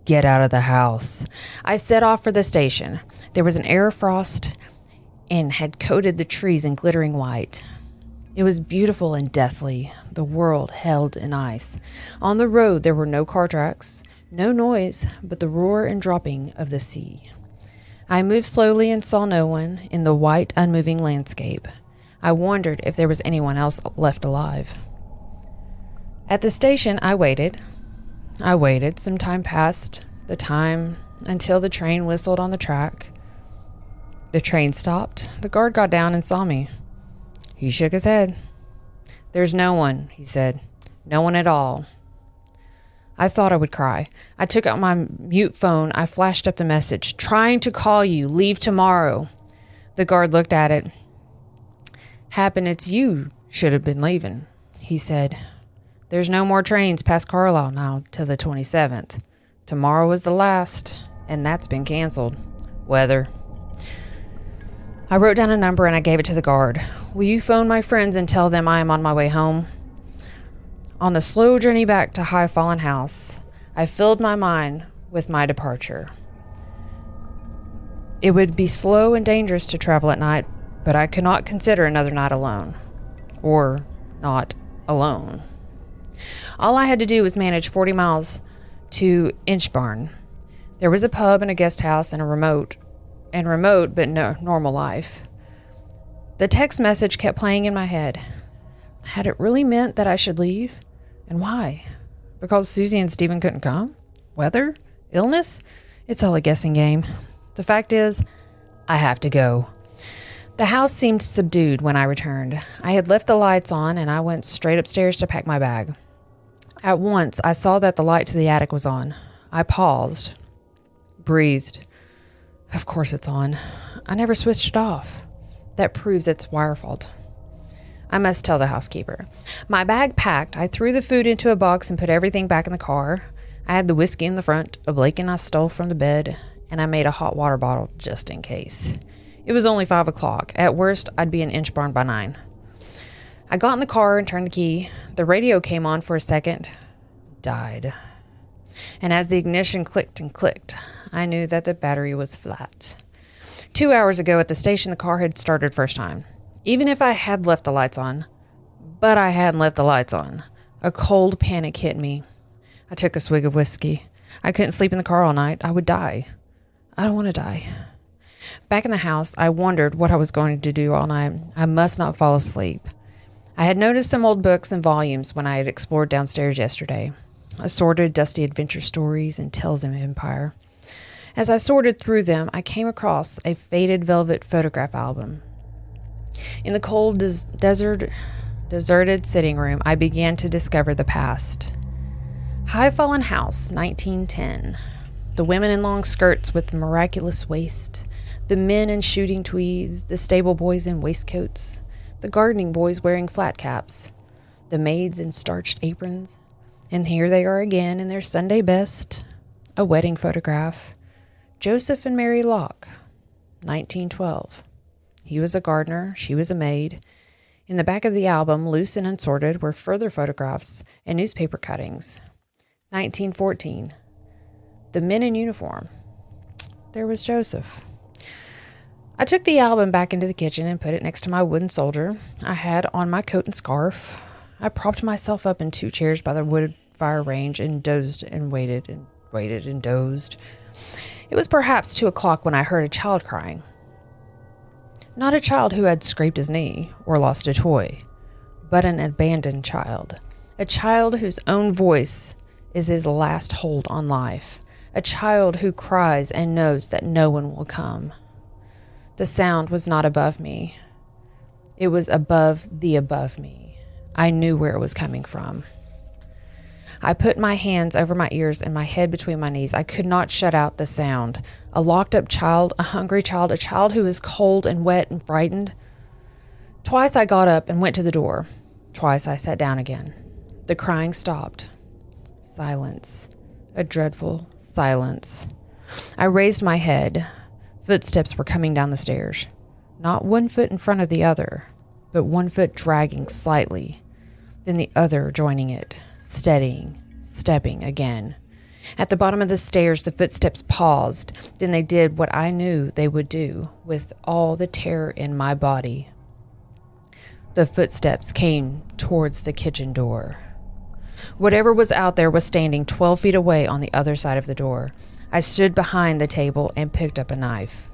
Get out of the house. I set off for the station. There was an air of frost, and had coated the trees in glittering white. It was beautiful and deathly, the world held in ice. On the road there were no car tracks, no noise but the roar and dropping of the sea. I moved slowly and saw no one in the white, unmoving landscape. I wondered if there was anyone else left alive. At the station I waited. Some time passed, the time until the train whistled on the track. The train stopped. The guard got down and saw me. He shook his head. There's no one, he said. No one at all. I thought I would cry. I took out my mute phone. I flashed up the message. Trying to call you. Leave tomorrow. The guard looked at it. Happen it's you should have been leaving, he said. There's no more trains past Carlisle now till the 27th. Tomorrow is the last, and that's been canceled. Weather. I wrote down a number and I gave it to the guard. Will you phone my friends and tell them I am on my way home? On the slow journey back to High Fallen House, I filled my mind with my departure. It would be slow and dangerous to travel at night, but I could not consider another night alone. Or not alone. All I had to do was manage 40 miles to Inchbarn. There was a pub and a guest house and remote but no normal life. The text message kept playing in my head. Had it really meant that I should leave? And why? Because Susie and Stephen couldn't come? Weather? Illness? It's all a guessing game. The fact is, I have to go. The house seemed subdued when I returned. I had left the lights on and I went straight upstairs to pack my bag. At once, I saw that the light to the attic was on. I paused, breathed. Of course it's on. I never switched it off. That proves it's wire fault. I must tell the housekeeper. My bag packed, I threw the food into a box and put everything back in the car. I had the whiskey in the front, a blanket I stole from the bed, and I made a hot water bottle just in case. It was only 5 o'clock. At worst, I'd be in Inchbarn by 9. I got in the car and turned the key. The radio came on for a second. Died. And as the ignition clicked and clicked, I knew that the battery was flat. 2 hours ago at the station, the car had started first time. Even if I had left the lights on. But I hadn't left the lights on. A cold panic hit me. I took a swig of whiskey. I couldn't sleep in the car all night. I would die. I don't want to die. Back in the house, I wondered what I was going to do all night. I must not fall asleep. I had noticed some old books and volumes when I had explored downstairs yesterday. Assorted dusty adventure stories and tales of empire. As I sorted through them, I came across a faded velvet photograph album. In the cold, deserted sitting room, I began to discover the past. High Fallen House, 1910. The women in long skirts with miraculous waist. The men in shooting tweeds. The stable boys in waistcoats. The gardening boys wearing flat caps, the maids in starched aprons, and here they are again in their Sunday best. A wedding photograph. Joseph and Mary Locke, 1912. He was a gardener, she was a maid. In the back of the album, loose and unsorted, were further photographs and newspaper cuttings. 1914. The men in uniform. There was Joseph. I took the album back into the kitchen and put it next to my wooden soldier. I had on my coat and scarf. I propped myself up in 2 chairs by the wood fire range and dozed and waited and dozed. It was perhaps 2 o'clock when I heard a child crying. Not a child who had scraped his knee or lost a toy, but an abandoned child. A child whose own voice is his last hold on life. A child who cries and knows that no one will come. The sound was not above me. It was above me. I knew where it was coming from. I put my hands over my ears and my head between my knees. I could not shut out the sound. A locked up child, a hungry child, a child who was cold and wet and frightened. Twice I got up and went to the door. Twice I sat down again. The crying stopped. Silence. A dreadful silence. I raised my head. Footsteps were coming down the stairs. Not 1 foot in front of the other, but 1 foot dragging slightly. Then the other joining it, steadying, stepping again. At the bottom of the stairs, the footsteps paused. Then they did what I knew they would do with all the terror in my body. The footsteps came towards the kitchen door. Whatever was out there was standing 12 feet away on the other side of the door. I stood behind the table and picked up a knife.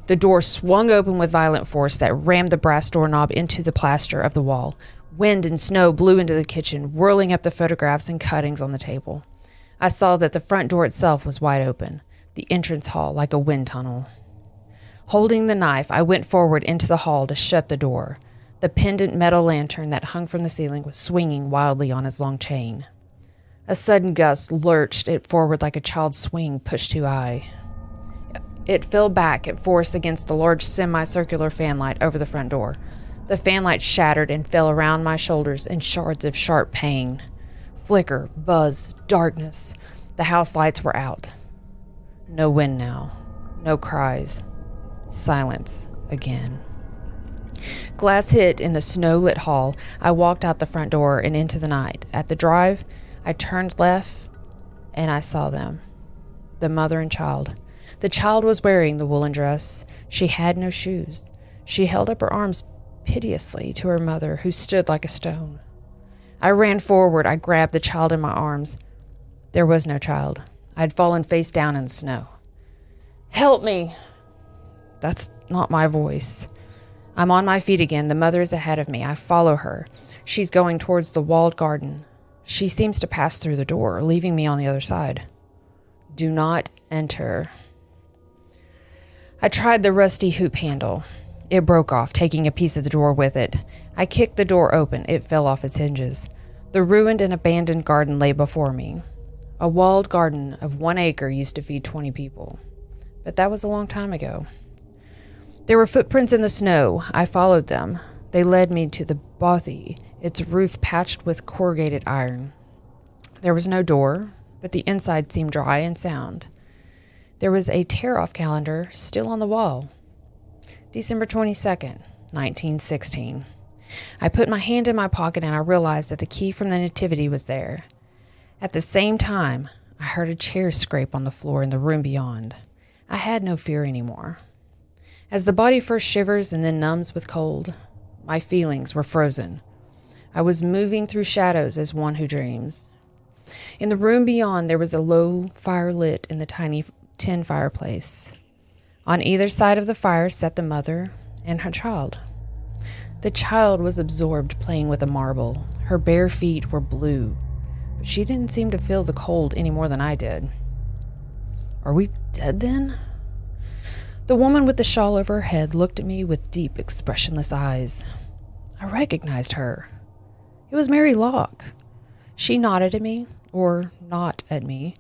The door swung open with violent force that rammed the brass doorknob into the plaster of the wall. Wind and snow blew into the kitchen, whirling up the photographs and cuttings on the table. I saw that the front door itself was wide open, the entrance hall like a wind tunnel. Holding the knife, I went forward into the hall to shut the door. The pendant metal lantern that hung from the ceiling was swinging wildly on its long chain. A sudden gust lurched it forward like a child's swing pushed too high. It fell back at force against the large semicircular fanlight over the front door. The fanlight shattered and fell around my shoulders in shards of sharp pain. Flicker, buzz, darkness. The house lights were out. No wind now. No cries. Silence again. Glass hit in the snow-lit hall. I walked out the front door and into the night. At the drive, I turned left, and I saw them. The mother and child. The child was wearing the woolen dress. She had no shoes. She held up her arms piteously to her mother, who stood like a stone. I ran forward. I grabbed the child in my arms. There was no child. I had fallen face down in the snow. Help me! That's not my voice. I'm on my feet again. The mother is ahead of me. I follow her. She's going towards the walled garden. She seems to pass through the door, leaving me on the other side. Do not enter. I tried the rusty hoop handle. It broke off, taking a piece of the door with it. I kicked the door open. It fell off its hinges. The ruined and abandoned garden lay before me. A walled garden of 1 acre used to feed 20 people. But that was a long time ago. There were footprints in the snow. I followed them. They led me to the bothy, its roof patched with corrugated iron. There was no door, but the inside seemed dry and sound. There was a tear-off calendar still on the wall. December 22nd, 1916. I put my hand in my pocket and I realized that the key from the nativity was there. At the same time, I heard a chair scrape on the floor in the room beyond. I had no fear anymore. As the body first shivers and then numbs with cold, my feelings were frozen. I was moving through shadows as one who dreams. In the room beyond, there was a low fire lit in the tiny tin fireplace. On either side of the fire sat the mother and her child. The child was absorbed playing with a marble. Her bare feet were blue, but she didn't seem to feel the cold any more than I did. Are we dead then? The woman with the shawl over her head looked at me with deep, expressionless eyes. I recognized her. It was Mary Locke. She nodded at me, or not at me,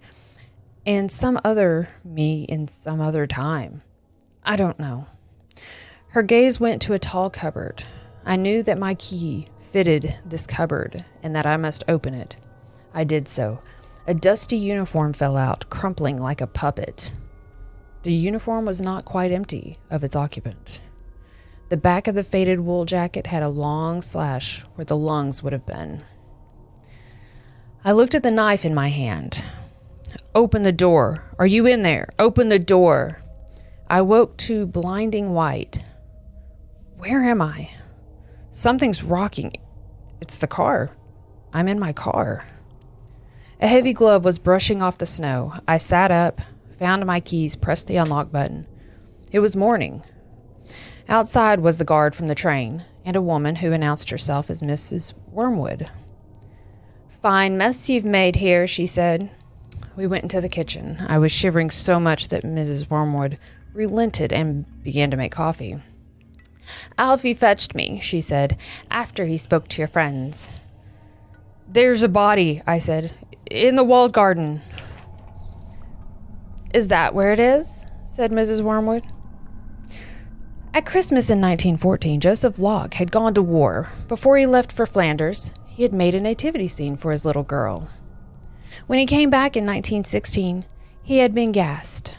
and some other me in some other time. I don't know. Her gaze went to a tall cupboard. I knew that my key fitted this cupboard and that I must open it. I did so. A dusty uniform fell out, crumpling like a puppet. The uniform was not quite empty of its occupant. The back of the faded wool jacket had a long slash where the lungs would have been. I looked at the knife in my hand. Open the door. Are you in there? Open the door. I woke to blinding white. Where am I? Something's rocking. It's the car. I'm in my car. A heavy glove was brushing off the snow. I sat up, found my keys, pressed the unlock button. It was morning. Outside was the guard from the train, and a woman who announced herself as Mrs. Wormwood. Fine mess you've made here, she said. We went into the kitchen. I was shivering so much that Mrs. Wormwood relented and began to make coffee. Alfie fetched me, she said, after he spoke to your friends. There's a body, I said, in the walled garden. Is that where it is? Said Mrs. Wormwood. At Christmas in 1914, Joseph Locke had gone to war. Before he left for Flanders, he had made a nativity scene for his little girl. When he came back in 1916, he had been gassed.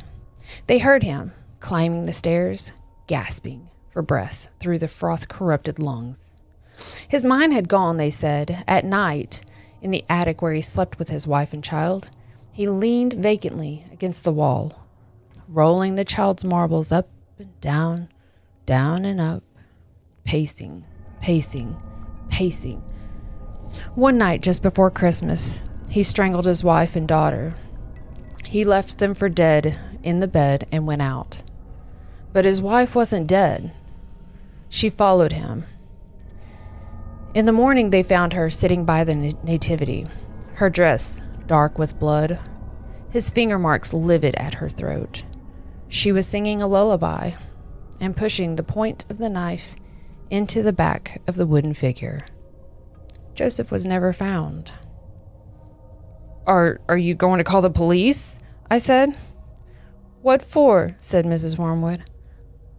They heard him climbing the stairs, gasping for breath through the froth-corrupted lungs. His mind had gone, they said. At night, in the attic where he slept with his wife and child, he leaned vacantly against the wall, rolling the child's marbles up and down and up, pacing, pacing, pacing. One night, just before Christmas, he strangled his wife and daughter. He left them for dead in the bed and went out. But his wife wasn't dead. She followed him. In the morning, they found her sitting by the nativity, her dress dark with blood, his finger marks livid at her throat. She was singing a lullaby and pushing the point of the knife into the back of the wooden figure. Joseph was never found. Are you going to call the police? I said. What for? Said Mrs. Wormwood.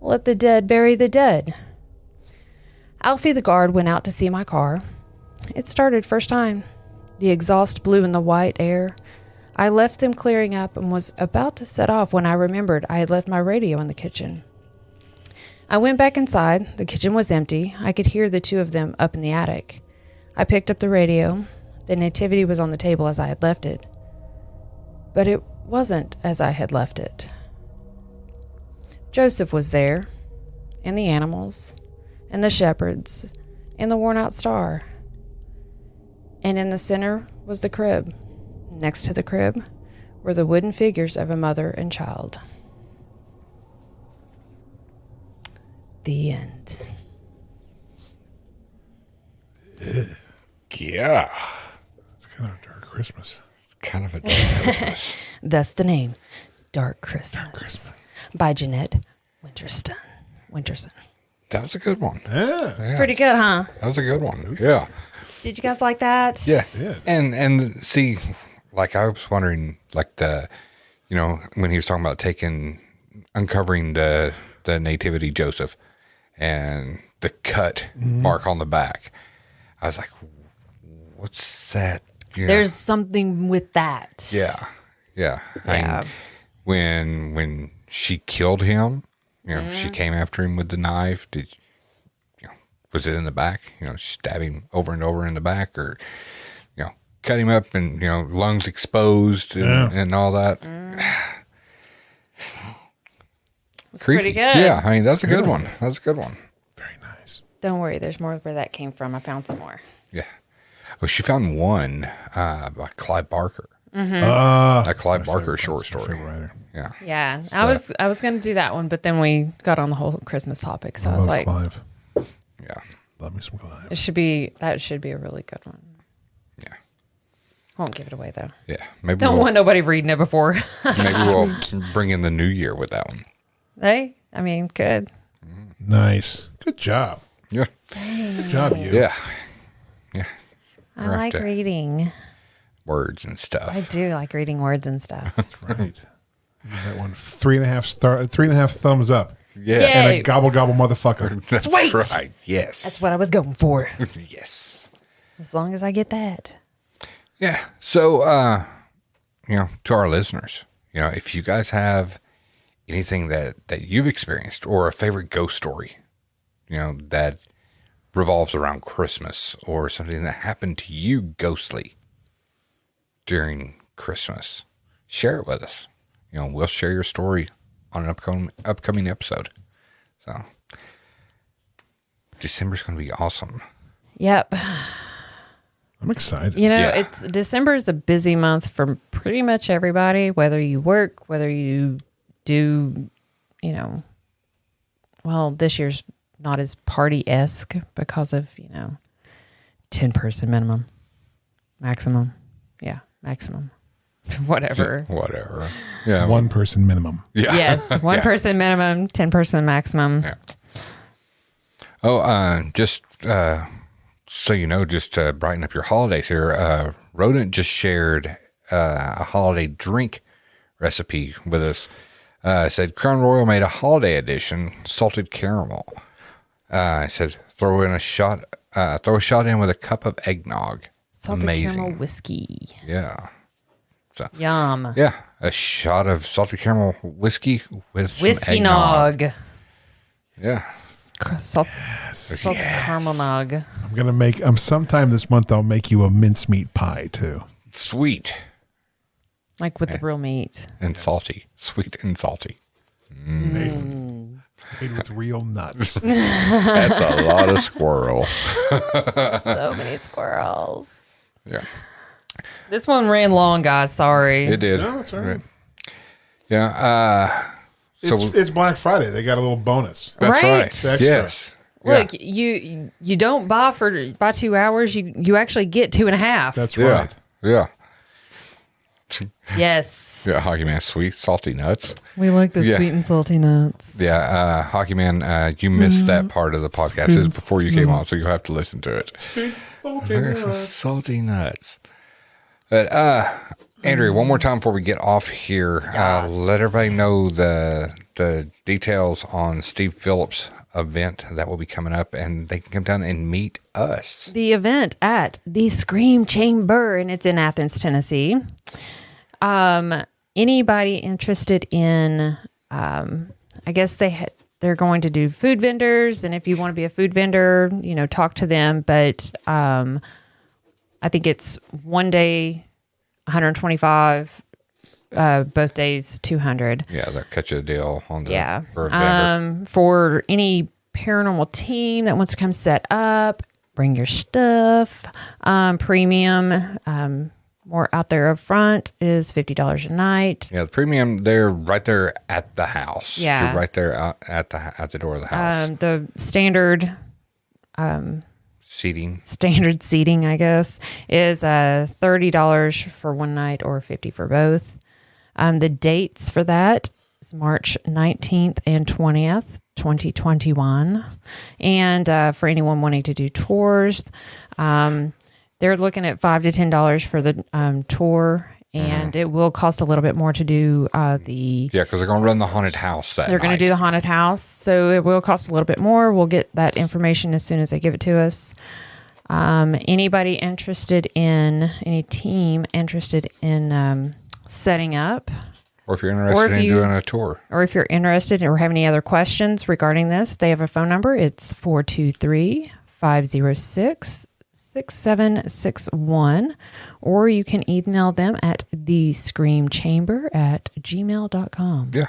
Let the dead bury the dead. Alfie the guard went out to see my car. It started first time. The exhaust blew in the white air. I left them clearing up and was about to set off when I remembered I had left my radio in the kitchen. I went back inside. The kitchen was empty. I could hear the two of them up in the attic. I picked up the radio. The nativity was on the table as I had left it. But it wasn't as I had left it. Joseph was there, and the animals, and the shepherds, and the worn-out star. And in the center was the crib. Next to the crib were the wooden figures of a mother and child. The end. Yeah. It's kind of a dark Christmas. It's kind of a dark Christmas. Thus the name, Dark Christmas. By Jeanette Winterson. That was a good one. Yeah. Pretty good, huh? That was a good one. Yeah. Did you guys like that? Yeah. Yeah. And see, like I was wondering, like when he was talking about uncovering the nativity Joseph and the cut mark on the back. I was like, what's that? There's something with that. Yeah. Yeah. I mean, when she killed him, she came after him with the knife. Was it in the back? Stab him over and over in the back, or cut him up and lungs exposed and all that. It's pretty good. Yeah, I mean that's a good one. That's a good one. Very nice. Don't worry, there's more where that came from. I found some more. Yeah. Oh, she found one by Clive Barker. Mm-hmm. A Clive Barker short story. Yeah. Yeah. I was going to do that one, but then we got on the whole Christmas topic. So I was like, Clive. Yeah. Love me some Clive. that should be a really good one. Yeah. Won't give it away though. Yeah. Maybe Don't want nobody reading it before. maybe we'll bring in the new year with that one. Hey, I mean, good. Nice. Good job. Yeah. Good job, you. Yeah. Yeah. I like reading. Words and stuff. I do like reading words and stuff. Right. That one 3.5 thumbs up. Yeah. Yay. And a gobble motherfucker. That's Sweet. right. Yes. That's what I was going for. Yes. As long as I get that. Yeah. So, to our listeners, if you guys have anything that you've experienced or a favorite ghost story, that revolves around Christmas or something that happened to you ghostly during Christmas, share it with us. We'll share your story on an upcoming episode. So December's going to be awesome. Yep. I'm excited. December is a busy month for pretty much everybody, whether you work, whether you do, well, this year's not as party-esque because of, 10-person minimum, maximum. Yeah, maximum. Whatever. Yeah. 1 person minimum. Yeah. Yes, 1 person minimum, 10-person maximum. Yeah. Oh, just so you know, just to brighten up your holidays here, Rodent just shared a holiday drink recipe with us. Said Crown Royal made a holiday edition salted caramel. Said throw a shot in with a cup of eggnog. Salted Amazing. caramel whiskey. Yeah. So, Yum. yeah, a shot of salted caramel whiskey with some Whiskey eggnog. nog. Yeah. Salted caramel nog. Sometime this month I'll make you a mincemeat pie too. Sweet. Like with the real meat. And salty. Sweet and salty. Made with real nuts. That's a lot of squirrel. So many squirrels. Yeah. This one ran long, guys. Sorry. It did. No, it's all right. Yeah. It's Black Friday. They got a little bonus. That's Right. right. It's extra. Yes. Look, you don't buy 2 hours. You actually get 2.5. That's Yeah. right. Yeah. Yes. Yeah. Hockey Man, sweet, salty nuts. We like the Yeah. sweet and salty nuts. Yeah. Hockey Man, you missed that part of the podcast. This is before you came on, so you'll have to listen to it. Salty nuts. But, Andrea, one more time before we get off here, let everybody know the details on Steve Phillips' event that will be coming up, and they can come down and meet us. The event at the Scream Chamber, and it's in Athens, Tennessee. Anybody interested in, I guess they're going to do food vendors, and if you want to be a food vendor, talk to them. But I think it's one day, 125, both days, 200. Yeah, they'll catch you a deal on the Yeah. for a vendor. For any paranormal team that wants to come set up, bring your stuff. Premium, more out there up front is $50 a night. Yeah, the premium, they're right there at the house. Yeah. You're right there out at the door of the house. The standard seating, I guess, is $30 for one night or $50 for both. The dates for that is March 19th and 20th, 2021. And for anyone wanting to do tours, they're looking at $5 to $10 for the tour. And it will cost a little bit more to do the... Yeah, because they're going to run the haunted house that They're going to do the haunted house, so it will cost a little bit more. We'll get that information as soon as they give it to us. Anybody interested in, any team interested in setting up... Or if you're interested in doing a tour. Or if you're interested or have any other questions regarding this, they have a phone number. It's 423-506-6761. Or you can email them at thescreamchamber@gmail.com. Yeah.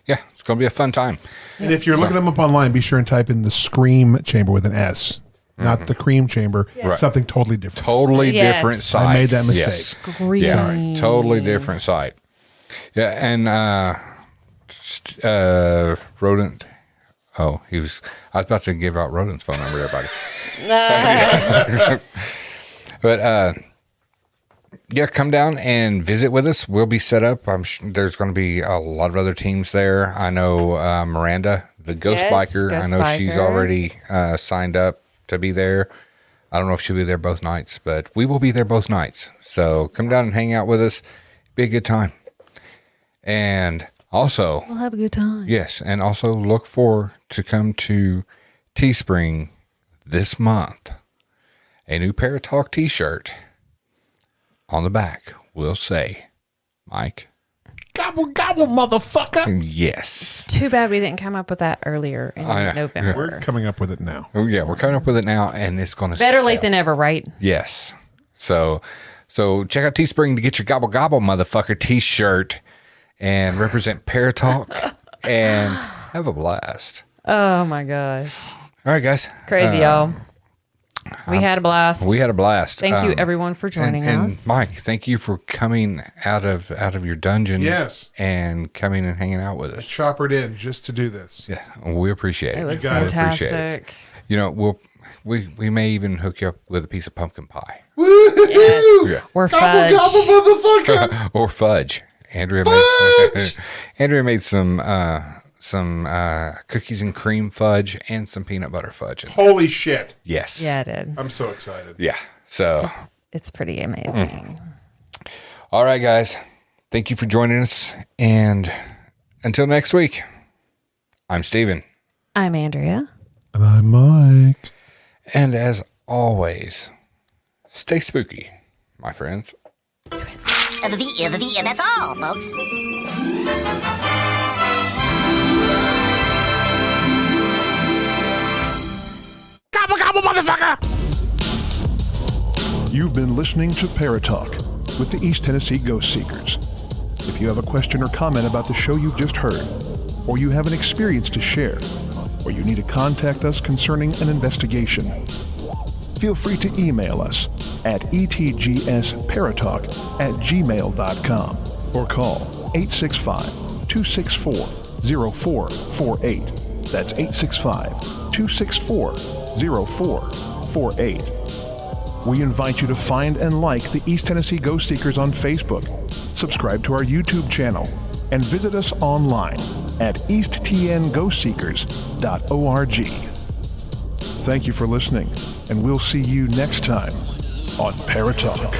Yeah, it's going to be a fun time. And if you're looking them up online, be sure and type in the Scream Chamber with an S. not the cream chamber. Right. Something totally different. Totally different site. I made that mistake. Yes. Green. Yeah, totally different site. Yeah, and Rodent. Oh, I was about to give out Rodent's phone number to everybody. But yeah, come down and visit with us. We'll be set up. I'm sure there's going to be a lot of other teams there. I know Miranda, the Ghost Biker. I know she's already signed up to be there. I don't know if she'll be there both nights, but we will be there both nights. So come down and hang out with us. Be a good time. And also, We'll have a good time. yes, and also look forward to come to Teespring this month. A new Paratalk t-shirt. On the back will say, Mike. Gobble, gobble, motherfucker. Yes. Too bad we didn't come up with that earlier in I know. November. We're coming up with it now. Oh, yeah, we're coming up with it now, and it's going to Better late than ever, right? Yes. So check out Teespring to get your Gobble Gobble motherfucker t-shirt and represent Paratalk and have a blast. Oh my gosh. All right, guys. Crazy, y'all. We had a blast. We had a blast. Thank you, everyone, for joining and us. Mike, thank you for coming out of your dungeon. Yes. And coming and hanging out with us. Choppered in just to do this. Yeah, we appreciate it. It was You got it. fantastic. Appreciate it. You know, we may even hook you up with a piece of pumpkin pie. Yes. Yeah. Or fudge. motherfucker. Or fudge. Andrea made some cookies and cream fudge and some peanut butter fudge. Holy shit. Yes. Yeah, I did. I'm so excited. Yeah. So, It's pretty amazing. all right, guys. Thank you for joining us. And until next week, I'm Steven. I'm Andrea. And I'm Mike. And as always, stay spooky, my friends. And that's all, folks. Gobble, gobble, motherfucker. You've been listening to Paratalk with the East Tennessee Ghost Seekers. If you have a question or comment about the show you just heard, or you have an experience to share, or you need to contact us concerning an investigation, feel free to email us at etgsparatalk@gmail.com or call 865-264-0448. That's 865-264-0448. We invite you to find and like the East Tennessee Ghost Seekers on Facebook, subscribe to our YouTube channel, and visit us online at easttnghostseekers.org. Thank you for listening, and we'll see you next time on Paratalk.